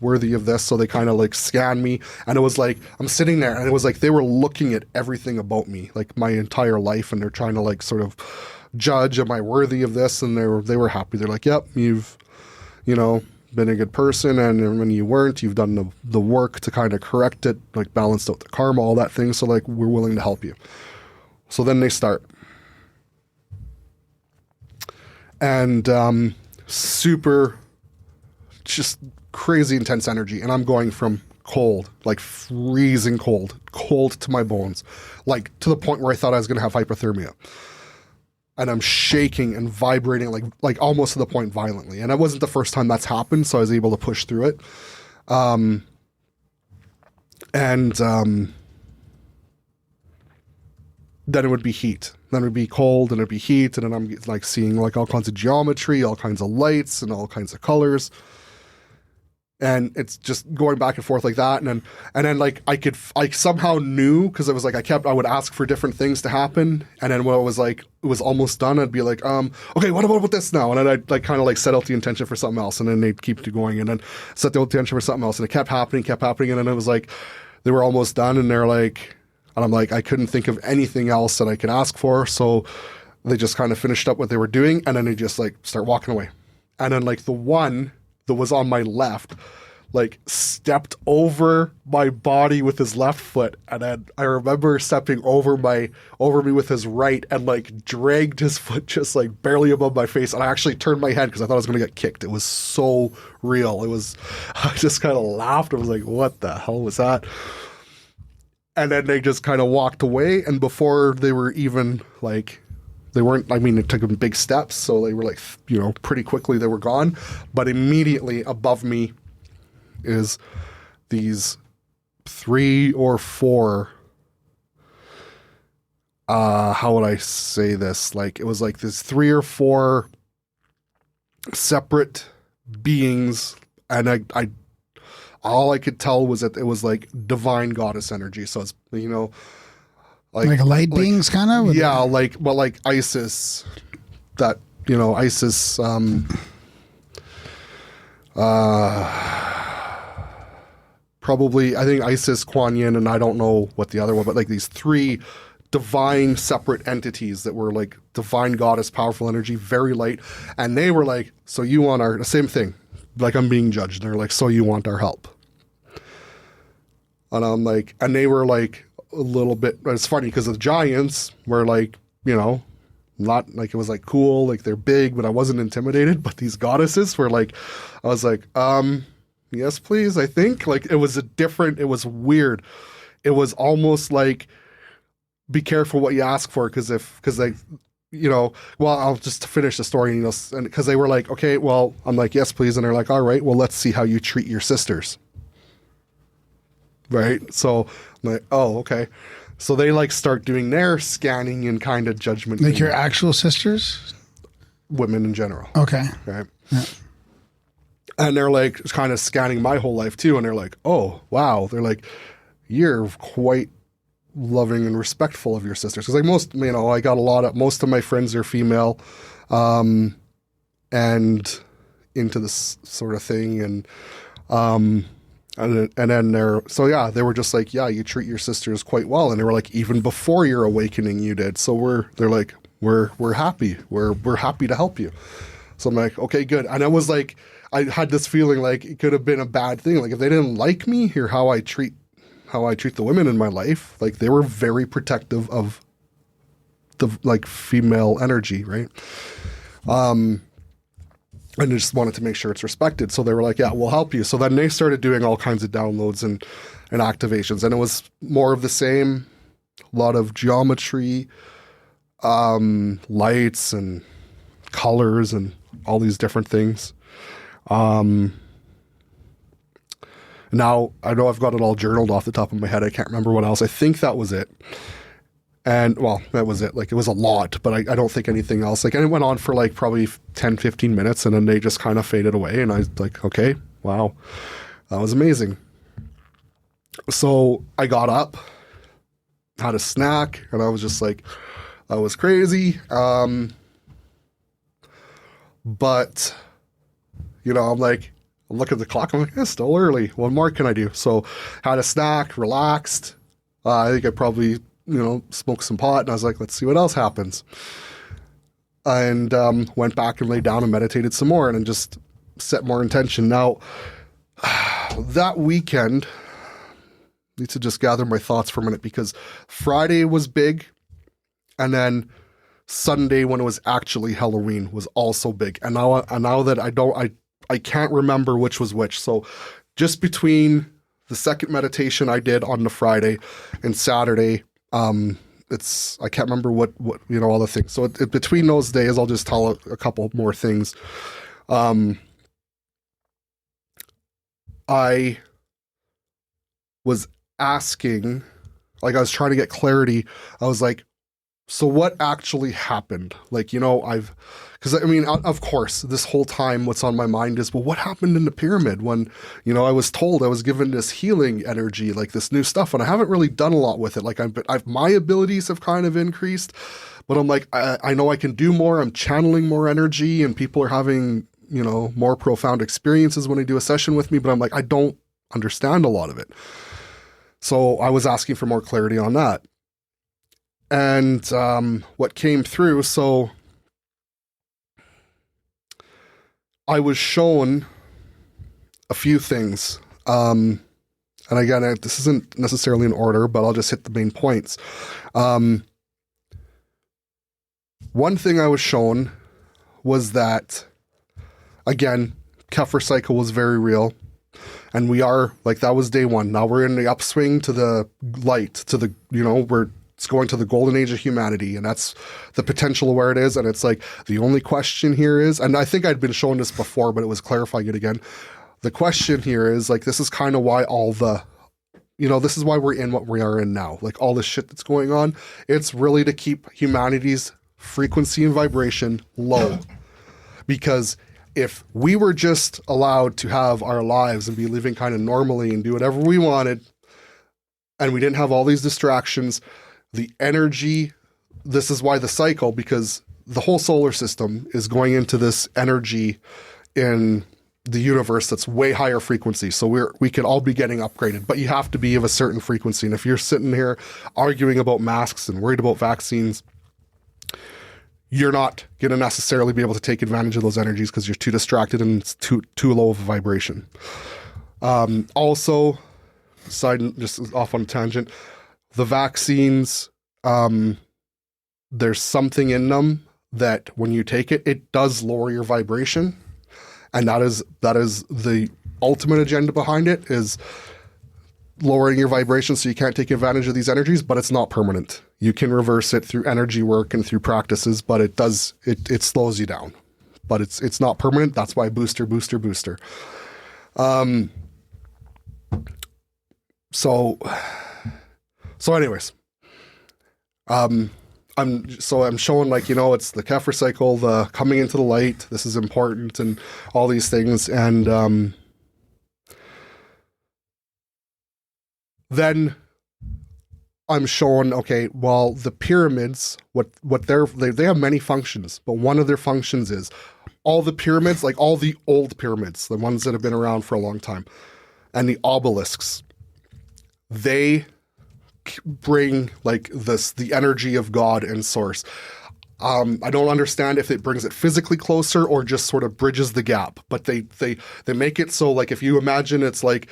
worthy of this? So they kind of like scan me, and it was like, I'm sitting there, and it was like, they were looking at everything about me, like my entire life, and they're trying to like sort of judge, am I worthy of this? And they were happy. They're like, yep, you've, been a good person, and when you weren't, you've done the work to kind of correct it, like balanced out the karma, all that thing. So like, we're willing to help you. So then they start, and super, just crazy intense energy, and I'm going from cold, like freezing cold to my bones, like to the point where I thought I was going to have hypothermia. And I'm shaking and vibrating, like almost to the point violently. And it wasn't the first time that's happened, so I was able to push through it. Then it would be heat. Then it would be cold, and it'd be heat, and then I'm like seeing like all kinds of geometry, all kinds of lights, and all kinds of colors. and it's just going back and forth like that. And then like I somehow knew, because it was like I would ask for different things to happen, and then when it was almost done, I'd be like, okay, what about this now? And then I'd like kind of like set out the intention for something else, and then they'd keep going, and then set the intention for something else, and it kept happening, and then it was like they were almost done, and they're like, and I'm like, I couldn't think of anything else that I could ask for, so they just kind of finished up what they were doing, and then they just like start walking away. And then like the one that was on my left, like stepped over my body with his left foot, and then I remember stepping over me with his right, and like dragged his foot just like barely above my face, and I actually turned my head because I thought I was going to get kicked. It was so real. I just kind of laughed. I was like, what the hell was that? And then they just kind of walked away, and before they were even like, it took them big steps, so they were like, pretty quickly they were gone. But immediately above me is these 3 or 4, how would I say this? Like, it was like this 3 or 4 separate beings, and I all I could tell was that it was like divine goddess energy. So it's, like light beings, kind of. Yeah, like Isis. That Isis. Probably, I think Isis, Kuan Yin, and I don't know what the other one, but like these 3 divine separate entities that were like divine goddess, powerful energy, very light, and they were like, so you want the same thing, like I'm being judged. They're like, so you want our help? And I'm like, and they were like a little bit, it's funny because the giants were like, not like, it was like cool, like they're big, but I wasn't intimidated. But these goddesses were like, I was like, yes, please, I think. Like, it was it was weird. It was almost like, be careful what you ask for, because they, well, I'll just finish the story, and because they were like, okay, well, I'm like, yes, please. And they're like, all right, well, let's see how you treat your sisters. Right? So I'm like, oh, okay. So they like start doing their scanning and kind of judgment. Like your actual sisters? Women in general. Okay. Right. Yeah. And they're like kind of scanning my whole life too. And they're like, oh, wow. They're like, you're quite loving and respectful of your sisters. Because like most, I got most of my friends are female, and into this sort of thing. And then they were just like, yeah, you treat your sisters quite well. And they were like, even before your awakening you did. So they're like, we're happy. We're happy to help you. So I'm like, okay, good. And I was like, I had this feeling like it could have been a bad thing. Like if they didn't like me or how I treat the women in my life, like they were very protective of the like female energy. Right. And I just wanted to make sure it's respected. So they were like, yeah, we'll help you. So then they started doing all kinds of downloads and activations. And it was more of the same, a lot of geometry, lights and colors and all these different things. Now, I know I've got it all journaled off the top of my head. I can't remember what else. I think that was it. And, well, that was it. Like, it was a lot, but I don't think anything else. Like, and it went on for, like, probably 10, 15 minutes, and then they just kind of faded away, and I was like, okay, wow, that was amazing. So I got up, had a snack, and I was just like, that was crazy. But, I'm like, I look at the clock, I'm like, it's still early. What more can I do? So had a snack, relaxed. I think I probably smoked some pot, and I was like, let's see what else happens. And went back and laid down and meditated some more and just set more intention. Now, that weekend, I need to just gather my thoughts for a minute, because Friday was big, and then Sunday, when it was actually Halloween, was also big. And now that I can't remember which was which. So just between the second meditation I did on the Friday and Saturday, I can't remember what all the things. So between those days, I'll just tell a couple more things. I was asking, like I was trying to get clarity. I was like, so what actually happened? Like, because I mean, of course, this whole time, what's on my mind is, well, what happened in the pyramid when, I was told I was given this healing energy, like this new stuff, and I haven't really done a lot with it. Like my abilities have kind of increased, but I'm like, I know I can do more. I'm channeling more energy, and people are having, more profound experiences when they do a session with me, but I'm like, I don't understand a lot of it. So I was asking for more clarity on that. And what came through, so I was shown a few things. And again, this isn't necessarily in order, but I'll just hit the main points. One thing I was shown was that, again, Keffer Cycle was very real. And we are, like, that was day one. Now we're in the upswing to the light, to the, it's going to the golden age of humanity, and that's the potential of where it is. And it's like, the only question here is, and I think I'd been shown this before, but it was clarifying it again. The question here is, like, this is kind of why all the, this is why we're in what we are in now. Like, all the shit that's going on, it's really to keep humanity's frequency and vibration low. Because if we were just allowed to have our lives and be living kind of normally and do whatever we wanted, and we didn't have all these distractions, the energy, this is why the cycle, because the whole solar system is going into this energy in the universe that's way higher frequency. So we could all be getting upgraded, but you have to be of a certain frequency. And if you're sitting here arguing about masks and worried about vaccines, you're not going to necessarily be able to take advantage of those energies because you're too distracted and it's too low of a vibration. Also, just off on a tangent, the vaccines, there's something in them that when you take it, it does lower your vibration. And that is the ultimate agenda behind it, is lowering your vibration so you can't take advantage of these energies, but it's not permanent. You can reverse it through energy work and through practices, but it slows you down. But it's not permanent. That's why booster. So anyways, I'm showing, like, it's the Keffer Cycle, the coming into the light. This is important, and all these things. And then I'm showing, okay, well, the pyramids, they have many functions, but one of their functions is all the pyramids, like all the old pyramids, the ones that have been around for a long time, and the obelisks, they bring, like, the energy of God and source. I don't understand if it brings it physically closer or just sort of bridges the gap, but they make it so, like, if you imagine it's like,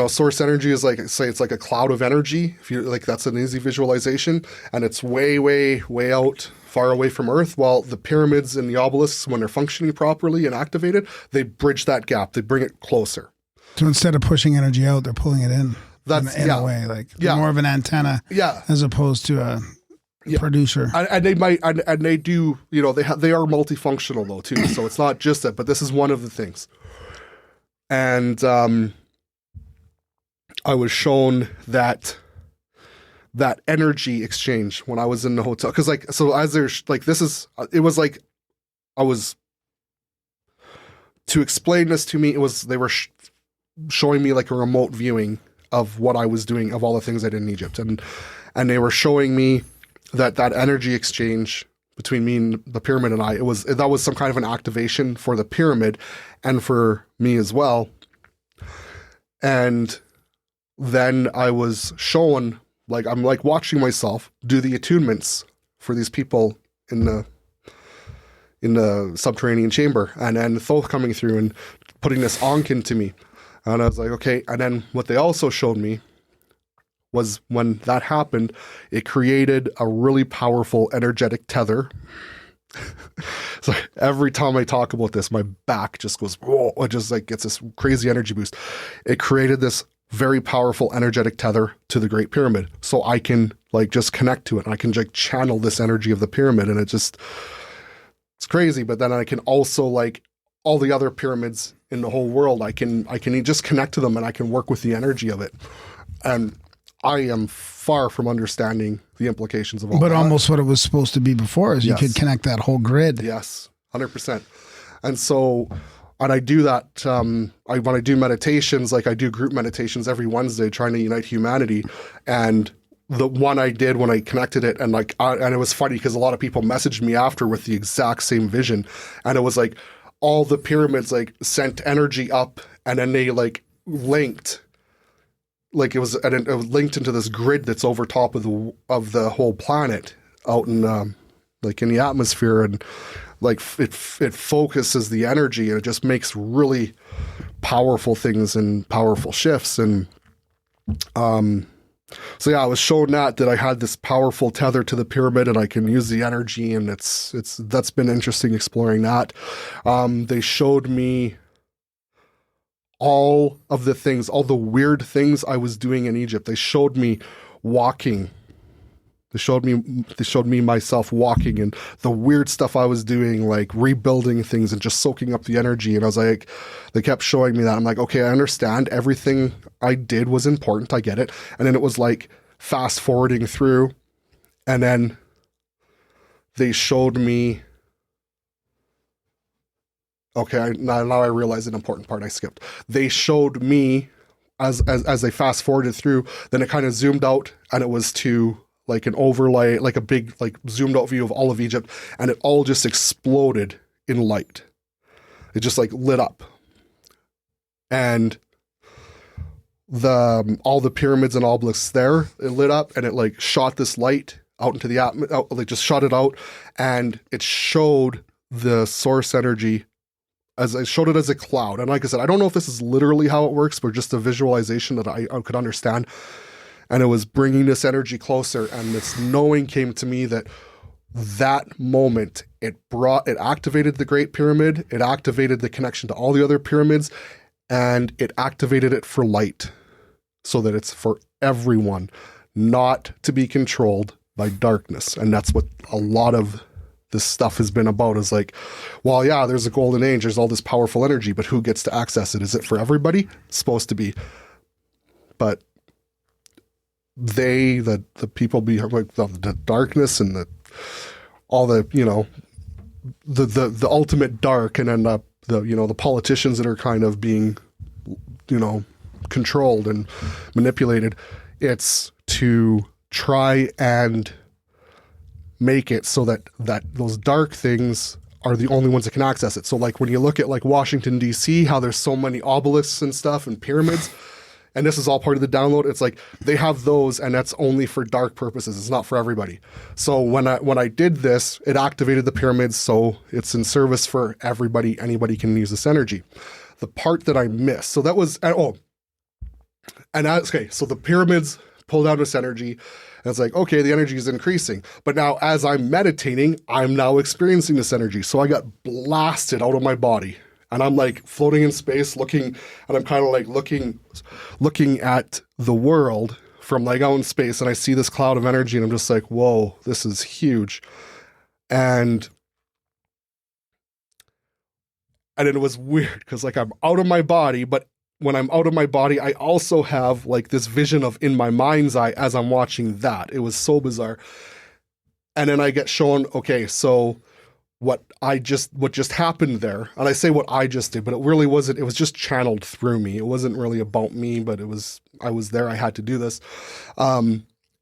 source energy is like, say it's like a cloud of energy. If you like, that's an easy visualization, and it's way, way, way out, far away from Earth. While the pyramids and the obelisks, when they're functioning properly and activated, they bridge that gap. They bring it closer. So instead of pushing energy out, they're pulling it in. That's in a way, like more of an antenna, as opposed to a producer. And they might, and they do, they are multifunctional though too. So it's not just that, but this is one of the things. And I was shown that energy exchange when I was in the hotel, because like, so as there's like, it was like, I was, to explain this to me, they were showing me like a remote viewing of what I was doing, of all the things I did in Egypt. And they were showing me that energy exchange between me and the pyramid and I, that was some kind of an activation for the pyramid and for me as well. And then I was shown, like, I'm like watching myself do the attunements for these people in the subterranean chamber, and then Thoth coming through and putting this Ankh into me. And I was like, okay. And then what they also showed me was when that happened, it created a really powerful energetic tether. So every time I talk about this, my back just goes, whoa, it just like gets this crazy energy boost. It created this very powerful energetic tether to the Great Pyramid. So I can like just connect to it, and I can like channel this energy of the pyramid, and it's crazy. But then I can also, like, all the other pyramids in the whole world, I can just connect to them, and I can work with the energy of it. And I am far from understanding the implications of all that. But almost what it was supposed to be before is you could connect that whole grid. Yes, 100%. And so, and I do that, when I do meditations, like I do group meditations every Wednesday trying to unite humanity. And the one I did when I connected it, and and it was funny because a lot of people messaged me after with the exact same vision. And it was like all the pyramids like sent energy up, and then they like linked. Like it was linked into this grid that's over top of the whole planet out in like in the atmosphere, and like it focuses the energy, and it just makes really powerful things and powerful shifts. And so yeah, I was shown that I had this powerful tether to the pyramid, and I can use the energy, and that's been interesting exploring that. They showed me all of the things, all the weird things I was doing in Egypt. They showed me walking. They showed me myself walking, and the weird stuff I was doing, like rebuilding things and just soaking up the energy. And I was like, they kept showing me that. I'm like, okay, I understand. Everything I did was important. I get it. And then it was like fast forwarding through, and then they showed me. Okay, now I realize an important part I skipped. They showed me as they fast forwarded through, then it kind of zoomed out, and it was to like an overlay, like a big like zoomed out view of all of Egypt, and it all just exploded in light. It just like lit up. And all the pyramids and obelisks there, it lit up, and it like shot this light out into the atmosphere, like just shot it out, and it showed the source energy as I showed it as a cloud. And like I said, I don't know if this is literally how it works, but just a visualization that I could understand. And it was bringing this energy closer, and this knowing came to me that moment it activated the Great Pyramid, it activated the connection to all the other pyramids, and it activated it for light, so that it's for everyone, not to be controlled by darkness. And that's what a lot of this stuff has been about, is like, well, yeah, there's a golden age, there's all this powerful energy, but who gets to access it? Is it for everybody? It's supposed to be. But the people behind, like the darkness and all the, you know, the ultimate dark, and then the politicians that are kind of being, you know, controlled and manipulated, it's to try and make it so that those dark things are the only ones that can access it. So like when you look at like Washington, D.C., how there's so many obelisks and stuff and pyramids, and this is all part of the download, it's like they have those, and that's only for dark purposes. It's not for everybody. So when I did this, it activated the pyramids, so it's in service for everybody. Anybody can use this energy. The part that I missed, so that was, so the pyramids pulled out this energy, and it's like, okay, the energy is increasing. But now as I'm meditating, I'm now experiencing this energy. So I got blasted out of my body, and I'm like floating in space looking, and I'm kind of like looking at the world from like out in space, and I see this cloud of energy, and I'm just like, whoa, this is huge. And it was weird because like I'm out of my body, but when I'm out of my body, I also have like this vision of in my mind's eye as I'm watching that. It was so bizarre. And then I get shown, okay, so what just happened there, and I say what I just did, but it really wasn't, it was just channeled through me. It wasn't really about me, but I was there, I had to do this. It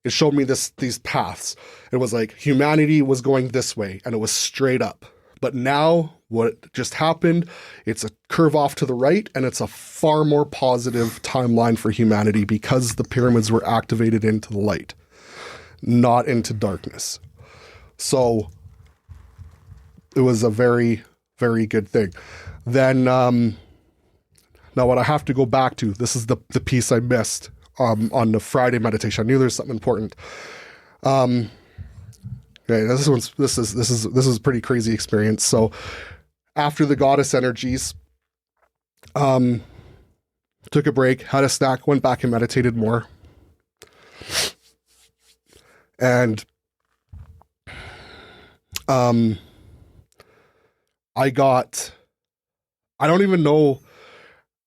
showed me these paths. It was like humanity was going this way, and it was straight up. But now what just happened, it's a curve off to the right, and it's a far more positive timeline for humanity because the pyramids were activated into the light, not into darkness. So it was a very, very good thing. Then now what I have to go back to, this is the piece I missed on the Friday meditation. I knew there's something important. Okay, this is a pretty crazy experience. So after the goddess energies, took a break, had a snack, went back and meditated more. And I don't even know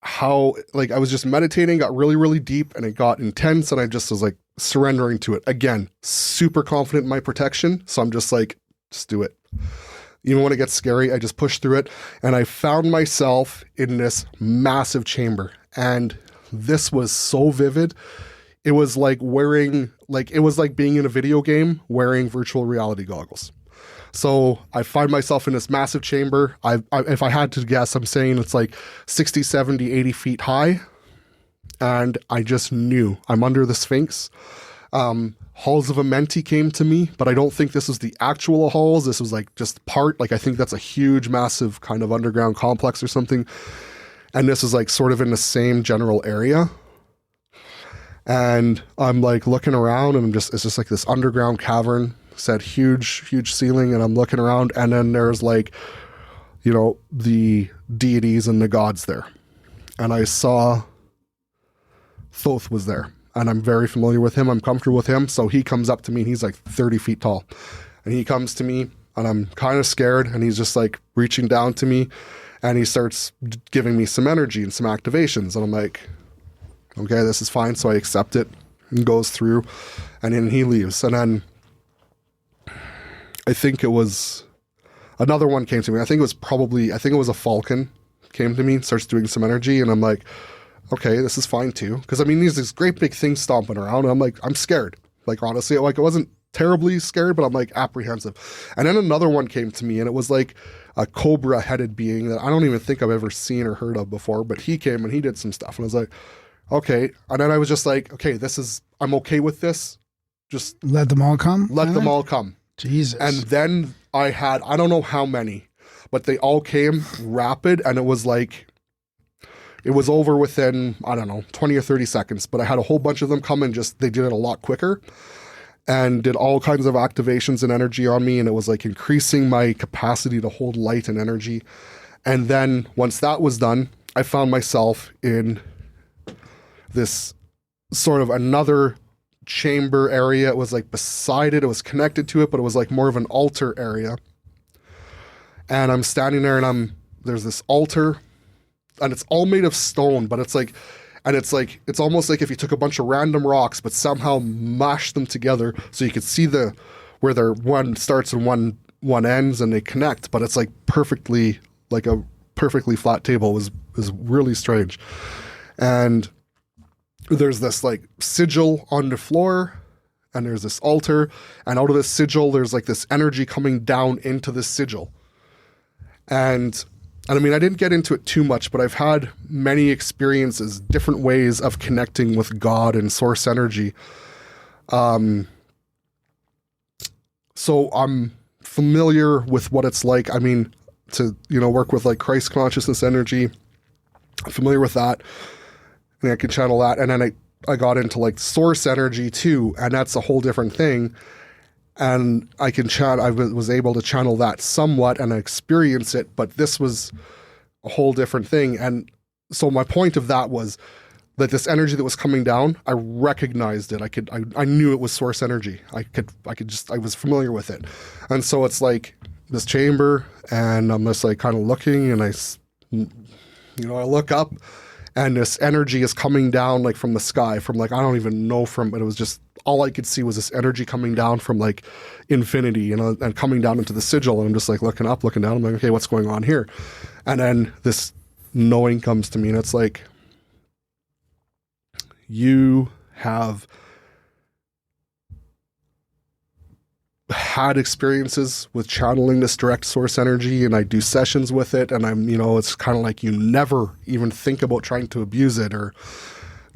how, like I was just meditating, got really, really deep, and it got intense, and I just was like surrendering to it. Again, super confident in my protection. So I'm just like, just do it. Even when it gets scary, I just push through it. And I found myself in this massive chamber. And this was so vivid. It was like it was like being in a video game wearing virtual reality goggles. So I find myself in this massive chamber. If I had to guess, I'm saying it's like 60, 70, 80 feet high. And I just knew I'm under the Sphinx. Halls of Amenti came to me, but I don't think this was the actual halls. This was like just part, like I think that's a huge, massive kind of underground complex or something. And this is like sort of in the same general area. And I'm like looking around and it's just like this underground cavern. Said huge ceiling, and I'm looking around, and then there's like, you know, the deities and the gods there. And I saw Thoth was there, and I'm very familiar with him. I'm comfortable with him. So he comes up to me, and he's like 30 feet tall. And he comes to me, and I'm kind of scared, and he's just like reaching down to me, and he starts giving me some energy and some activations. And I'm like, okay, this is fine. So I accept it and goes through, and then he leaves. And then I think it was another one came to me. I think it was a falcon came to me, starts doing some energy, and I'm like, okay, this is fine too. Because I mean, there's this great big thing stomping around, and I'm like, I'm scared. Like honestly, like I wasn't terribly scared, but I'm like apprehensive. And then another one came to me, and it was like a cobra-headed being that I don't even think I've ever seen or heard of before. But he came and he did some stuff, and I was like, okay. And then I was just like, okay, I'm okay with this. Just let them all come. Let them all come. Jesus. And then I don't know how many, but they all came rapid, and it was like, it was over within, I don't know, 20 or 30 seconds, but I had a whole bunch of them come and they did it a lot quicker and did all kinds of activations and energy on me. And it was like increasing my capacity to hold light and energy. And then once that was done, I found myself in this sort of another chamber area. It was like beside it. It was connected to it, but it was like more of an altar area. And I'm standing there, and there's this altar, and it's all made of stone, but it's almost like if you took a bunch of random rocks, but somehow mashed them together so you could see where one starts and one ends, and they connect, but it's like perfectly, like a perfectly flat table. It was really strange. And there's this like sigil on the floor, and there's this altar, and out of this sigil, there's like this energy coming down into this sigil. And I mean, I didn't get into it too much, but I've had many experiences, different ways of connecting with God and source energy. So I'm familiar with what it's like. I mean, to, work with like Christ consciousness energy. I'm familiar with that. And I could channel that. And then I got into like source energy too. And that's a whole different thing. And I was able to channel that somewhat and experience it, but this was a whole different thing. And so my point of that was that this energy that was coming down, I recognized it. I knew it was source energy. I was familiar with it. And so it's like this chamber, and I'm just like kind of looking, and I look up, and this energy is coming down like from the sky, from like, I don't even know but it was just, all I could see was this energy coming down from like infinity, and coming down into the sigil. And I'm just like looking up, looking down. I'm like, okay, what's going on here? And then this knowing comes to me, and it's like, you have had experiences with channeling this direct source energy, and I do sessions with it, and I'm, it's kind of like you never even think about trying to abuse it or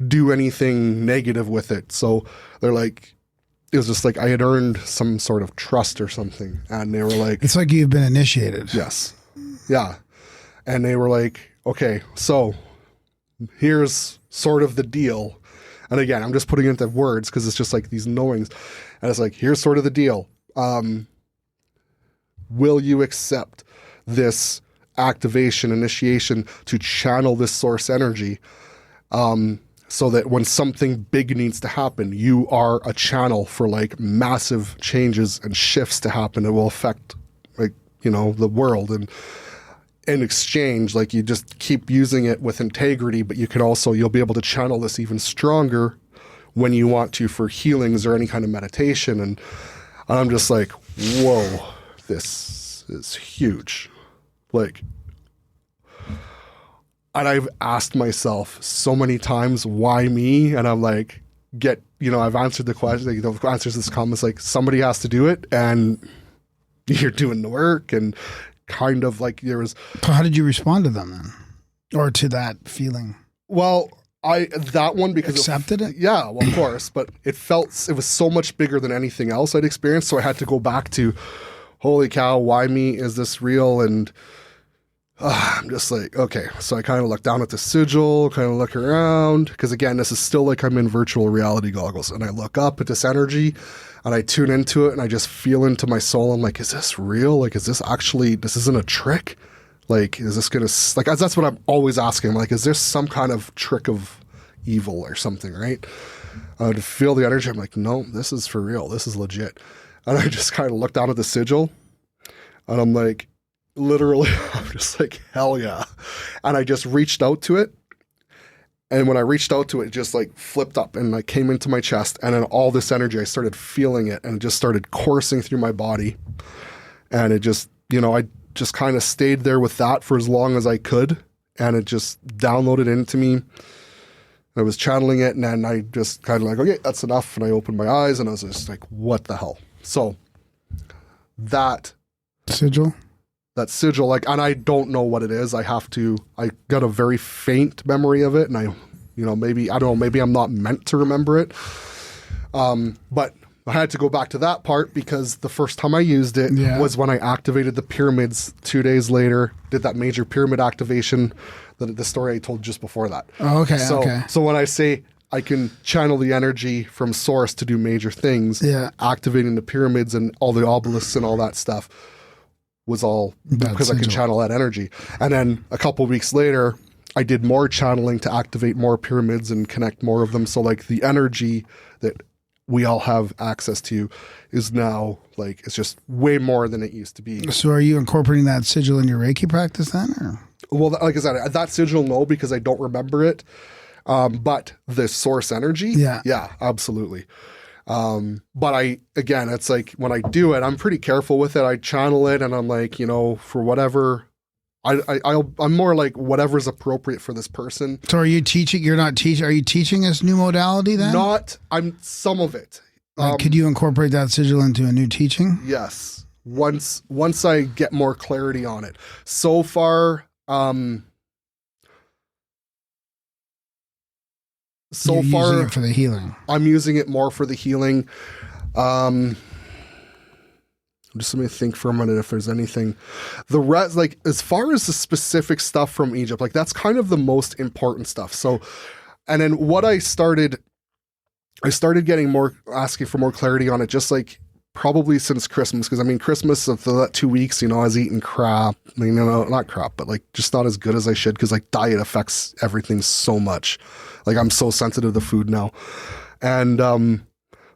do anything negative with it. So they're like, it was just like I had earned some sort of trust or something. And they were like, it's like you've been initiated. Yes. Yeah. And they were like, okay, so here's sort of the deal. And again, I'm just putting it into words because it's just like these knowings. And it's like, here's sort of the deal. Will you accept this activation, initiation to channel this source energy? So that when something big needs to happen, you are a channel for like massive changes and shifts to happen. It will affect the world. And in exchange, like you just keep using it with integrity, but you'll be able to channel this even stronger when you want to for healings or any kind of meditation. And I'm just like, whoa, this is huge. Like, and I've asked myself so many times, why me? And I'm like, I've answered the question, answers this comment, like somebody has to do it and you're doing the work. And kind of like there was. So how did you respond to them then? Or to that feeling? Well, that one because accepted it? Yeah, well, of course, but it was so much bigger than anything else I'd experienced. So I had to go back to, holy cow, why me? Is this real? And I'm just like, okay. So I kind of look down at the sigil, kind of look around, because again, this is still like I'm in virtual reality goggles, and I look up at this energy and I tune into it and I just feel into my soul. I'm like, is this real? Like, is this actually, this isn't a trick? Like, is this going to, like, that's what I'm always asking. Like, is there some kind of trick of evil or something, right? To feel the energy, I'm like, no, this is for real. This is legit. And I just kind of look down at the sigil and I'm like, literally, I'm just like, hell yeah. And I just reached out to it. And when I reached out to it, it just like flipped up and like came into my chest. And then all this energy, I started feeling it and it just started coursing through my body. And it just, I just kind of stayed there with that for as long as I could. And it just downloaded into me. I was channeling it. And then I just kind of like, okay, that's enough. And I opened my eyes and I was just like, what the hell? So that sigil, like, and I don't know what it is. I got a very faint memory of it. And maybe I'm not meant to remember it. But I had to go back to that part because the first time I used it was when I activated the pyramids 2 days later, did that major pyramid activation, the story I told just before that. Oh, okay. So when I say I can channel the energy from source to do major things, activating the pyramids and all the obelisks and all that stuff was all because I could channel that energy. And then a couple of weeks later, I did more channeling to activate more pyramids and connect more of them. So like the energy that we all have access to is now like, it's just way more than it used to be. So are you incorporating that sigil in your Reiki practice then? Or? Well, like I said, that sigil, no, because I don't remember it. But the source energy, yeah, absolutely. But it's like when I do it, I'm pretty careful with it. I channel it and I'm like, for whatever, I'm more like whatever's appropriate for this person. So are you teaching? You're not teaching. Are you teaching this new modality then? I'm some of it. Could you incorporate that sigil into a new teaching? Yes. Once I get more clarity on it. So far, using it for the healing. I'm using it more for the healing. Just let me think for a minute if there's anything. The rest, like as far as the specific stuff from Egypt, like that's kind of the most important stuff. So, and then what I started getting asking for more clarity on it, just like probably since Christmas, because I mean Christmas of that 2 weeks, I was eating crap. I mean, not crap, but like just not as good as I should, because like diet affects everything so much. Like I'm so sensitive to food now, and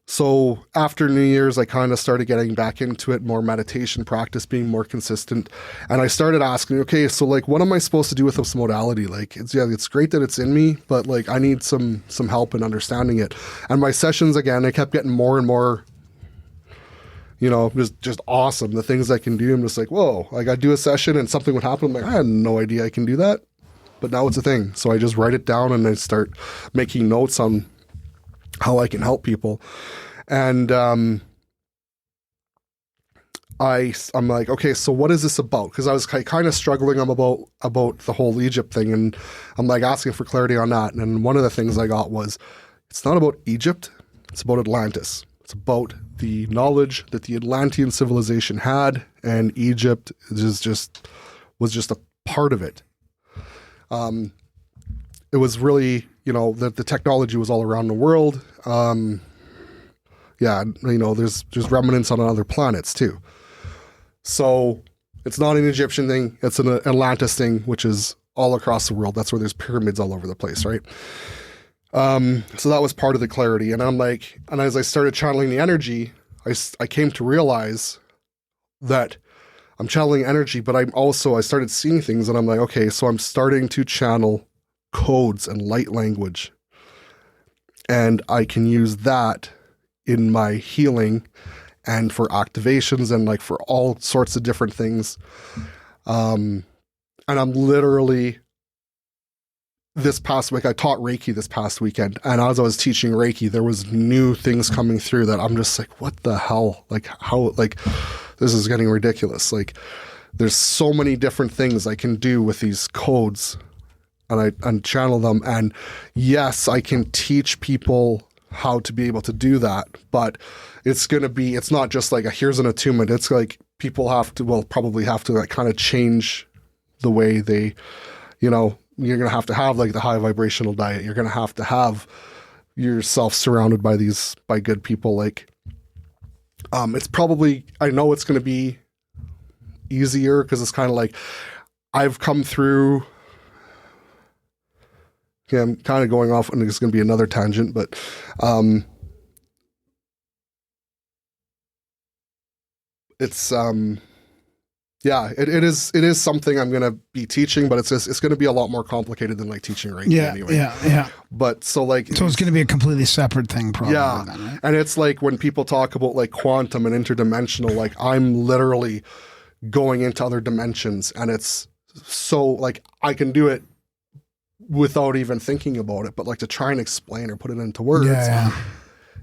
so after New Year's, I kind of started getting back into it, more meditation practice, being more consistent. And I started asking, okay, so like, what am I supposed to do with this modality? Like, it's great that it's in me, but like, I need some help in understanding it. And my sessions, again, I kept getting more and more, just awesome. The things I can do, I'm just like, whoa, like I do a session and something would happen. I'm like, I had no idea I can do that, but now it's a thing. So I just write it down and I start making notes on how I can help people. And I'm like, okay, so what is this about? Because I was kind of struggling about the whole Egypt thing, and I'm like asking for clarity on that. And one of the things I got was, it's not about Egypt, it's about Atlantis. It's about the knowledge that the Atlantean civilization had, and Egypt was just a part of it. It was really, that the technology was all around the world. There's remnants on other planets too. So it's not an Egyptian thing. It's an Atlantis thing, which is all across the world. That's where there's pyramids all over the place, right? So that was part of the clarity. And I'm like, and as I started channeling the energy, I came to realize that I'm channeling energy, but I started seeing things, and I'm like, okay, so I'm starting to channel codes and light language. and I can use that in my healing and for activations and like for all sorts of different things. And I'm literally, this past week, I taught Reiki this past weekend, and as I was teaching Reiki, there was new things coming through that I'm just like, what the hell? Like, how, like, this is getting ridiculous. Like, there's so many different things I can do with these codes, and I channel them. And yes, I can teach people how to be able to do that, but it's not just like here's an attunement. It's like people probably have to like kind of change the way they, you're going to have like the high vibrational diet. You're going to have yourself surrounded by good people. Like, it's probably, I know it's going to be easier because it's kind of like I've come through. Yeah, I'm kind of going off, and it's going to be another tangent, but it's it is something I'm going to be teaching, but it's going to be a lot more complicated than like teaching Reiki anyway. Yeah. But so it's going to be a completely separate thing, probably. Yeah, then, right? And it's like when people talk about like quantum and interdimensional, like I'm literally going into other dimensions, and it's so like I can do it without even thinking about it, but like to try and explain or put it into words,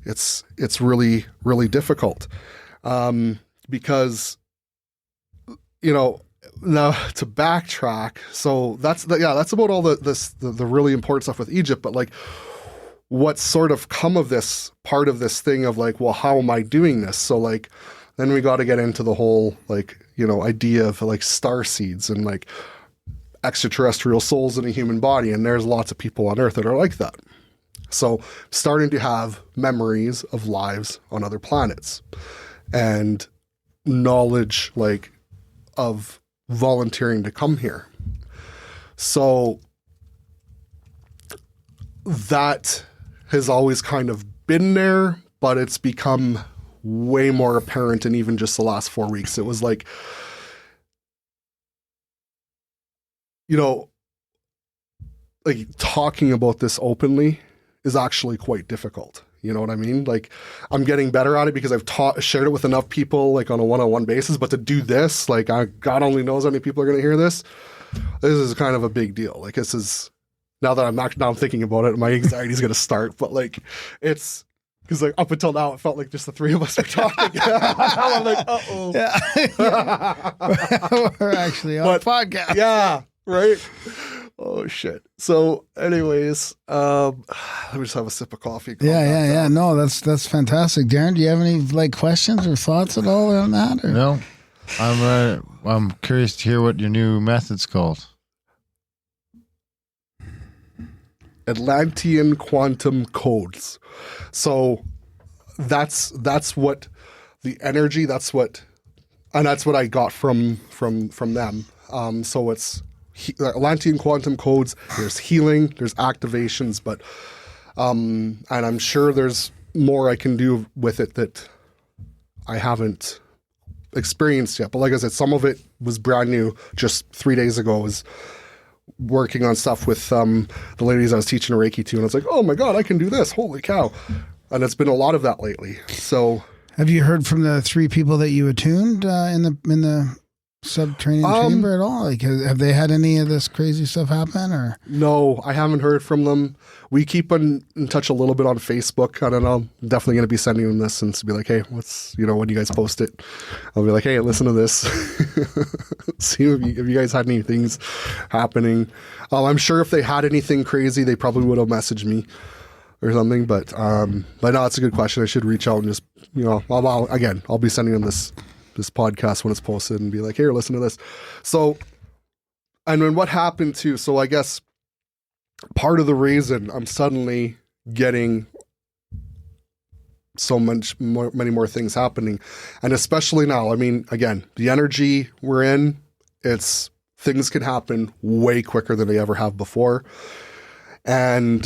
it's really, really difficult. Because, now to backtrack, so that's about all the really important stuff with Egypt, but like what's sort of come of this part of this thing of like, well, how am I doing this? So like, then we got to get into the whole like, idea of like star seeds and like extraterrestrial souls in a human body. And there's lots of people on Earth that are like that. So starting to have memories of lives on other planets and knowledge like of volunteering to come here. So that has always kind of been there, but it's become way more apparent in even just the last 4 weeks. It was like, like talking about this openly is actually quite difficult. You know what I mean? Like I'm getting better at it because I've shared it with enough people like on a one-on-one basis, but to do this, like God only knows how many people are going to hear this. This is kind of a big deal. Like this is, now I'm thinking about it, my anxiety is going to start, but like it's, because like up until now, it felt like just the three of us are talking. I'm like, uh-oh. Yeah. We're actually on a podcast. Yeah, right? Oh, shit. So anyways, let me just have a sip of coffee. Yeah. No, that's fantastic. Darren, do you have any like questions or thoughts at all on that? Or? No. I'm curious to hear what your new method's called. Atlantean Quantum Codes. So that's what the energy, that's what I got from them. So it's Atlantean Quantum Codes. There's healing, there's activations, but and I'm sure there's more I can do with it that I haven't experienced yet. But like I said, some of it was brand new. Just 3 days ago, I was working on stuff with the ladies I was teaching Reiki to, and it's like, oh my God, I can do this. Holy cow. And it's been a lot of that lately. So have you heard from the 3 people that you attuned in the subterranean chamber at all? Like, have they had any of this crazy stuff happen? Or no, I haven't heard from them. We keep in touch a little bit on Facebook. I don't know. I'm definitely going to be sending them this and to be like, hey, what's, when you guys post it, I'll be like, hey, listen to this. See if you guys had any things happening. I'm sure if they had anything crazy, they probably would have messaged me or something. But no, it's a good question. I should reach out and just, I'll be sending them this podcast when it's posted and be like, here, listen to this. So, and then what happened too, so I guess part of the reason I'm suddenly getting many more things happening, and especially now, I mean, again, the energy we're in, things can happen way quicker than they ever have before. And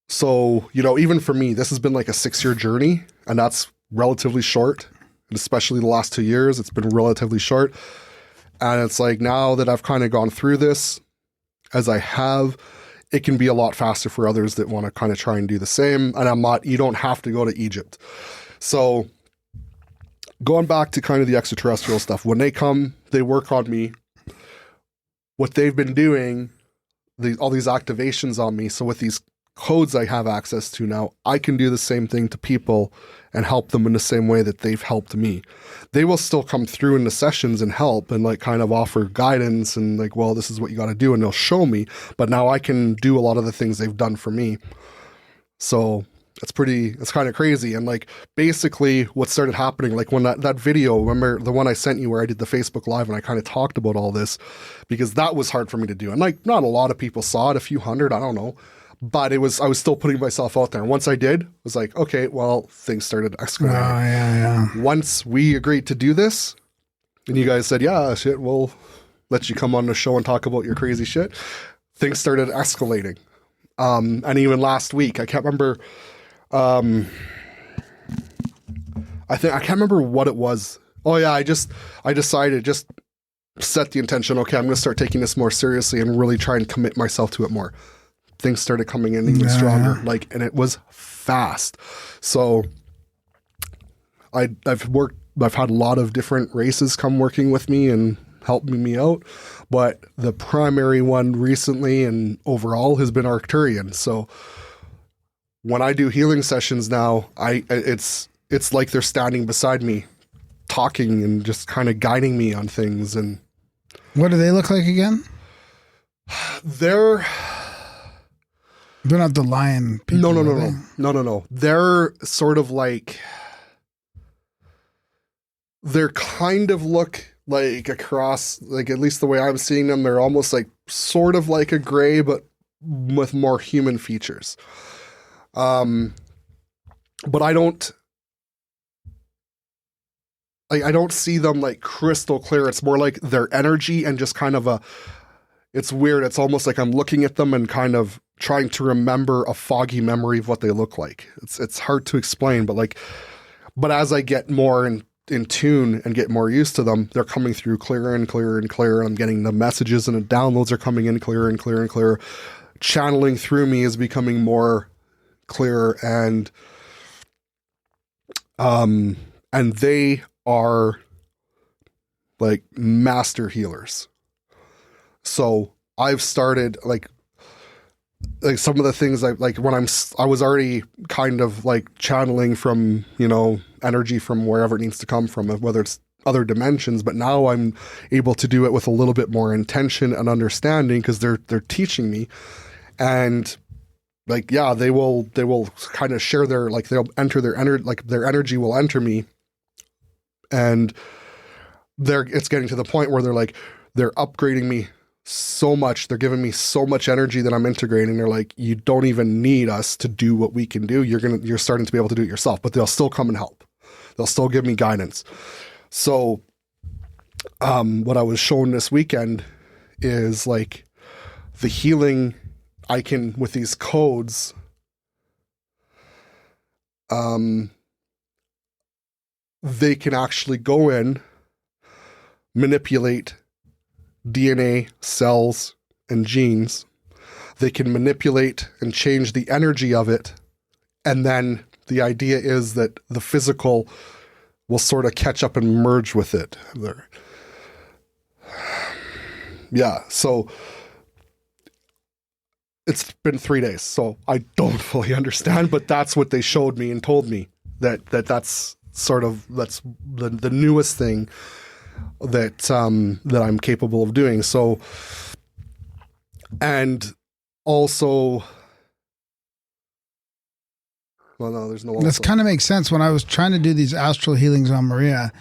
so, even for me, this has been like a 6-year journey, and that's relatively short. And especially the last 2 years, it's been relatively short. And it's like now that I've kind of gone through this, as I have, it can be a lot faster for others that want to kind of try and do the same. And you don't have to go to Egypt. So going back to kind of the extraterrestrial stuff, when they come, they work on me. What they've been doing, all these activations on me. So with these codes I have access to now, I can do the same thing to people and help them in the same way that they've helped me. They will still come through in the sessions and help and like kind of offer guidance and like, well, this is what you got to do. And they'll show me, but now I can do a lot of the things they've done for me. So it's kind of crazy. And like basically what started happening, like when that video, remember the one I sent you where I did the Facebook Live and I kind of talked about all this, because that was hard for me to do. And like not a lot of people saw it, a few hundred, I don't know. But I was still putting myself out there. And once I did, I was like, okay, well, things started escalating. Oh, yeah. Once we agreed to do this, and you guys said, yeah, shit, we'll let you come on the show and talk about your crazy shit, things started escalating. And even last week, I can't remember, I can't remember what it was. Oh yeah, I decided, just set the intention, okay, I'm going to start taking this more seriously and really try and commit myself to it more. Things started coming in even stronger, and it was fast. So I've had a lot of different races come working with me and helping me out, but the primary one recently and overall has been Arcturians. So when I do healing sessions now, it's like they're standing beside me, talking and just kind of guiding me on things. And what do they look like again? They're not the lion people. No. They're sort of like, they're kind of look like a cross, like at least the way I'm seeing them, they're almost like sort of like a gray, but with more human features. But I don't see them like crystal clear. It's more like their energy and just kind of it's weird. It's almost like I'm looking at them and kind of trying to remember a foggy memory of what they look like. It's hard to explain, but as I get more in tune and get more used to them, they're coming through clearer and clearer and clearer. I'm getting the messages and the downloads are coming in clearer and clearer and clearer. Channeling through me is becoming more clearer, and they are like master healers. So I've started like some of the things I was already kind of like channeling from, energy from wherever it needs to come from, whether it's other dimensions, but now I'm able to do it with a little bit more intention and understanding because they're teaching me. And like, yeah, they will kind of share they'll enter their energy, like their energy will enter me, and it's getting to the point where they're upgrading me so much. They're giving me so much energy that I'm integrating. They're like, you don't even need us to do what we can do. You're starting to be able to do it yourself, but they'll still come and help. They'll still give me guidance. So, what I was shown this weekend is like the healing I can with these codes. They can actually go in, manipulate DNA, cells, and genes. They can manipulate and change the energy of it. And then the idea is that the physical will sort of catch up and merge with it. Yeah, so it's been 3 days, so I don't fully understand, but that's what they showed me and told me, that's the newest thing that I'm capable of doing. So, and also, well, no, there's no. This kind of makes sense. When I was trying to do these astral healings on Maria,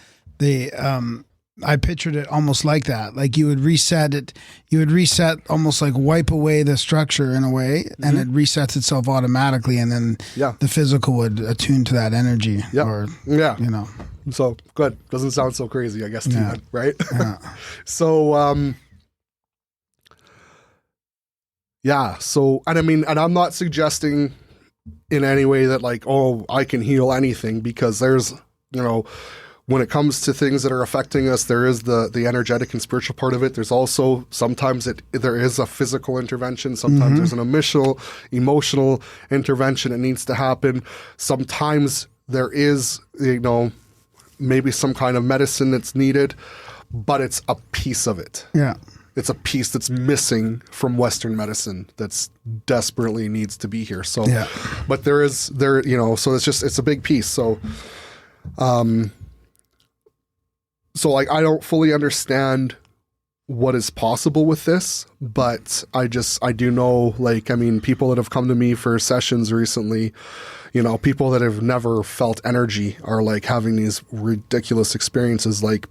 I pictured it almost like that. Like you would reset it. You would reset, almost like wipe away the structure in a way, and it resets itself automatically, and then the physical would attune to that energy. Yeah. So good. Doesn't sound so crazy, I guess, to you, right? Yeah. So, So, and I mean, and I'm not suggesting in any way that like, oh, I can heal anything, because there's, when it comes to things that are affecting us, there is the energetic and spiritual part of it. There's also sometimes there is a physical intervention. Sometimes there's an emotional intervention that needs to happen. Sometimes there is, maybe some kind of medicine that's needed, but it's a piece of it. Yeah. It's a piece that's missing from Western medicine that's desperately needs to be here. So, but so it's a big piece. So, like, I don't fully understand what is possible with this, but I do know, like, I mean, people that have come to me for sessions recently, people that have never felt energy are like having these ridiculous experiences, like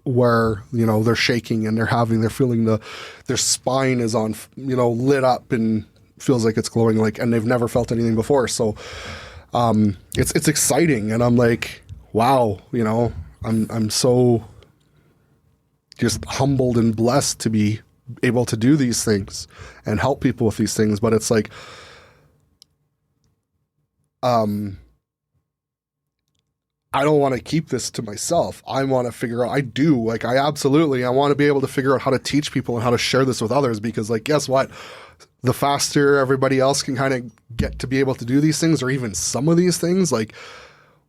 where, they're shaking and they're feeling their spine is on, lit up and feels like it's glowing, like, and they've never felt anything before. So, it's exciting. And I'm like, wow, I'm so just humbled and blessed to be able to do these things and help people with these things. But it's like, I don't want to keep this to myself. I want to figure out, I want to be able to figure out how to teach people and how to share this with others, because, like, guess what? The faster everybody else can kind of get to be able to do these things, or even some of these things, like,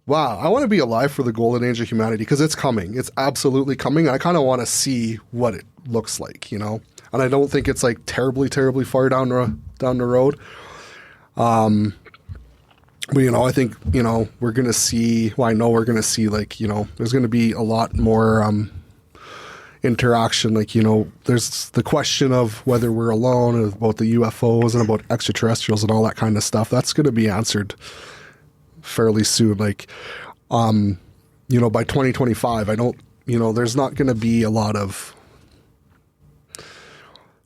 wow, I want to be alive for the golden age of humanity, because it's coming. It's absolutely coming. And I kind of want to see what it looks like, and I don't think it's like terribly, terribly far down the road. But, I think, we're going to see, I know we're going to see, like, there's going to be a lot more interaction. Like, there's the question of whether we're alone, about the UFOs and about extraterrestrials and all that kind of stuff. That's going to be answered fairly soon. Like, by 2025, I don't, there's not going to be a lot of,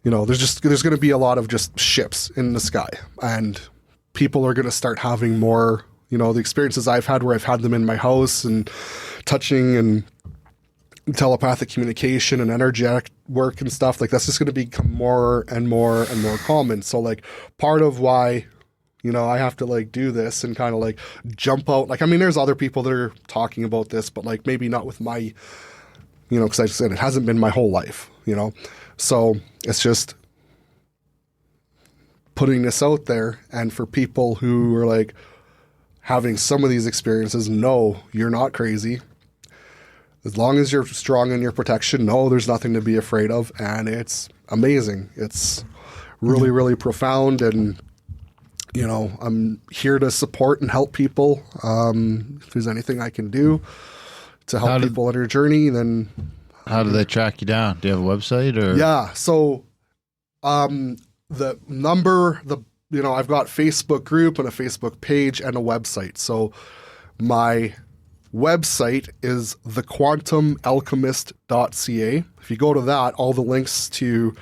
there's going to be a lot of just ships in the sky, and people are going to start having more, the experiences I've had where I've had them in my house and touching and telepathic communication and energetic work and stuff. Like, that's just going to become more and more and more common. So, like, part of why, I have to, like, do this and kind of, like, jump out. Like, I mean, there's other people that are talking about this, but, like, maybe not with my, because I just said it hasn't been my whole life, So it's just putting this out there, and for people who are, like, having some of these experiences, no, you're not crazy. As long as you're strong in your protection, no, there's nothing to be afraid of. And it's amazing. It's really, really profound. And, I'm here to support and help people. If there's anything I can do to help people on their journey, then... How do they track you down? Do you have a website? Or Yeah. So, the number, I've got Facebook group and a Facebook page and a website. So my website is thequantumalchemist.ca. If you go to that, all the links to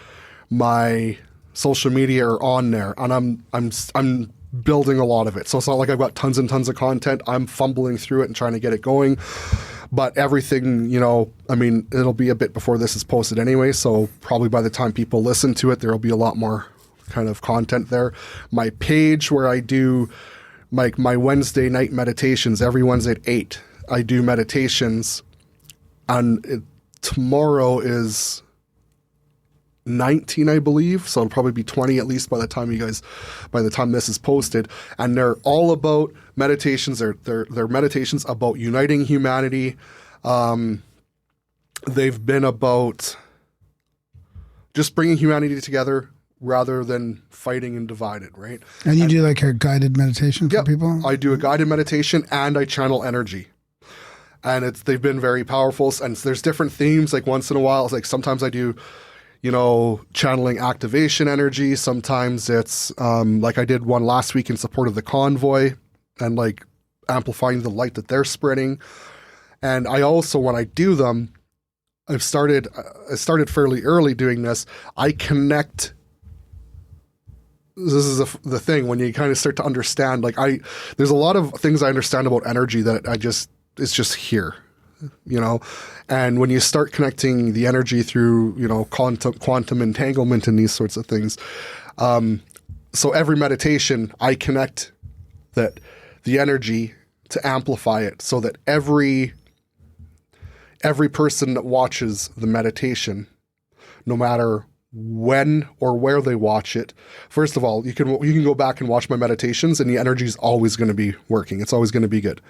my social media are on there, and I'm building a lot of it. So it's not like I've got tons and tons of content. I'm fumbling through it and trying to get it going. But everything, I mean, it'll be a bit before this is posted anyway. So probably by the time people listen to it, there'll be a lot more kind of content there. My page, where I do my Wednesday night meditations, every Wednesday at 8, I do meditations, and tomorrow is 19, I believe. So it'll probably be 20 at least by the time this is posted. And they're all about meditations. They're meditations about uniting humanity. They've been about just bringing humanity together rather than fighting and divided, right? And you do like a guided meditation for people? I do a guided meditation and I channel energy. And they've been very powerful. And there's different themes. Like, once in a while, it's like, sometimes I do, channeling activation energy. Sometimes it's like I did one last week in support of the convoy and, like, amplifying the light that they're spreading. And I also, when I do them, I started fairly early doing this. I connect. This is the thing when you kind of start to understand, like, there's a lot of things I understand about energy that it's just here, and when you start connecting the energy through, quantum entanglement and these sorts of things. So every meditation, I connect the energy to amplify it so that every every person that watches the meditation, no matter when or where they watch it, first of all, you can go back and watch my meditations, and the energy is always going to be working. It's always going to be good.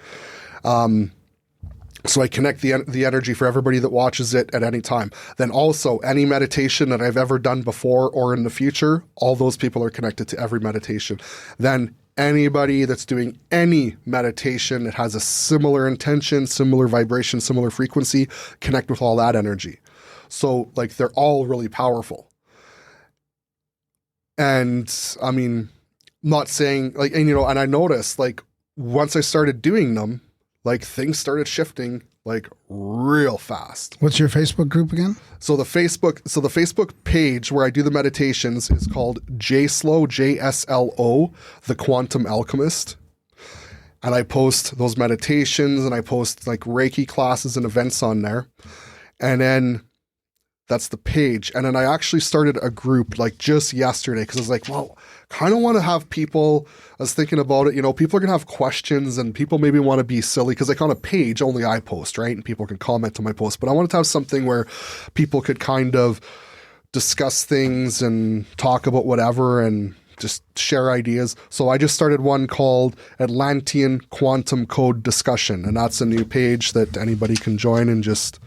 So I connect the energy for everybody that watches it at any time. Then also, any meditation that I've ever done before or in the future, all those people are connected to every meditation. Then anybody that's doing any meditation that has a similar intention, similar vibration, similar frequency, connect with all that energy. So like they're all really powerful. And I mean, not saying like, and and I noticed like once I started doing them, like things started shifting like real fast. What's your Facebook group again? So the Facebook page where I do the meditations is called JSLO, JSLO, The Quantum Alchemist. And I post those meditations and I post like Reiki classes and events on there. And then that's the page. And then I actually started a group like just yesterday because I was like, well, kind of want to have people, I was thinking about it, people are going to have questions and people maybe want to be silly because like on a page, only I post, right? And people can comment on my post. But I wanted to have something where people could kind of discuss things and talk about whatever and just share ideas. So I just started one called Atlantean Quantum Code Discussion. And that's a new page that anybody can join and just...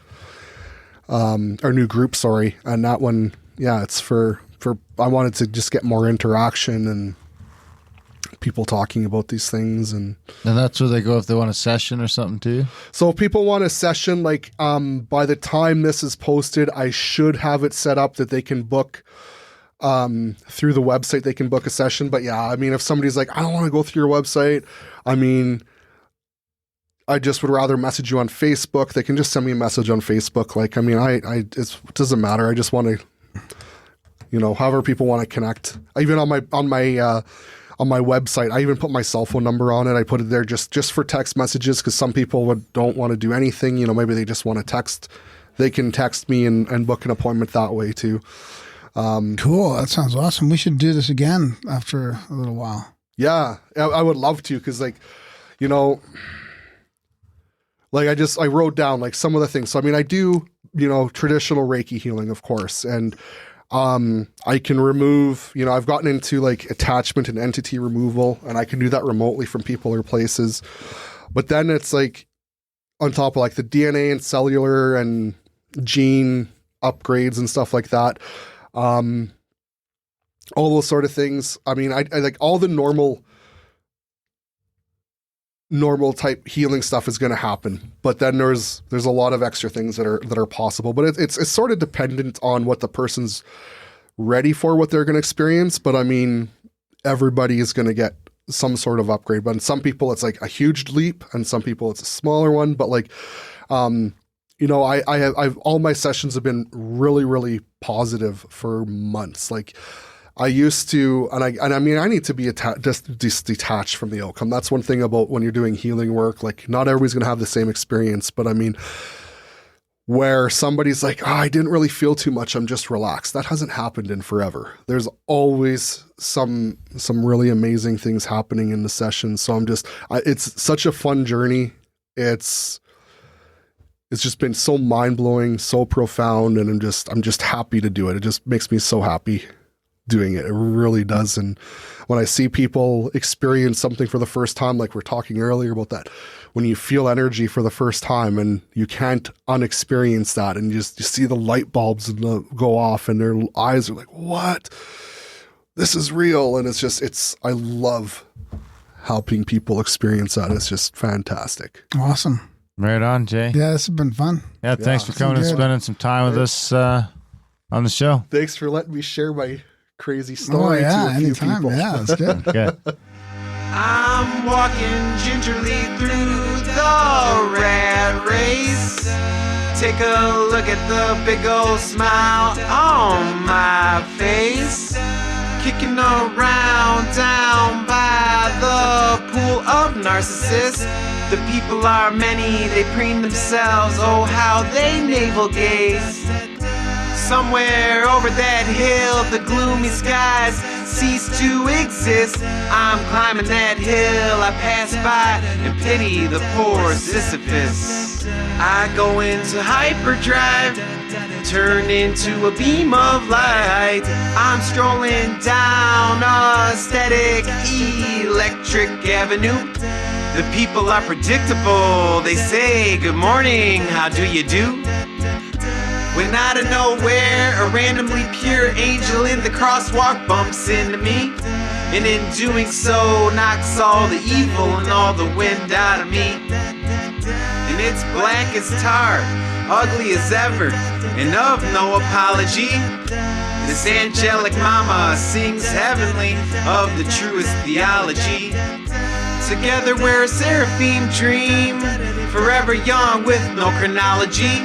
our new group, sorry. And that one, yeah, it's for I wanted to just get more interaction and people talking about these things. And that's where they go if they want a session or something too? So if people want a session, like by the time this is posted, I should have it set up that they can book through the website, they can book a session. But yeah, I mean, if somebody's like, I don't want to go through your website, I mean, I just would rather message you on Facebook. They can just send me a message on Facebook. Like, I mean, it doesn't matter. I just want to, however people want to connect. Even on my website, I even put my cell phone number on it. I put it there just for text messages because some people don't want to do anything. Maybe they just want to text. They can text me and book an appointment that way too. Cool. That sounds awesome. We should do this again after a little while. Yeah, I would love to because like, like I wrote down like some of the things. So I mean, I do, traditional Reiki healing, of course. And I can remove, I've gotten into like attachment and entity removal, and I can do that remotely from people or places. But then it's like on top of like the DNA and cellular and gene upgrades and stuff like that. All those sort of things. I mean, I like all the normal type healing stuff is going to happen, but then there's a lot of extra things that are possible, but it's sort of dependent on what the person's ready for, what they're going to experience. But I mean, everybody is going to get some sort of upgrade, but in some people it's like a huge leap and some people it's a smaller one. But like, I've all my sessions have been really, really positive for months. Like, I used to, and I mean, I need to be just detached from the outcome. That's one thing about when you're doing healing work. Like, not everybody's going to have the same experience, but I mean, where somebody's like, I didn't really feel too much, I'm just relaxed. That hasn't happened in forever. There's always some really amazing things happening in the session. So it's such a fun journey. It's just been so mind-blowing, so profound, and I'm just happy to do it. It just makes me so happy doing it. It really does. And when I see people experience something for the first time, like we're talking earlier about that, when you feel energy for the first time and you can't unexperience that, and you see the light bulbs go off and their eyes are like, what? This is real. And I love helping people experience that. It's just fantastic. Awesome. Right on, Jay. Yeah, this has been fun. Yeah, thanks for coming and spending some time with us on the show. Thanks for letting me share my crazy story to a few anytime. people. Yeah, that's good. Okay. I'm walking gingerly through the rat race. Take a look at the big old smile on my face. Kicking around down by the pool of narcissists. The people are many, they preen themselves, oh how they navel gaze. Somewhere over that hill, the gloomy skies cease to exist. I'm climbing that hill, I pass by and pity the poor Sisyphus. I go into hyperdrive, turn into a beam of light. I'm strolling down a static electric avenue. The people are predictable. They say, good morning, how do you do? When out of nowhere, a randomly pure angel in the crosswalk bumps into me. And in doing so, knocks all the evil and all the wind out of me. And it's black as tar, ugly as ever, and of no apology. This angelic mama sings heavenly of the truest theology. Together we're a seraphim dream, forever young with no chronology.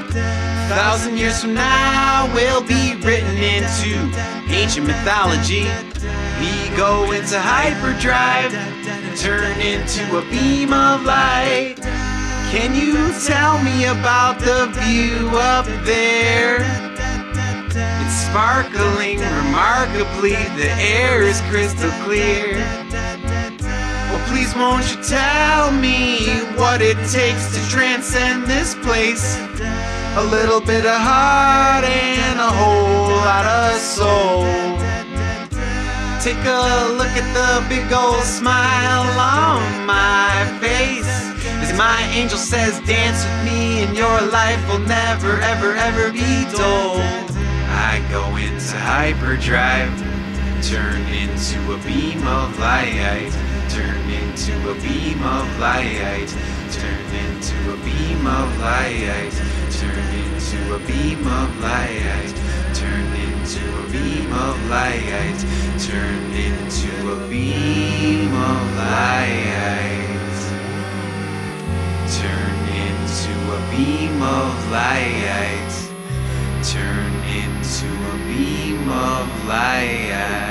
1,000 years from now we'll be written into ancient mythology. We go into hyperdrive, turn into a beam of light. Can you tell me about the view up there? It's sparkling remarkably, the air is crystal clear. Well, please won't you tell me what it takes to transcend this place? A little bit of heart and a whole lot of soul. Take a look at the big old smile on my face as my angel says, dance with me and your life will never, ever, ever be dull. I go into hyperdrive, turn into a beam of light. Turn into a beam of light. Turn into a beam of light. Turn into a beam of light. Turn into a beam of light. Turn into a beam of light. Turn into a beam of light. Turn into a beam of light.